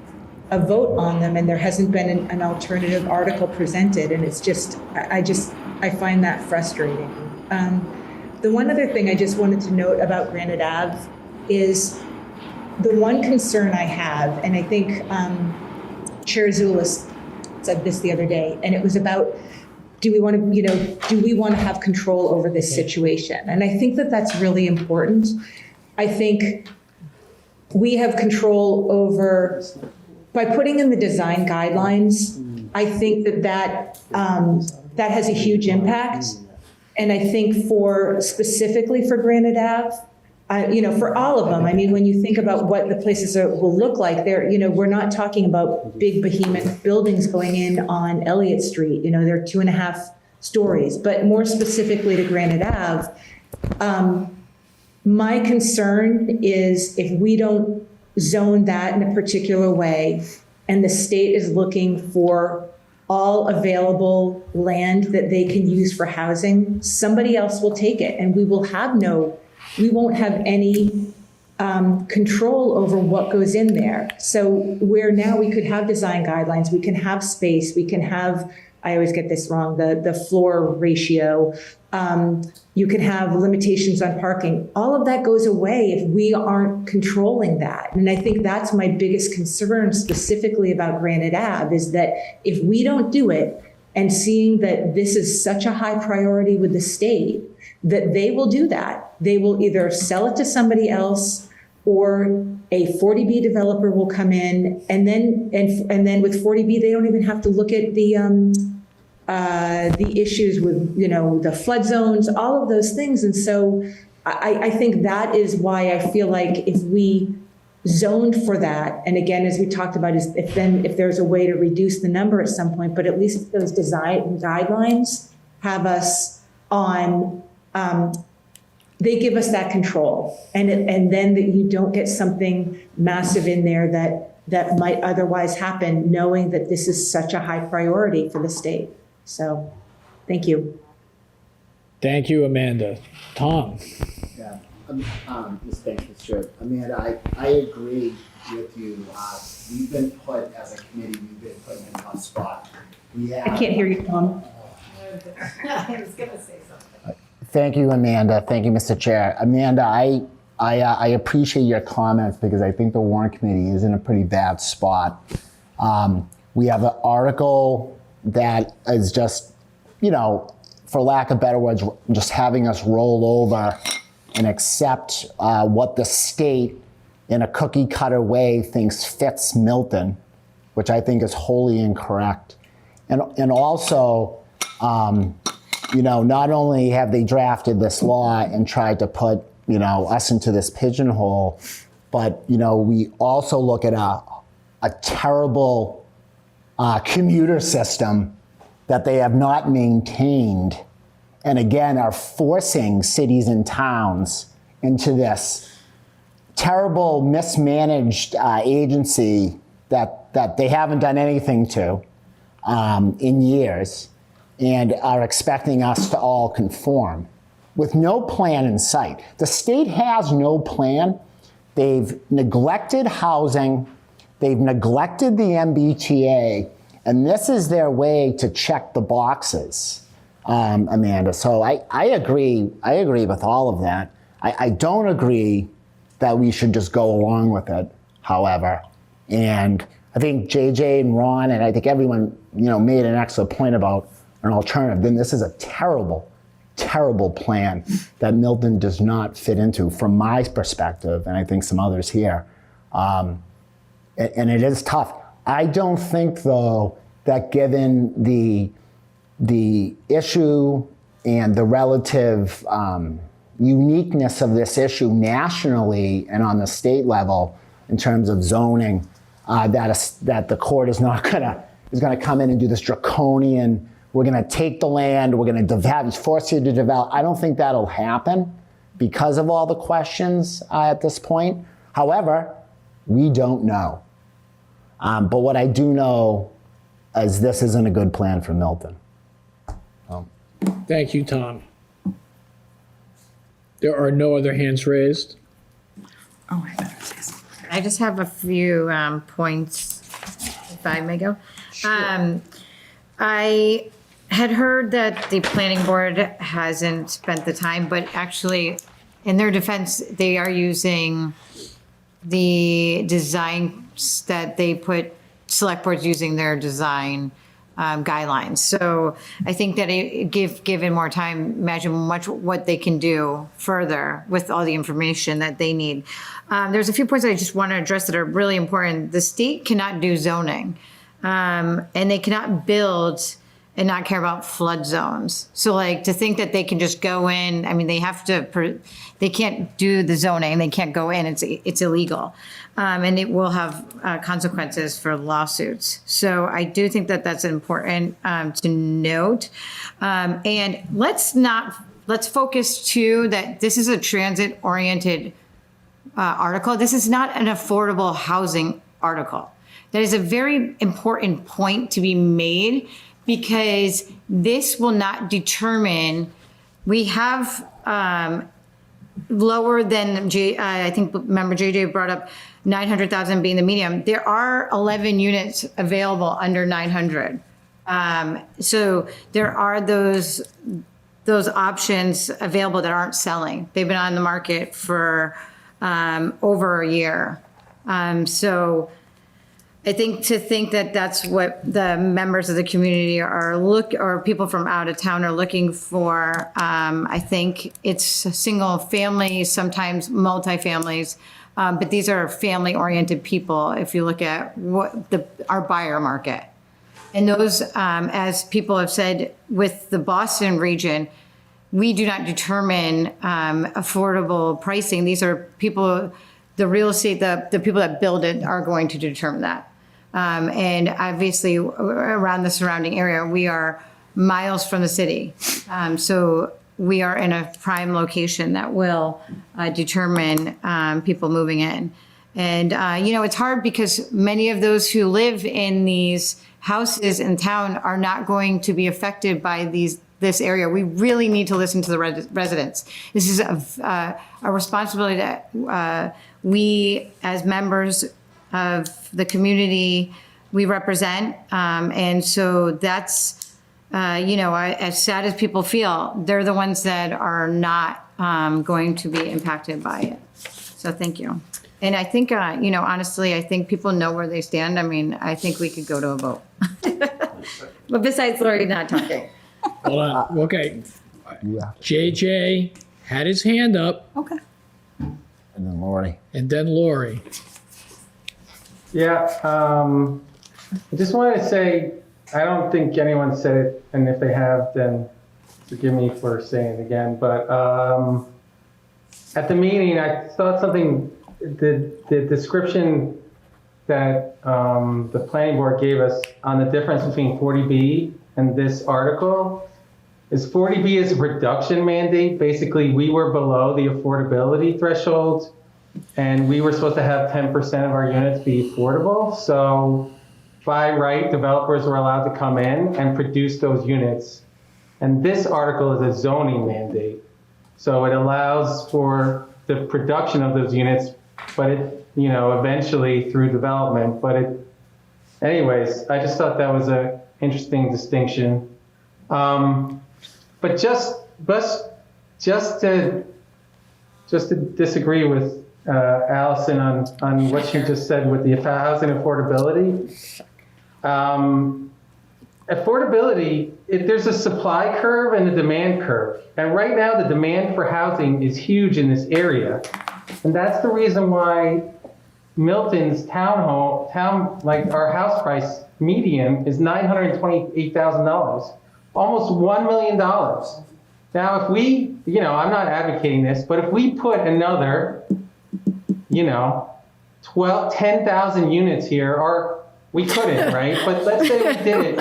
a vote on them, and there hasn't been an alternative article presented, and it's just, I find that frustrating. The one other thing I just wanted to note about Granite Ave is the one concern I have, and I think Chair Zulus said this the other day, and it was about, do we want to have control over this situation? And I think that that's really important. I think we have control over, by putting in the design guidelines, I think that has a huge impact. And I think specifically for Granite Ave, for all of them, I mean, when you think about what the places will look like, we're not talking about big behemoth buildings going in on Elliott Street. They're 2.5 stories. But more specifically to Granite Ave, my concern is if we don't zone that in a particular way, and the state is looking for all available land that they can use for housing, somebody else will take it, and we won't have any control over what goes in there. So where now we could have design guidelines, we can have space, we can have, I always get this wrong, the floor ratio, you can have limitations on parking. All of that goes away if we aren't controlling that. And I think that's my biggest concern specifically about Granite Ave, is that if we don't do it, and seeing that this is such a high priority with the state, that they will do that. They will either sell it to somebody else, or a 40B developer will come in, and then with 40B, they don't even have to look at the issues with, the flood zones, all of those things. And so I think that is why I feel like if we zoned for that, and again, as we talked about, is if there's a way to reduce the number at some point, but at least those design guidelines have us on, they give us that control, and then that you don't get something massive in there that might otherwise happen, knowing that this is such a high priority for the state. So, thank you. Thank you, Amanda. Tom. Yeah, just thank you, Chair. Amanda, I agree with you. We've been put, as a committee, we've been put in a tough spot. I can't hear you, Tom. I was going to say something. Thank you, Amanda. Thank you, Mr. Chair. Amanda, I appreciate your comments, because I think the Warrant Committee is in a pretty bad spot. We have an article that is just, for lack of better words, just having us roll over and accept what the state in a cookie cutter way thinks fits Milton, which I think is wholly incorrect. And also, not only have they drafted this law and tried to put, us into this pigeonhole, but, we also look at a terrible commuter system that they have not maintained, and again are forcing cities and towns into this terrible mismanaged agency that they haven't done anything to in years, and are expecting us to all conform with no plan in sight. The state has no plan. They've neglected housing. They've neglected the MBTA, and this is their way to check the boxes, Amanda. So I agree with all of that. I don't agree that we should just go along with it, however. And I think JJ and Ron, and I think everyone, made an excellent point about an alternative. Then this is a terrible, terrible plan that Milton does not fit into from my perspective, and I think some others here. And it is tough. I don't think, though, that given the issue and the relative uniqueness of this issue nationally and on the state level in terms of zoning, that the court is gonna come in and do this draconian, we're gonna take the land, we're gonna force you to develop. I don't think that'll happen because of all the questions at this point. However, we don't know. But what I do know is this isn't a good plan for Milton. Thank you, Tom. There are no other hands raised. Oh, I better say something. I just have a few points, if I may go. I had heard that the planning board hasn't spent the time, but actually, in their defense, they are using the designs that they put, select boards using their design guidelines. So I think that given more time, imagine what they can do further with all the information that they need. There's a few points that I just want to address that are really important. The state cannot do zoning, and they cannot build and not care about flood zones. So to think that they can just go in, I mean, they have to, they can't do the zoning, they can't go in, it's illegal. And it will have consequences for lawsuits. So I do think that that's important to note. And let's focus too that this is a transit oriented article. This is not an affordable housing article. That is a very important point to be made, because this will not determine, we have lower than, I think member JJ brought up 900,000 being the medium. There are 11 units available under 900. So there are those options available that aren't selling. They've been on the market for over a year. So I think that that's what the members of the community or people from out of town are looking for. I think it's single families, sometimes multifamilies, but these are family-oriented people. If you look at our buyer market, and those, as people have said, with the Boston region, we do not determine affordable pricing. These are people, the real estate, the people that build it are going to determine that. And obviously around the surrounding area, we are miles from the city. So we are in a prime location that will determine people moving in. And, it's hard because many of those who live in these houses in town are not going to be affected by this area. We really need to listen to the residents. This is a responsibility that we, as members of the community, we represent. And so that's, as sad as people feel, they're the ones that are not going to be impacted by it. So thank you. And I think, honestly, I think people know where they stand. I mean, I think we could go to a vote. But besides Lori not talking. Hold on. Okay. JJ had his hand up, Okay. And then Lori. and then Lori. Yeah, I just wanted to say, I don't think anyone said it, and if they have, then forgive me for saying it again, but at the meeting, I thought something, the description that the planning board gave us on the difference between 40B and this article is 40B is a reduction mandate. Basically, we were below the affordability threshold, and we were supposed to have 10% of our units be affordable. So by right, developers were allowed to come in and produce those units. And this article is a zoning mandate. So it allows for the production of those units, but it, eventually through development, anyways, I just thought that was an interesting distinction. But just to disagree with Allison on what she just said with the housing affordability. Affordability, there's a supply curve and a demand curve. And right now the demand for housing is huge in this area. And that's the reason why Milton's like our house price median is $928,000, almost $1 million. Now, if we, I'm not advocating this, but if we put another, 10,000 units here, or we couldn't, right? But let's say we did it.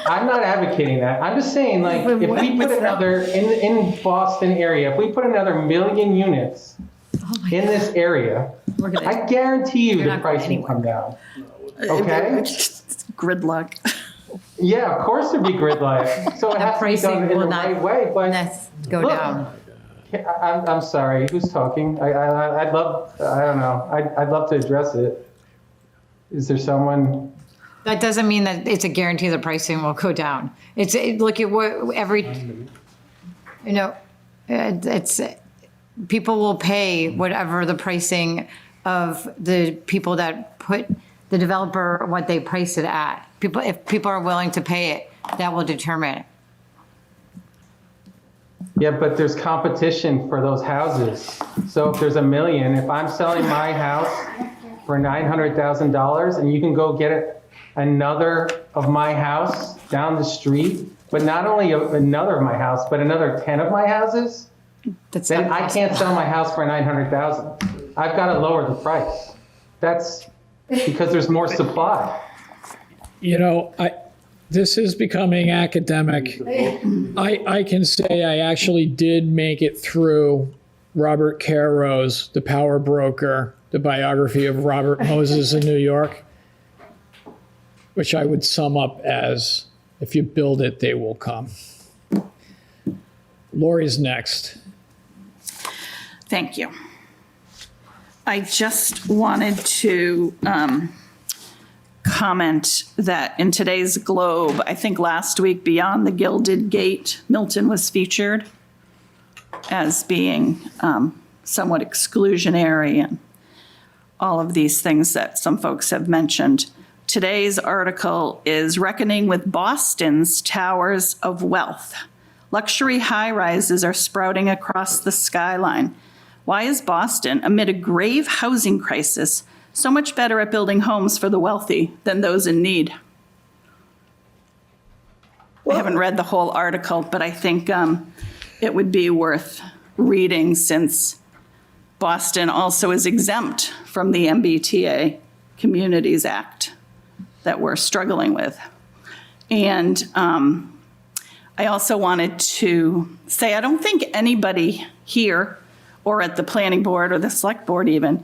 I'm not advocating that. I'm just saying, like, if we put another, in Boston area, if we put another 1 million units in this area, I guarantee you the price will come down. Okay? Gridlock. Yeah, of course there'd be gridlock. So it has to be done in the right way. But Go look, down. I'm sorry. Who's talking? I'd love. I don't know. I'd love to address it. Is there someone? That doesn't mean that it's a guarantee the pricing will go down. Look at what it's people will pay whatever the pricing of the people that put the developer, what they price it at. If people are willing to pay it, that will determine it. Yeah, but there's competition for those houses. So if there's 1 million, if I'm selling my house for $900,000 and you can go get another of my house down the street, but not only another of my house, but another 10 of my houses, then I can't sell my house for $900,000. I've got to lower the price. That's because there's more supply. This is becoming academic. I can say I actually did make it through Robert Caro's The Power Broker, the biography of Robert Moses in New York, which I would sum up as, if you build it, they will come. Lori's next. Thank you. I just wanted to comment that in today's Globe, I think last week, Beyond the Gilded Gate, Milton was featured as being somewhat exclusionary and all of these things that some folks have mentioned. Today's article is Reckoning with Boston's Towers of Wealth. Luxury high-rises are sprouting across the skyline. Why is Boston, amid a grave housing crisis, so much better at building homes for the wealthy than those in need? I haven't read the whole article, but I think it would be worth reading since Boston also is exempt from the MBTA Communities Act that we're struggling with. And I also wanted to say, I don't think anybody here or at the planning board or the select board even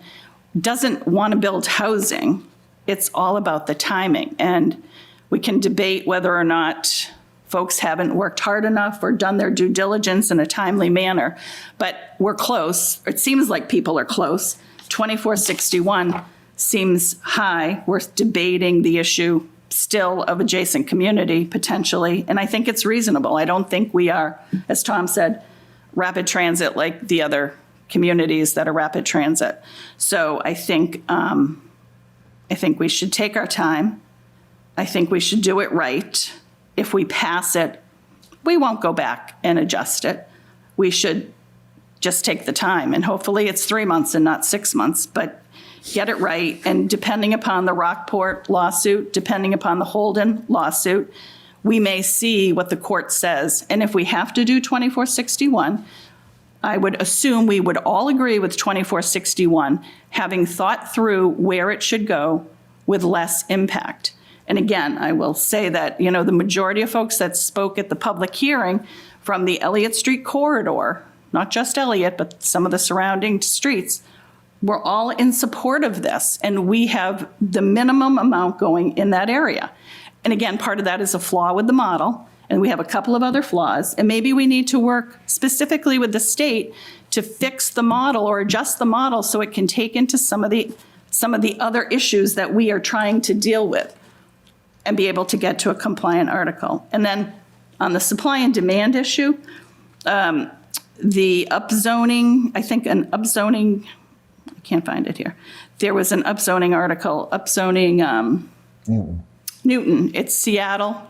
doesn't want to build housing. It's all about the timing. And we can debate whether or not folks haven't worked hard enough or done their due diligence in a timely manner, but we're close. It seems like people are close. 2461 seems high. We're debating the issue still of adjacent community potentially, and I think it's reasonable. I don't think we are, as Tom said, rapid transit like the other communities that are rapid transit. So I think we should take our time. I think we should do it right. If we pass it, we won't go back and adjust it. We should just take the time. And hopefully it's 3 months and not 6 months, but get it right. And depending upon the Rockport lawsuit, depending upon the Holden lawsuit, we may see what the court says. And if we have to do 2461, I would assume we would all agree with 2461, having thought through where it should go with less impact. And again, I will say that, you know, the majority of folks that spoke at the public hearing from the Elliott Street corridor, not just Elliott, but some of the surrounding streets, were all in support of this. And we have the minimum amount going in that area. And again, part of that is a flaw with the model. And we have a couple of other flaws. And maybe we need to work specifically with the state to fix the model or adjust the model so it can take into some of the other issues that we are trying to deal with and be able to get to a compliant article. And then on the supply and demand issue, the upzoning, I think an upzoning, I can't find it here. There was an upzoning article, upzoning Newton. It's Seattle,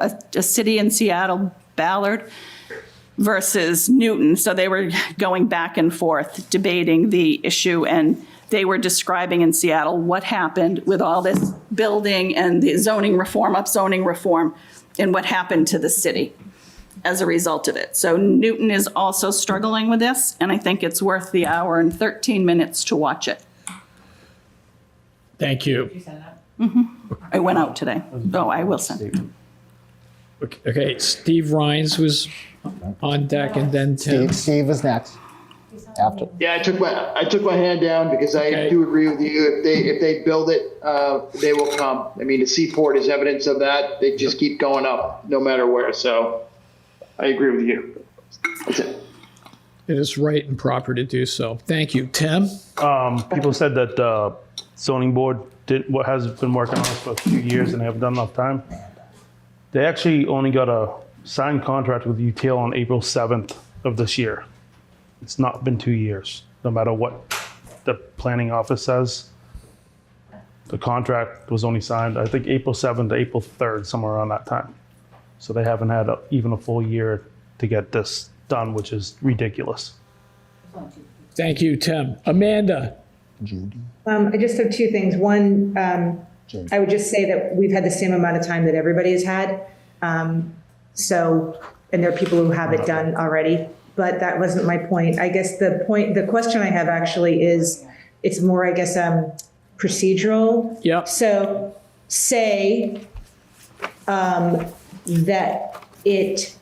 a city in Seattle, Ballard, versus Newton. So they were going back and forth debating the issue, and they were describing in Seattle what happened with all this building and the zoning reform, upzoning reform, and what happened to the city as a result of it. So Newton is also struggling with this, and I think it's worth the hour and 13 minutes to watch it. Thank you. I went out today. Oh, I will send it. Okay, Steve Rhines was on deck, and then Tim. Steve is next. After. Yeah, I took my hand down because I Okay. do agree with you. If they build it, they will come. I mean, the seaport is evidence of that. They just keep going up no matter where. So I agree with you. That's it. It is right and proper to do so. Thank you. Tim? People said that zoning board has been working on this for a few years and they haven't done enough time. They actually only got a signed contract with UTL on April 7th of this year. It's not been 2 years, no matter what the planning office says. The contract was only signed, I think, April 7th to April 3rd, somewhere around that time. So they haven't had even a full year to get this done, which is ridiculous. Thank you, Tim. Amanda? I just have two things. One, I would just say that we've had the same amount of time that everybody has had. And there are people who have it done already, but that wasn't my point. I guess the question I have actually is, it's more, I guess, procedural. Yep. So say that it,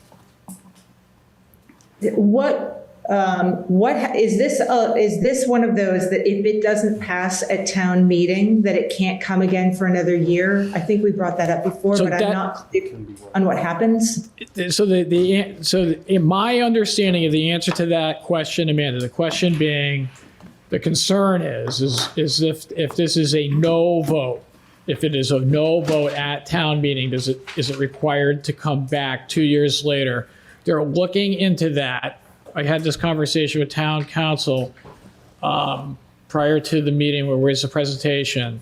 what is this? Is this one of those that if it doesn't pass at town meeting, that it can't come again for another year? I think we brought that up before, So but I'm not clear on what happens. So in my understanding of the answer to that question, Amanda, the question being, the concern is if this is a no vote, if it is a no vote at town meeting, is it required to come back 2 years later? They're looking into that. I had this conversation with town council prior to the meeting where was the presentation,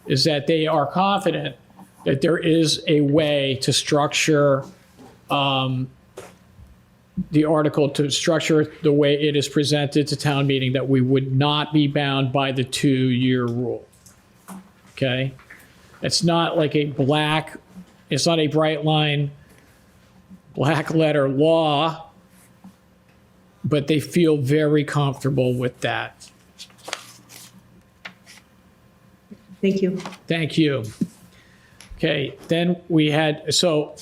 is that they are confident that there is a way to structure the article, to structure the way it is presented to town meeting, that we would not be bound by the 2-year rule. Okay? It's not like it's not a bright line, black letter law, but they feel very comfortable with that. Thank you. Thank you. Okay, then we had, so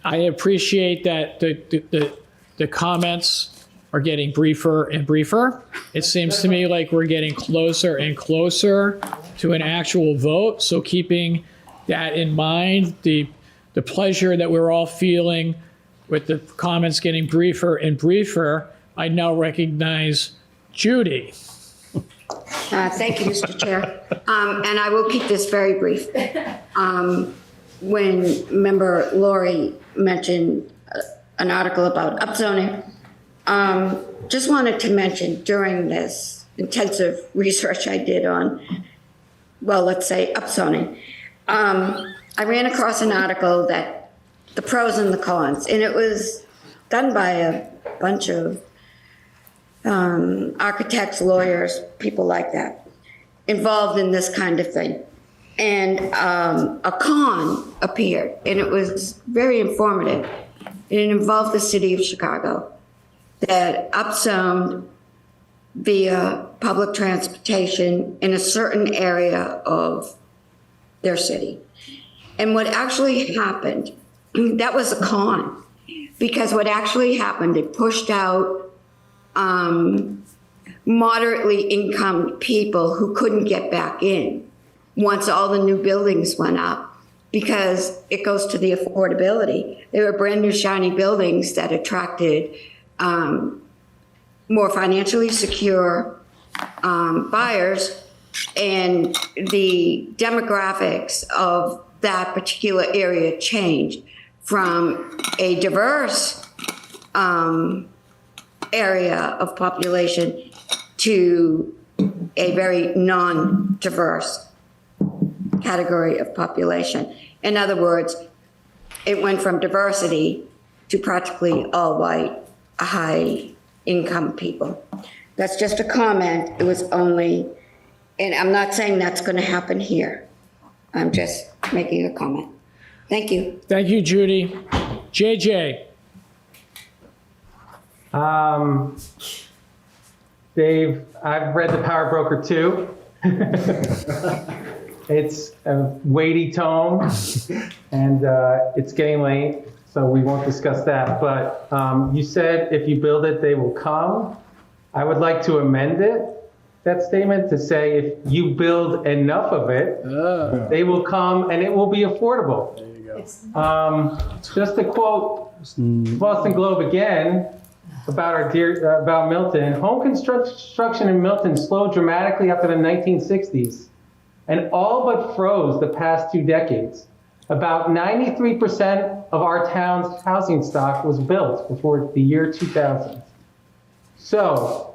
I appreciate that the comments are getting briefer and briefer. It seems to me like we're getting closer and closer to an actual vote. So keeping that in mind, the pleasure that we're all feeling with the comments getting briefer and briefer, I now recognize Judy. Thank you, Mr. Chair. And I will keep this very brief. When member Lori mentioned an article about upzoning, just wanted to mention during this intensive research I did on, well, let's say upzoning, I ran across an article that the pros and the cons, and it was done by a bunch of architects, lawyers, people like that, involved in this kind of thing. And a con appeared, and it was very informative. It involved the city of Chicago that upzoned via public transportation in a certain area of their city. And what actually happened, that was a con, because what actually happened, it pushed out moderately income people who couldn't get back in once all the new buildings went up, because it goes to the affordability. They were brand new shiny buildings that attracted more financially secure buyers, and the demographics of that particular area changed from a diverse area of population to a very non-diverse category of population. In other words, it went from diversity to practically all white, high income people. That's just a comment. It was only, and I'm not saying that's going to happen here. I'm just making a comment. Thank you. Thank you, Judy. JJ. Dave, I've read The Power Broker too. It's a weighty tome, and it's getting late, so we won't discuss that. But you said if you build it, they will come. I would like to amend that statement to say if you build enough of it, they will come and it will be affordable. There you go. Just to quote Boston Globe again about about Milton, home construction in Milton slowed dramatically after the 1960s and all but froze the past 2 decades. About 93% of our town's housing stock was built before the year 2000. So,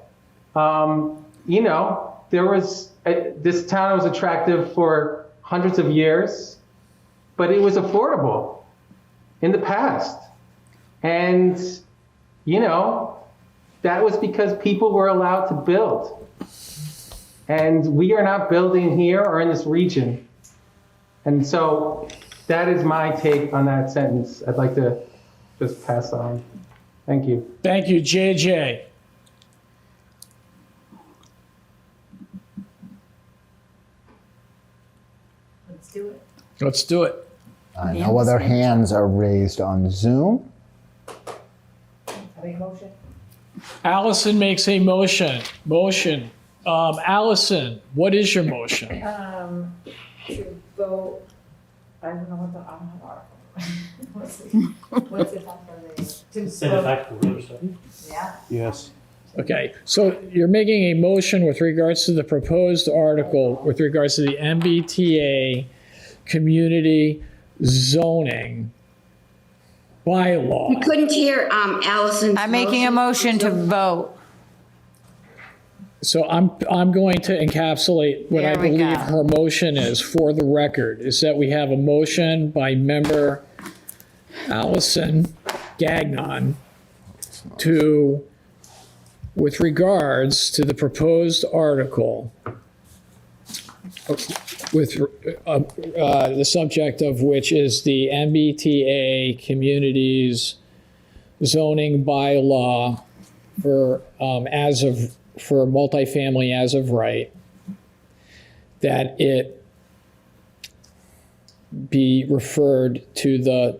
you know, this town was attractive for hundreds of years, but it was affordable in the past. And, you know, that was because people were allowed to build. And we are not building here or in this region. And so that is my take on that sentence. I'd like to just pass on. Thank you. Thank you, JJ. Let's do it. No other hands are raised on Zoom. Allison makes a motion. Allison, what is your motion? To vote, I don't know what the, I don't have article. What's it on for the? Send it back to further study? Yeah. Yes. Okay, so you're making a motion with regards to the proposed article, with regards to the MBTA community zoning bylaw. You couldn't hear Allison's I'm making a motion to vote. So I'm going to encapsulate what I There we believe go. her motion is for the record, is that we have a motion by member Allison Gagnon to, with regards to the proposed article, with the subject of which is the MBTA communities zoning bylaw for for multifamily as of right, that it be referred to the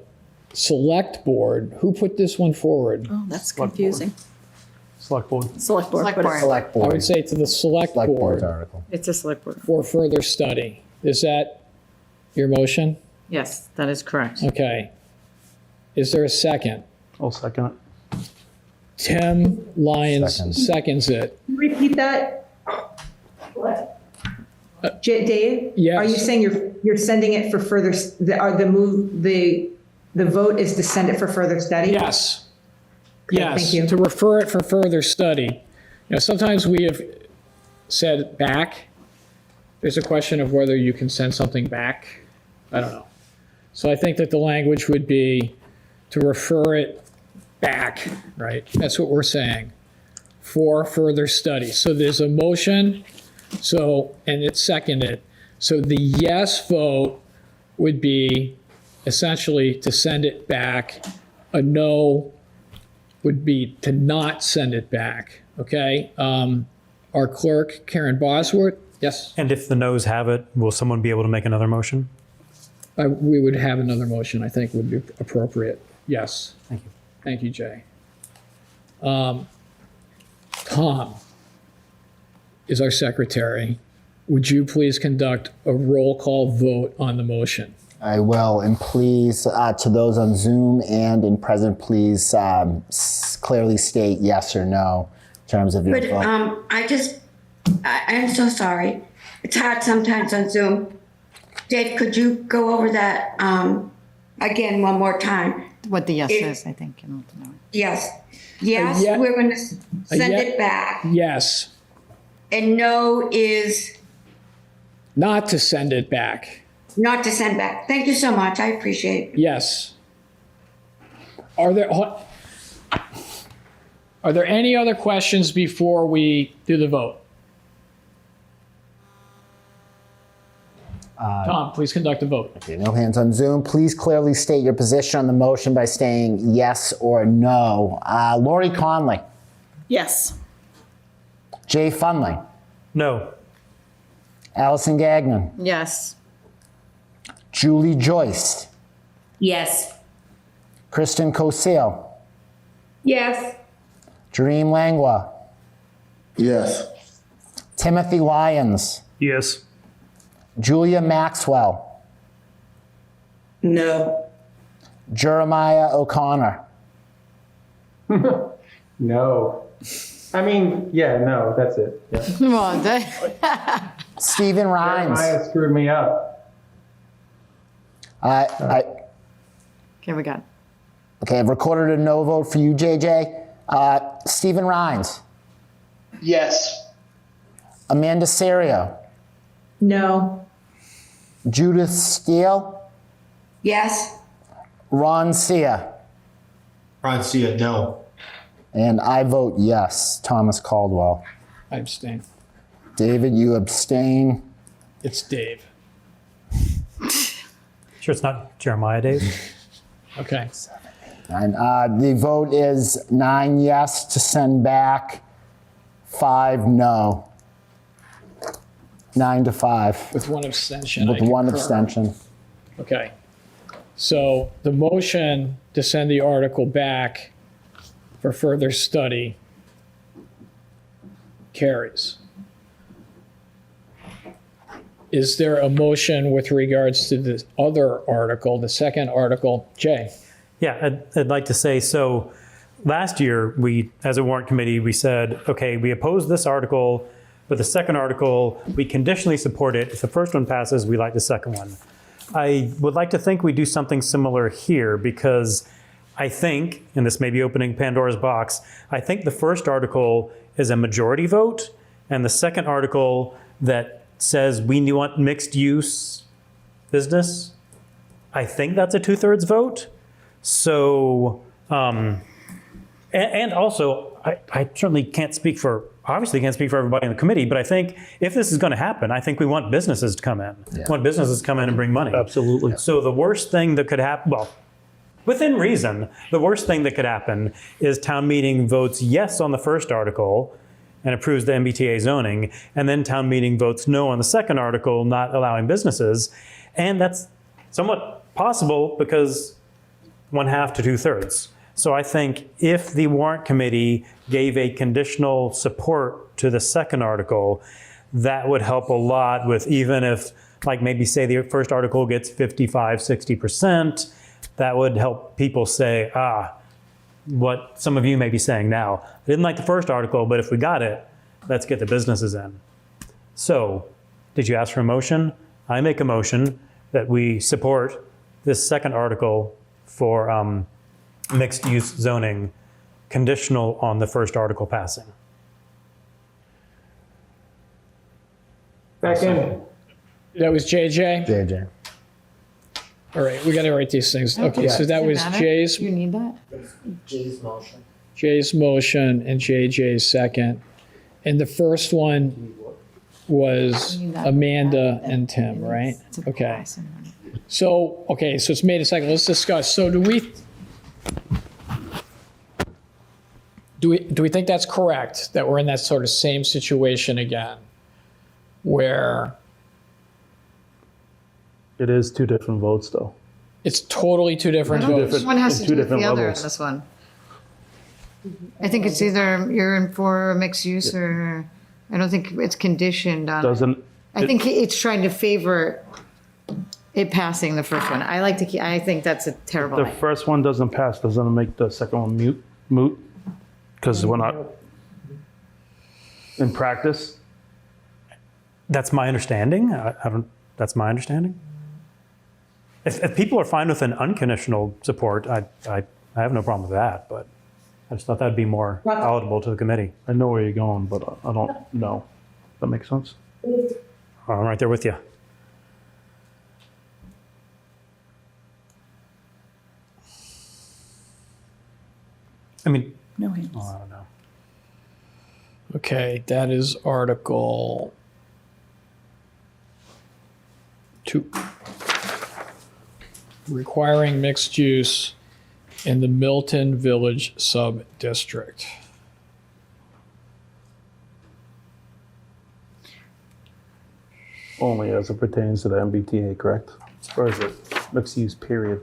select board. Who put this one forward? Oh, that's confusing. Select board. Select board. Select but board. it's- Select I board. would say to the select Select board's board article. It's a select board. for further study. Is that your motion? Yes, that is correct. Okay. Is there a second? I'll second it. Tim Lyons Second. seconds it. Repeat that. What? Dave? Yes. Are you saying you're sending it for further, the vote is to send it for further study? Yes. Okay, Yes, thank you. to refer it for further study. You know, sometimes we have said back. There's a question of whether you can send something back. I don't know. So I think that the language would be to refer it back, right? That's what we're saying, for further study. So there's a motion, and it's seconded. So the yes vote would be essentially to send it back. A no would be to not send it back, okay? Our clerk, Karen Bosworth, yes? And if the noes have it, will someone be able to make another motion? We would have another motion, I think would be appropriate, yes. Thank you. Thank you, Jay. Tom is our secretary. Would you please conduct a roll call vote on the motion? I will, and please, to those on Zoom and in present, please clearly state yes or no in terms of your But vote. I'm so sorry. It's hard sometimes on Zoom. Dave, could you go over that again one more time? What the yes is, I think. Yes. Yes, ye- we're going to send it back. Yes, And no is not to send it back. not to send back. Thank you so much. I appreciate it. Yes. Are there any other questions before we do the vote? Tom, please conduct a vote. Okay, no hands on Zoom. Please clearly state your position on the motion by saying yes or no. Lori Conley, Yes. Jay Funley, No. Allison Gagnon, Yes. Julie Joyce, Yes. Kristen Cosile, Yes. Dream Langua, Yes. Timothy Lyons, Yes. Julia Maxwell, No. Jeremiah O'Connor, No. I mean, yeah, no, that's it. Yeah. Well, Stephen Rhines. Jeremiah screwed me up. okay, we got it. Okay, I've recorded a no vote for you, JJ. Stephen Rhines, Yes. Amanda Serio, No. Judith Steele, Yes. Ron Sia, Ron Sia, no. and I vote yes, Thomas Caldwell. I abstain. David, you abstain. It's Dave. Sure it's not Jeremiah, Dave? Okay. And the vote is 9 yes to send back, 5 no. 9 to 5 With one abstention. with I one concur. abstention. Okay. So the motion to send the article back for further study carries. Is there a motion with regards to the other article, the second article? Jay? Yeah, I'd like to say, so last year, we, as a warrant committee, we said, okay, we oppose this article, but the second article, we conditionally support it. If the first one passes, we like the second one. I would like to think we do something similar here because I think, and this may be opening Pandora's box, I think the first article is a majority vote, and the second article that says we want mixed use business, I think that's a 2/3 vote. So, and also, I certainly can't speak for, obviously can't speak for everybody in the committee, but I think if this is going to happen, I think we want businesses to come in. We want businesses to come in and bring money. Absolutely. So the worst thing that could happen, well, within reason, the worst thing that could happen is town meeting votes yes on the first article and approves the MBTA zoning, and then town meeting votes no on the second article, not allowing businesses. And that's somewhat possible because 1/2 to 2/3. So I think if the warrant committee gave a conditional support to the second article, that would help a lot with, even if, like maybe say the first article gets 55, 60%, that would help people say, what some of you may be saying now. I didn't like the first article, but if we got it, let's get the businesses in. So, did you ask for a motion? I make a motion that we support this second article for mixed-use zoning, conditional on the first article passing. Second. That was JJ. JJ. All right, we got to write these things. Okay, so that was Jay's You need that? Jay's motion. and JJ's second. And the first one was Amanda and Tim, right? Okay. So it's made a second. Let's discuss. So do we think that's correct, that we're in that sort of same situation again, where It is two different votes, though. it's totally two different votes? One has to two do with the different other on levels. this one. I think it's either you're in for mixed use or, I don't think it's conditioned on. Doesn't, I think it's trying to favor it passing the first one. I think that's a terrible the idea. first one doesn't pass, doesn't it make the second one moot? Because we're not, in practice, That's my understanding. That's my understanding. If people are fine with an unconditional support, I have no problem with that, but I just thought that'd be more palatable to the committee. I know where you're going, but I don't know. That makes sense? I'm right there with you. I mean, No hands. I don't know. Okay, that is Article 2. Requiring mixed use in the Milton Village Sub-District. Only as it pertains to the MBTA, correct? Or is it mixed use, period?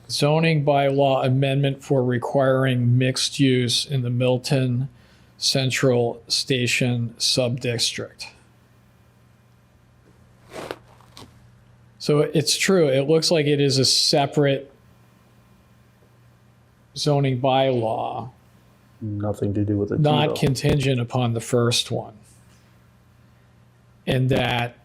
Zoning bylaw amendment for requiring mixed use in the Milton Central Station Sub-District. So it's true, it looks like it is a separate zoning bylaw, Nothing to do with it. not contingent upon the first one. And that,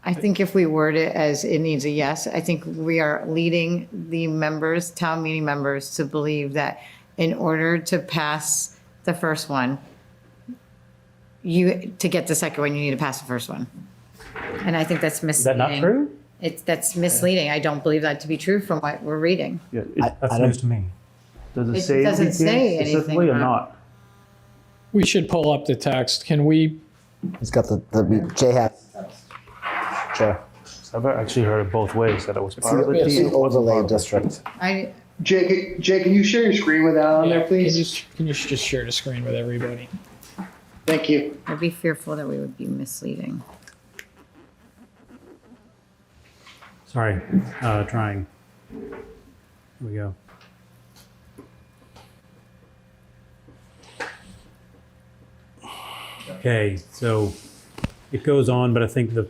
I think if we word it as it needs a yes, I think we are leading the members, town meeting members, to believe that in order to pass the first one, to get the second one, you need to pass the first one. And I think that's misleading. Is that not true? That's misleading. I don't believe that to be true from what we're reading. Yeah, That's news to me. does it It say doesn't MBTA say anything specifically or about- not? we should pull up the text. Can we, He's got Jay has. Sure. I've actually heard it both ways, that it was part of the It's T. the overlay district. Jay, can you share your screen with Alan there, please? can you just share the screen with everybody? Thank you. I'd be fearful that we would be misleading. Sorry, trying. Here we go. Okay, so it goes on, but I think the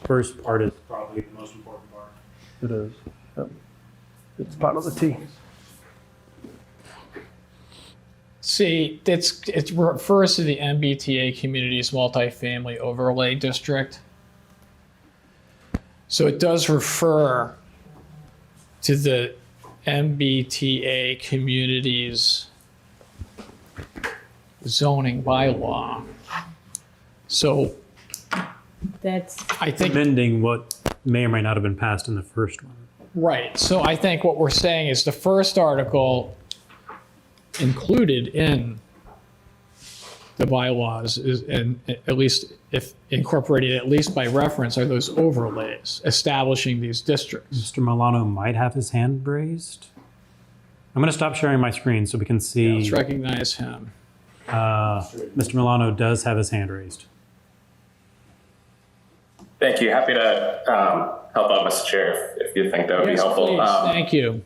first part is probably the most important part. It is. Yep. It's part of the T. See, it refers to the MBTA Communities Multifamily Overlay District. So it does refer to the MBTA Communities zoning bylaw. So That's, I think, Amending what may or may not have been passed in the first one. right, so I think what we're saying is the first article included in the bylaws is, and at least if incorporated at least by reference, are those overlays establishing these districts. Mr. Milano might have his hand raised. I'm going to stop sharing my screen so we can see. Let's recognize him. Mr. Milano does have his hand raised. Thank you. Happy to help out, Mr. Chair, if you think that would be Yes, helpful. please. Thank you.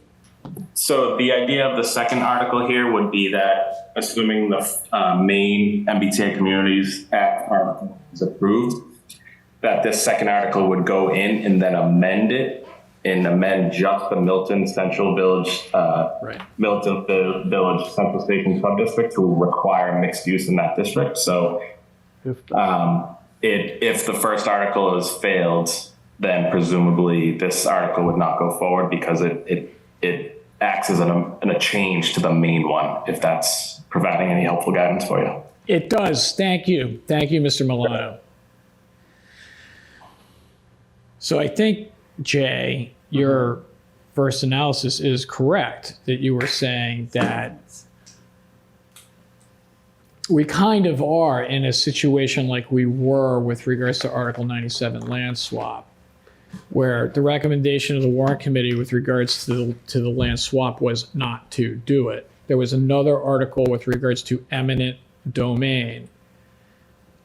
So the idea of the second article here would be that, assuming the main MBTA Communities Act article is approved, that this second article would go in and then amend it and amend just the Milton Central Village, Milton Village Central Station Subdistrict to require mixed use in that district. So if the first article has failed, then presumably this article would not go forward because it acts as a change to the main one, if that's providing any helpful guidance for you. It does. Thank you. Thank you, Mr. Milano. So I think, Jay, your first analysis is correct, that you were saying that we kind of are in a situation like we were with regards to Article 97 land swap, where the recommendation of the Warrant Committee with regards to the land swap was not to do it. There was another article with regards to eminent domain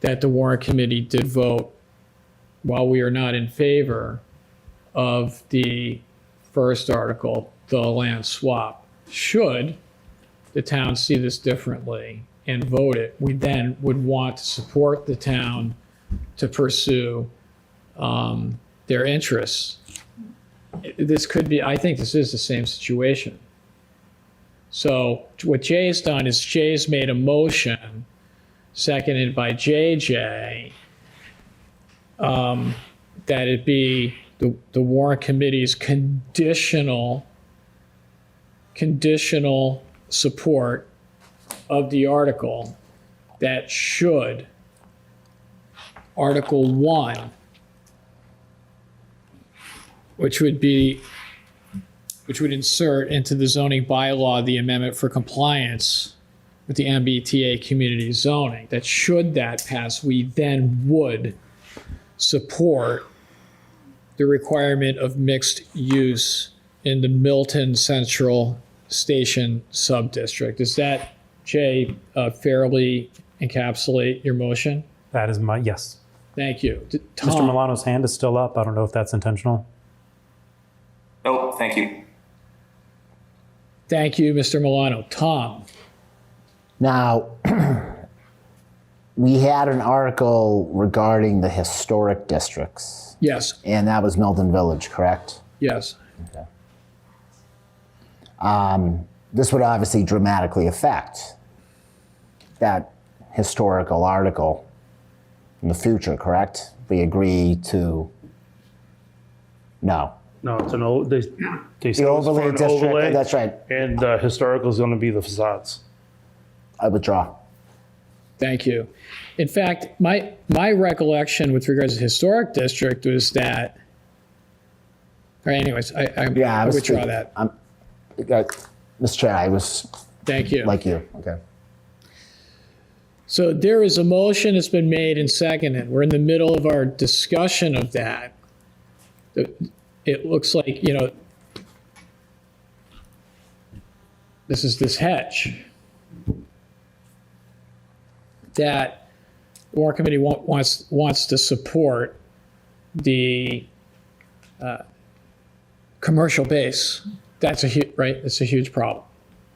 that the Warrant Committee did vote, while we are not in favor of the first article, the land swap. Should the town see this differently and vote it, we then would want to support the town to pursue their interests. This could be, I think this is the same situation. So what Jay's done is Jay's made a motion, seconded by JJ, that it be the Warrant Committee's conditional support of the article that should Article 1, which would insert into the zoning bylaw the amendment for compliance with the MBTA community zoning, that should that pass, we then would support the requirement of mixed use in the Milton Central Station subdistrict. Does that, Jay, fairly encapsulate your motion? That is my, yes. Thank you. Tom? Mr. Milano's hand is still up. I don't know if that's intentional. Oh, thank you. Thank you, Mr. Milano. Tom? Now, we had an article regarding the historic districts. Yes. And that was Milton Village, correct? Yes. Okay. This would obviously dramatically affect that historical article in the future, correct? We agree to, no. No, it's an old, they The still ask for overlay an district, overlay, that's right. and the historical is going to be the facades. I withdraw. Thank you. In fact, my recollection with regards to historic district was that, all right, anyways, I withdraw that. Mr. Chair, I was Thank you. like you, okay. So there is a motion that's been made and seconded. We're in the middle of our discussion of that. It looks like, this is this hedge that the Warrant Committee wants to support the commercial base. That's right? It's a huge problem.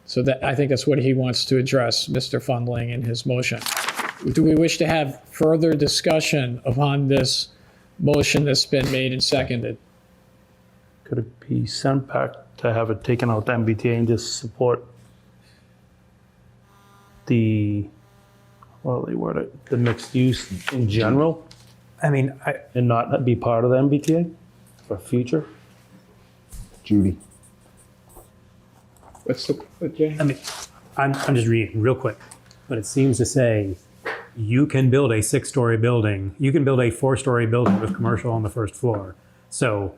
So I think that's what he wants to address, Mr. Fundling, in his motion. Do we wish to have further discussion upon this motion that's been made and seconded? Could it be sent back to have it taken out the MBTA and just support the, well, they word it, the mixed use in general? I mean, and not be part of the MBTA for future? Judy. Jay? I mean, I'm just reading real quick, but it seems to say you can build a 6-story building. You can build a 4-story building with commercial on the first floor. So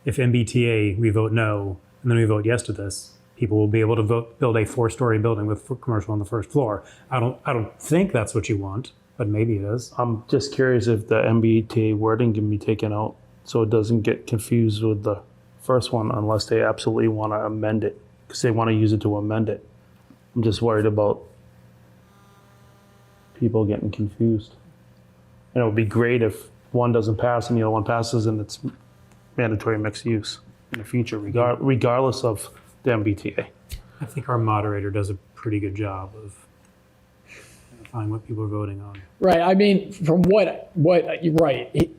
if MBTA, we vote no, and then we vote yes to this, people will be able to build a 4-story building with commercial on the first floor. I don't think that's what you want, but maybe it is. I'm just curious if the MBTA wording can be taken out so it doesn't get confused with the first one unless they absolutely want to amend it, because they want to use it to amend it. I'm just worried about people getting confused. And it would be great if one doesn't pass and the other one passes and it's mandatory mixed use in the future, regardless of the MBTA. I think our moderator does a pretty good job of identifying what people are voting on. Right. I mean, from what you're right.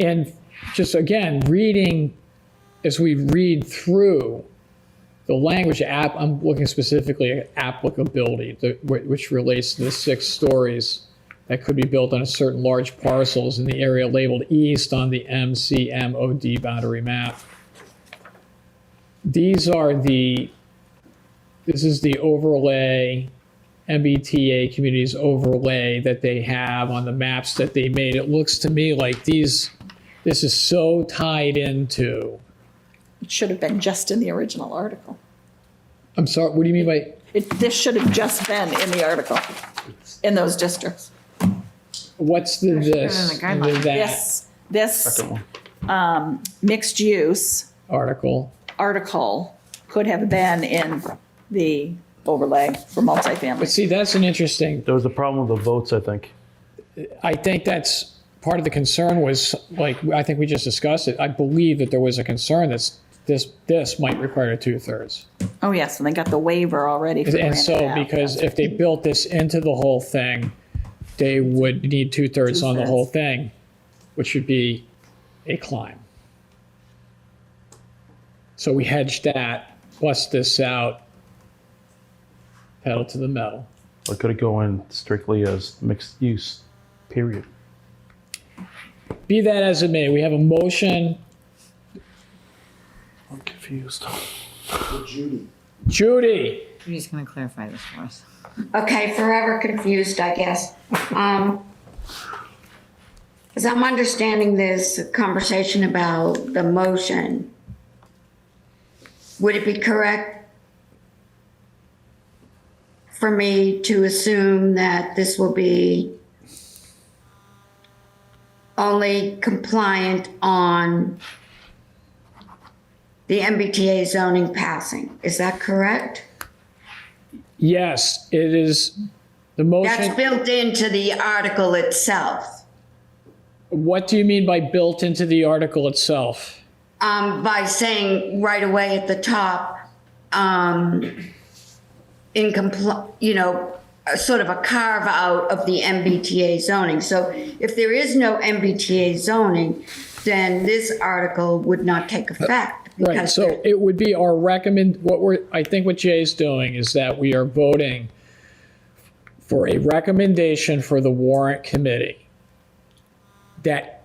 And just again, reading, as we read through the language I'm looking specifically at applicability, which relates to the 6 stories that could be built on a certain large parcels in the area labeled east on the MCMOD boundary map. This is the overlay, MBTA communities overlay that they have on the maps that they made. It looks to me like these this is so tied into, It should have been just in the original article. I'm sorry, what do you mean by, This should have just been in the article, in those districts. what's the this in the and guidelines. the that This mixed use article? article could have been in the overlay for But multifamily. see, that's an interesting, There was a problem with the votes, I think. I think that's part of the concern was, like, I think we just discussed it. I believe that there was a concern that this might require 2/3. Oh, yes, and they got the waiver already for And so, Granite Ave. because if they built this into the whole thing, they would need 2/3 on the whole thing, which would be a climb. So we hedged that, plus this out, pedal to the metal. Or could it go in strictly as mixed use, period? Be that as it may, we have a motion. I'm confused. Judy, Judy's going to clarify this for us. Okay, forever confused, I guess. As I'm understanding this conversation about the motion, would it be correct for me to assume that this will be only compliant on the MBTA zoning passing? Is that correct? yes, it is the That's motion. built into the article itself. What do you mean by built into the article itself? By saying right away at the top, sort of a carve out of the MBTA zoning. So if there is no MBTA zoning, then this article would not take effect. Right, because so it would be our I think what Jay's doing is that we are voting for a recommendation for the warrant committee that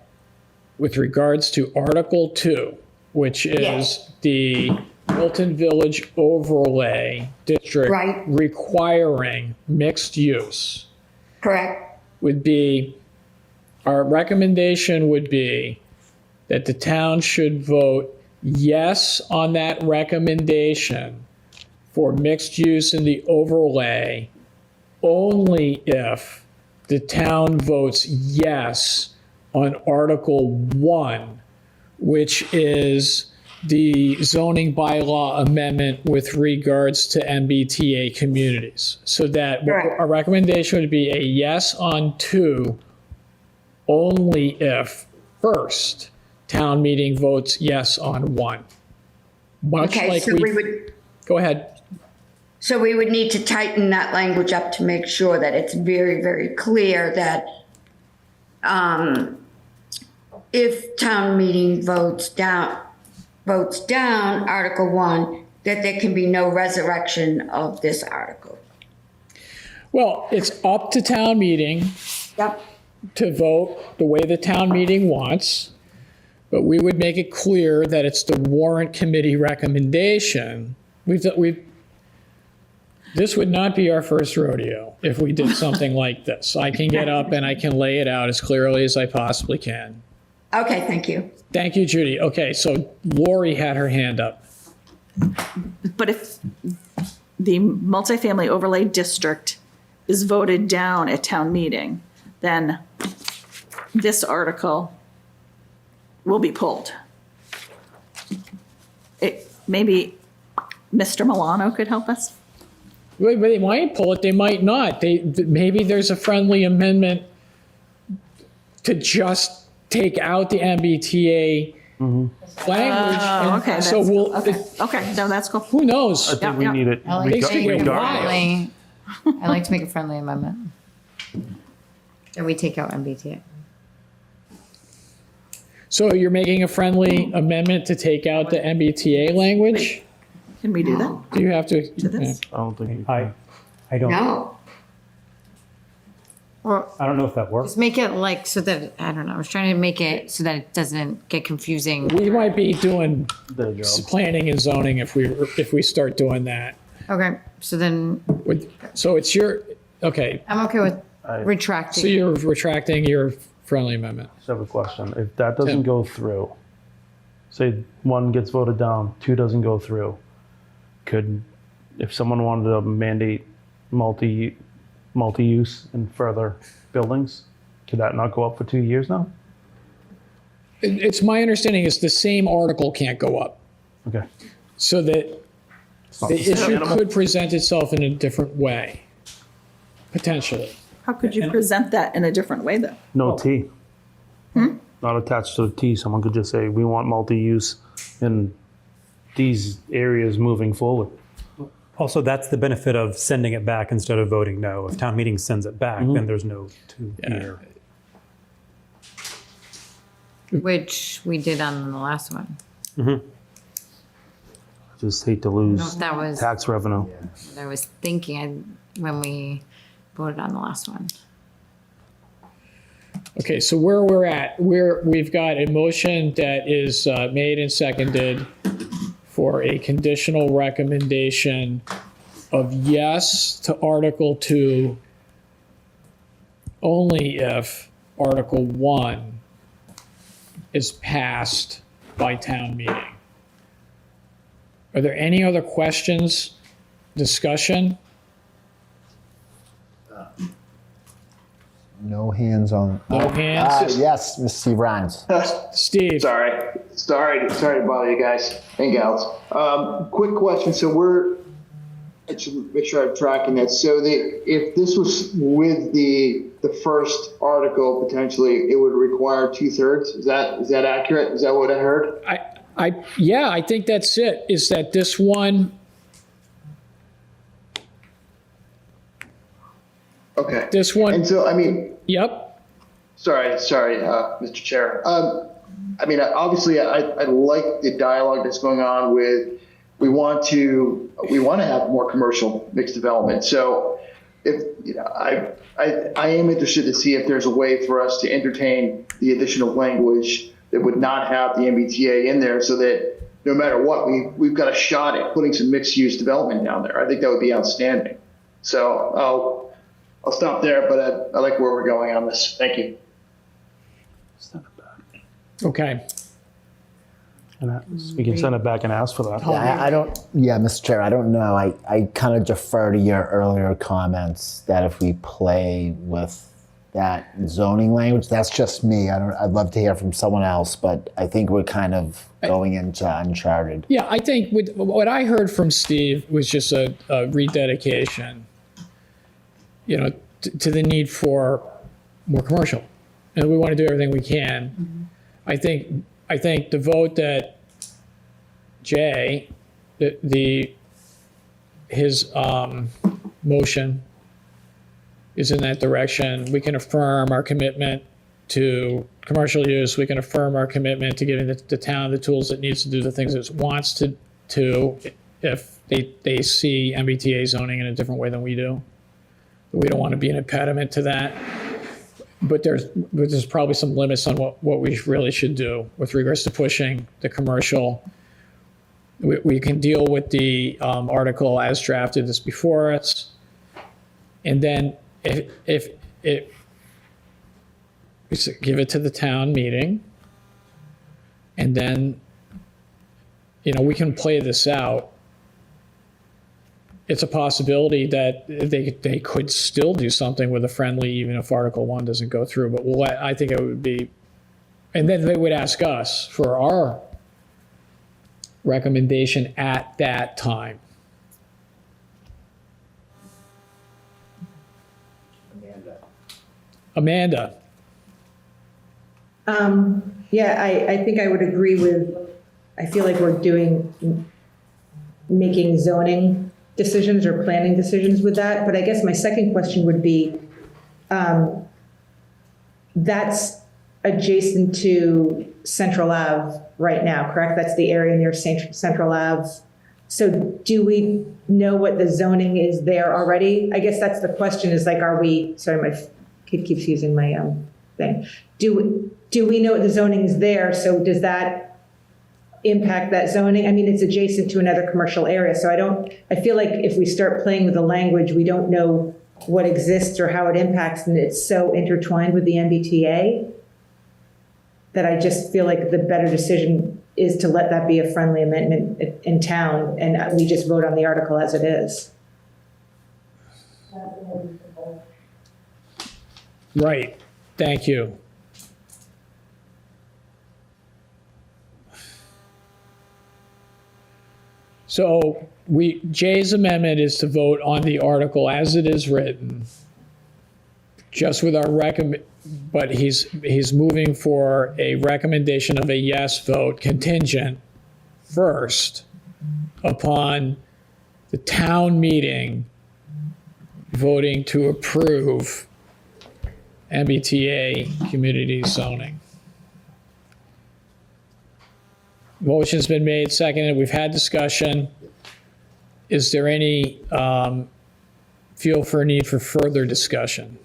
with regards to Article 2, which is Yes. the Milton Village overlay district Right. requiring mixed use, Correct. would be, our recommendation would be that the town should vote yes on that recommendation for mixed use in the overlay only if the town votes yes on Article 1, which is the zoning bylaw amendment with regards to MBTA communities. So that Correct. our recommendation would be a yes on 2 only if first town meeting votes yes on 1. Much Okay, like so we would, go ahead. so we would need to tighten that language up to make sure that it's very, very clear that if town meeting votes down Article 1, that there can be no resurrection of this article. Well, it's up to town meeting Yep. to vote the way the town meeting wants, but we would make it clear that it's the warrant committee recommendation. This would not be our first rodeo if we did something like this. I can get up and I can lay it out as clearly as I possibly can. Okay, thank you. Thank you, Judy. Okay, so Lori had her hand up. But if the multifamily overlay district is voted down at town meeting, then this article will be pulled. Maybe Mr. Milano could help us? Wait, but they might pull it, they might not. Maybe there's a friendly amendment to just take out the MBTA language. and Okay, So we'll, okay, no, that's cool. who knows? I think we need it. I like Things to could make get a wild. friendly, I like to make a friendly amendment. And we take out MBTA. So you're making a friendly amendment to take out the MBTA language? Can we do that? Do you have to? To this? I don't think. I don't No. Or I don't know if that works. just make it like, so that, I don't know, I was trying to make it so that it doesn't get confusing. We might be doing The job. planning and zoning if we start doing that. Okay, so then So it's your, okay, I'm okay with so retracting. you're retracting your friendly amendment. Just have a question. If that doesn't Tim. go through, say one gets voted down, two doesn't go through, if someone wanted to mandate multi-use in further buildings, could that not go up for 2 years now? It's my understanding is the same article can't go up. Okay. So that the issue could present itself in a different way, potentially. How could you present that in a different way, though? No T. Not attached to the T. Someone could just say, we want multi-use in these areas moving forward. Also, that's the benefit of sending it back instead of voting no. If town meeting sends it back, then there's no two here. Which we did on the last one. Just hate to lose That was tax revenue. what I was thinking when we voted on the last one. Okay, so where we're at, we've got a motion that is made and seconded for a conditional recommendation of yes to Article 2 only if Article 1 is passed by town meeting. Are there any other questions, discussion? No hands on. No hands? Yes, Mr. Steve Rhines. Steve? Sorry to bother you guys and gals. Quick question. So I should make sure I'm tracking that. So if this was with the first article, potentially, it would require 2/3. Is that accurate? Is that what I heard? Yeah, I think that's it, is that this one, Okay. this one, And so, I mean, yep, sorry, Mr. Chair. I mean, obviously, I like the dialogue that's going on with, we want to have more commercial mixed development. So if, I am interested to see if there's a way for us to entertain the additional language that would not have the MBTA in there, so that no matter what, we've got a shot at putting some mixed use development down there. I think that would be outstanding. So I'll stop there, but I like where we're going on this. Thank you. okay. And we can send it back and ask for that. Yeah, Mr. Chair, I don't know. I kind of defer to your earlier comments that if we play with that zoning language, that's just me. I'd love to hear from someone else, but I think we're kind of going into uncharted. Yeah, I think what I heard from Steve was just a rededication, to the need for more commercial. And we want to do everything we can. I think the vote that Jay, his motion is in that direction. We can affirm our commitment to commercial use. We can affirm our commitment to giving the town the tools it needs to do the things it wants to if they see MBTA zoning in a different way than we do. We don't want to be an impediment to that. But there's probably some limits on what we really should do with regards to pushing the commercial. We can deal with the article as drafted that's before us. And then if give it to the town meeting, and then, we can play this out. It's a possibility that they could still do something with a friendly, even if Article 1 doesn't go through. But I think it would be, and then they would ask us for our recommendation at that time. Amanda. Yeah, I think I would agree with, I feel like we're making zoning decisions or planning decisions with that. But I guess my second question would be, that's adjacent to Central Ave right now, correct? That's the area near Central Ave. So do we know what the zoning is there already? I guess that's the question, is like, sorry, my kid keeps using my thing. Do we know what the zoning is there? So does that impact that zoning? I mean, it's adjacent to another commercial area. So I feel like if we start playing with the language, we don't know what exists or how it impacts, and it's so intertwined with the MBTA that I just feel like the better decision is to let that be a friendly amendment in town, and we just vote on the article as it is. Right, thank you. So Jay's amendment is to vote on the article as it is written, just with our but he's moving for a recommendation of a yes vote contingent first upon the town meeting voting to approve MBTA community zoning. Motion's been made, seconded. We've had discussion. Is there any feel for a need for further discussion?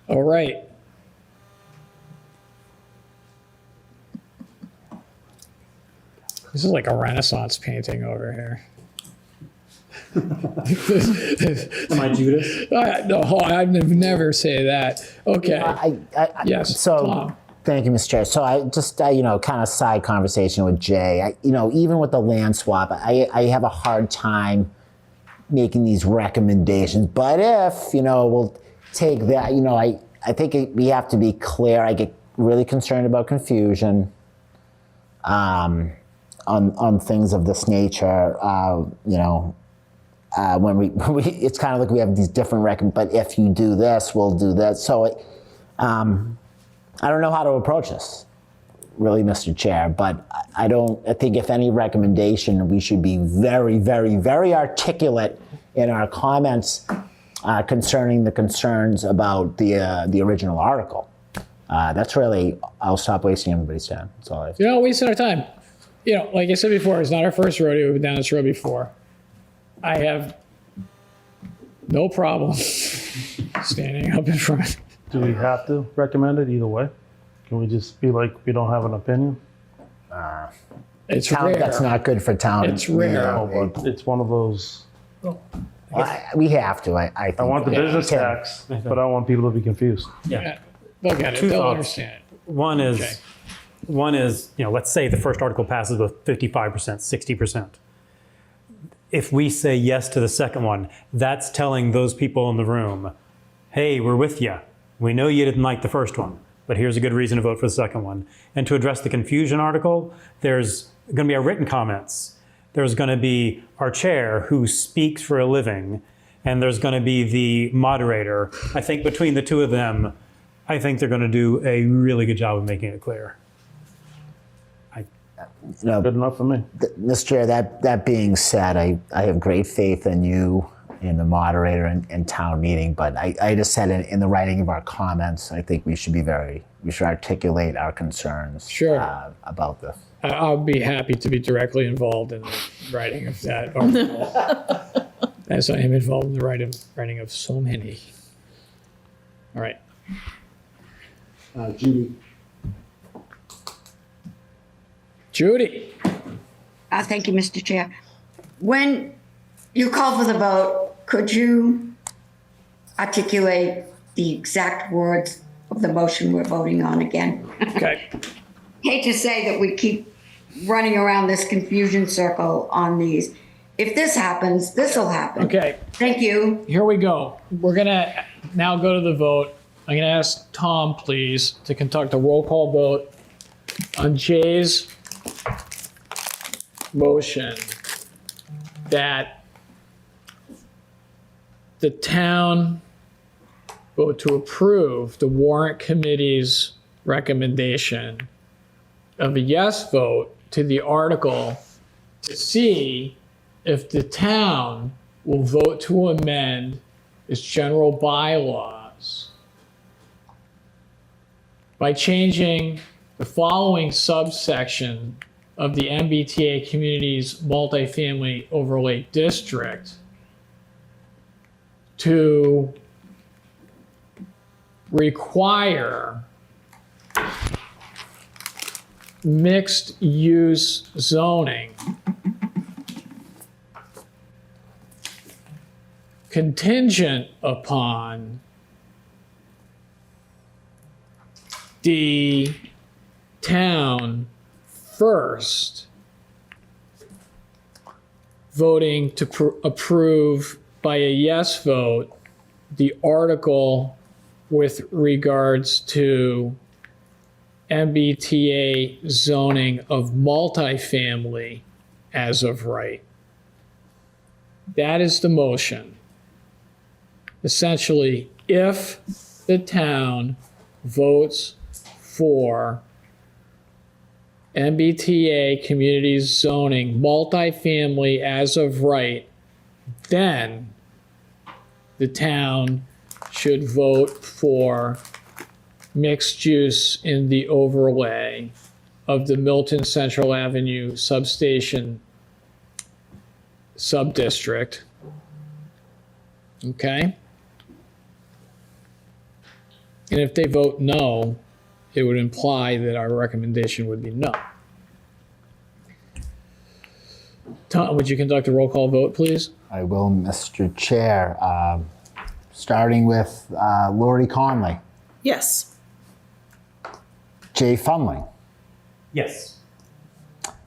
All right. This is like a Renaissance painting over here. Am I Judas? No, I'd never say that. Okay. Yes. So, Tom. thank you, Mr. Chair. So I just, kind of side conversation with Jay. Even with the land swap, I have a hard time making these recommendations. But if, we'll take that, I think we have to be clear. I get really concerned about confusion on things of this nature, when we it's kind of like we have these different but if you do this, we'll do that. So I don't know how to approach this, really, Mr. Chair, but I think if any recommendation, we should be very, very, very articulate in our comments concerning the concerns about the original article. That's really, I'll stop wasting everybody's time. That's all I have to say. You're not wasting our time. Like I said before, it's not our first rodeo. We've been down this road before. I have no problem standing up in front. Do we have to recommend it either way? Can we just be like, we don't have an opinion? It's town, rare. That's not good for town. It's rare. No, but it's one of those. We have to, I think. I want the business tax, but I don't want people to be confused. Yeah. They'll get it. Two They'll thoughts. understand it. One is, let's say the first article passes with 55%, 60%. If we say yes to the second one, that's telling those people in the room, hey, we're with you. We know you didn't like the first one, but here's a good reason to vote for the second one. And to address the confusion article, there's going to be our written comments. There's going to be our chair who speaks for a living, and there's going to be the moderator. I think between the two of them, I think they're going to do a really good job of making it clear. Good enough for me. Mr. Chair, that being said, I have great faith in you, in the moderator, and town meeting, but I just said in the writing of our comments, I think we should articulate our concerns about this. I'll be happy to be directly involved in the writing of that article, as I am involved in the writing of so many. All right. Judy. Thank you, Mr. Chair. When you call for the vote, could you articulate the exact words of the motion we're voting on again? Okay. Hate to say that we keep running around this confusion circle on these. If this happens, this will happen. Okay. Thank you. Here we go. We're going to now go to the vote. I'm going to ask Tom, please, to conduct a roll call vote on Jay's motion that the town vote to approve the warrant committee's recommendation of a yes vote to the article to see if the town will vote to amend its general bylaws by changing the following subsection of the MBTA Communities Multifamily Overlay District to require mixed use zoning contingent upon the town first voting to approve by a yes vote the article with regards to MBTA zoning of multifamily as of right. That is the motion. Essentially, if the town votes for MBTA community zoning multifamily as of right, then the town should vote for mixed use in the overlay of the Milton Central Avenue substation subdistrict. Okay? And if they vote no, it would imply that our recommendation would be no. Tom, would you conduct a roll call vote, please? I will, Mr. Chair. Starting with Lori Conley, Yes. Jay Funling, Yes.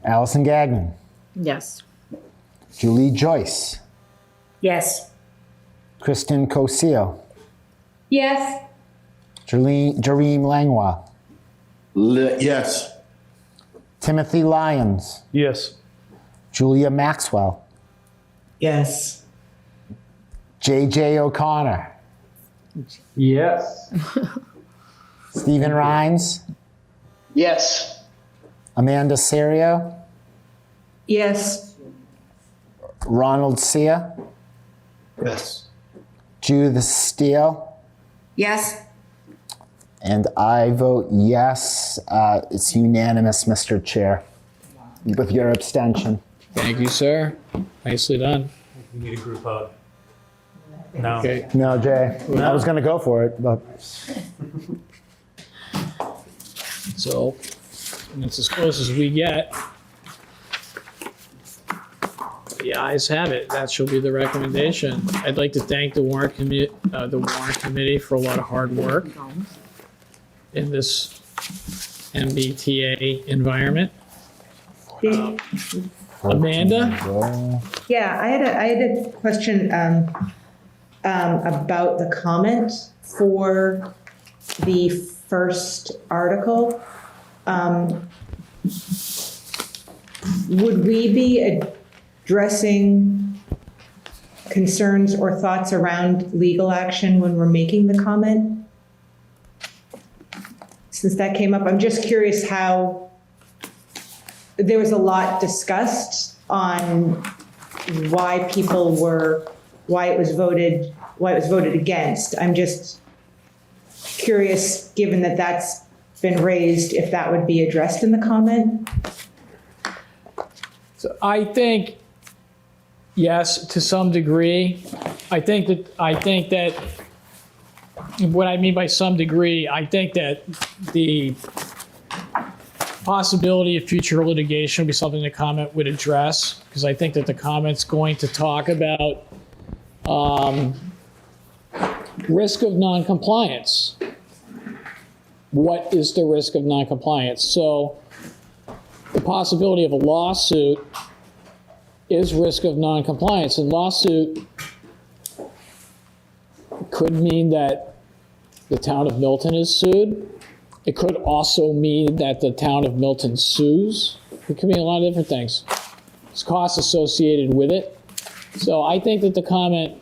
Allison Gagnon, Yes. Julie Joyce, Yes. Kristen Cosio, Yes. Jareem Langlois, Yes. Timothy Lyons, Yes. Julia Maxwell, Yes. JJ O'Connor, Yes. Stephen Rhines, Yes. Amanda Serio, Yes. Ronald Sia, Yes. Judith Steele, Yes. and I vote yes. It's unanimous, Mr. Chair, with your abstention. Thank you, sir. Nicely done. We need a group hug. No. Okay. No, Jay, I was going to go for it, but So, and it's as close as we get. The ayes have it. That shall be the recommendation. I'd like to thank the Warrant Committee for a lot of hard work in this MBTA environment. Amanda? Yeah, I had a question about the comment for the first article. Would we be addressing concerns or thoughts around legal action when we're making the comment? Since that came up, I'm just curious how there was a lot discussed on why it was voted against. I'm just curious, given that that's been raised, if that would be addressed in the comment? So I think, yes, to some degree. I think that what I mean by some degree, I think that the possibility of future litigation would be something the comment would address, because I think that the comment's going to talk about risk of noncompliance. What is the risk of noncompliance? So the possibility of a lawsuit is risk of noncompliance. And lawsuit could mean that the town of Milton is sued. It could also mean that the town of Milton sues. It could mean a lot of different things. There's costs associated with it. So I think that the comment,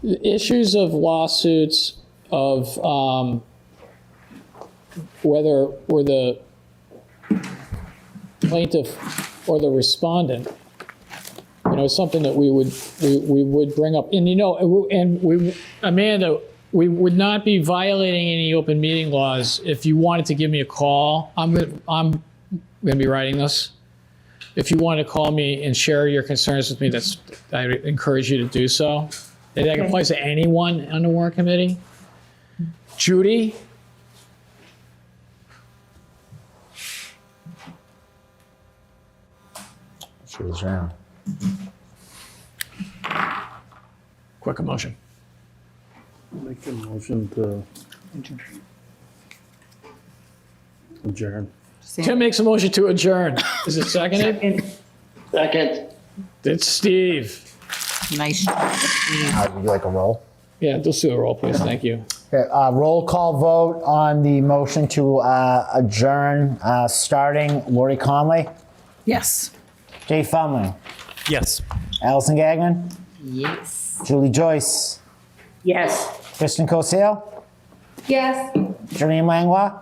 the issues of lawsuits, of whether we're the plaintiff or the respondent, something that we would bring up. And Amanda, we would not be violating any open meeting laws if you wanted to give me a call. I'm going to be writing this. If you want to call me and share your concerns with me, I encourage you to do so. And that applies to anyone on the Warrant Committee. Judy? She was around. quick a motion. Make a motion to adjourn. Tim makes a motion to adjourn. Is it seconded? Second. It's Steve. Nice. Would you like a roll? Yeah, let's do a roll, please. Thank you. Okay, roll call vote on the motion to adjourn, starting Lori Conley, Yes. Jay Fumling, Yes. Allison Gagnon, Yes. Julie Joyce, Yes. Kristen Cosile, Yes. Jermaine Langlois,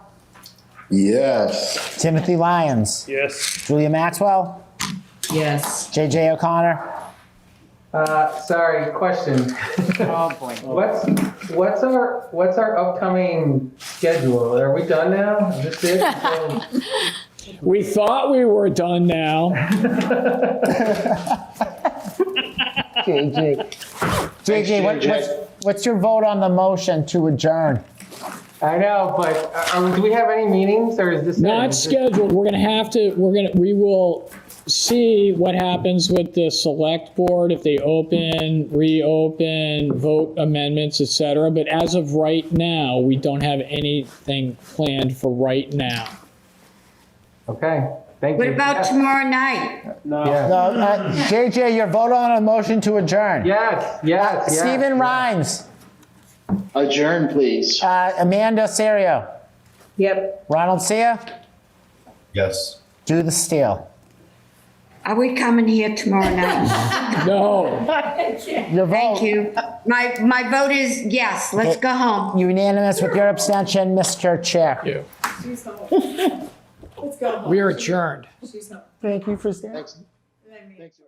Yes. Timothy Lyons, Yes. Julia Maxwell, Yes. JJ O'Connor. Sorry, question. Oh, boy. What's our upcoming schedule? Are we done now? Is this it? We thought we were done now. JJ, what's your vote on the motion to adjourn? I know, but do we have any meetings or is this? Not scheduled. We're gonna have to, we will see what happens with the select board, if they open, reopen, vote amendments, et cetera. But as of right now, we don't have anything planned for right now. Okay, thank What you. about tomorrow night? No. JJ, your vote on a motion to adjourn. Yes. Stephen Rhines, Adjourn, please. Amanda Serio, Yep. Ronald Sia, Yes. do the steal. Are we coming here tomorrow night? No. Your vote. Thank you. My vote is yes. Let's go home. Unanimous with your abstention, Mr. Chair. You. She's home. Let's go home. We are adjourned. She's home. Thank you for staying. Thanks. Thanks.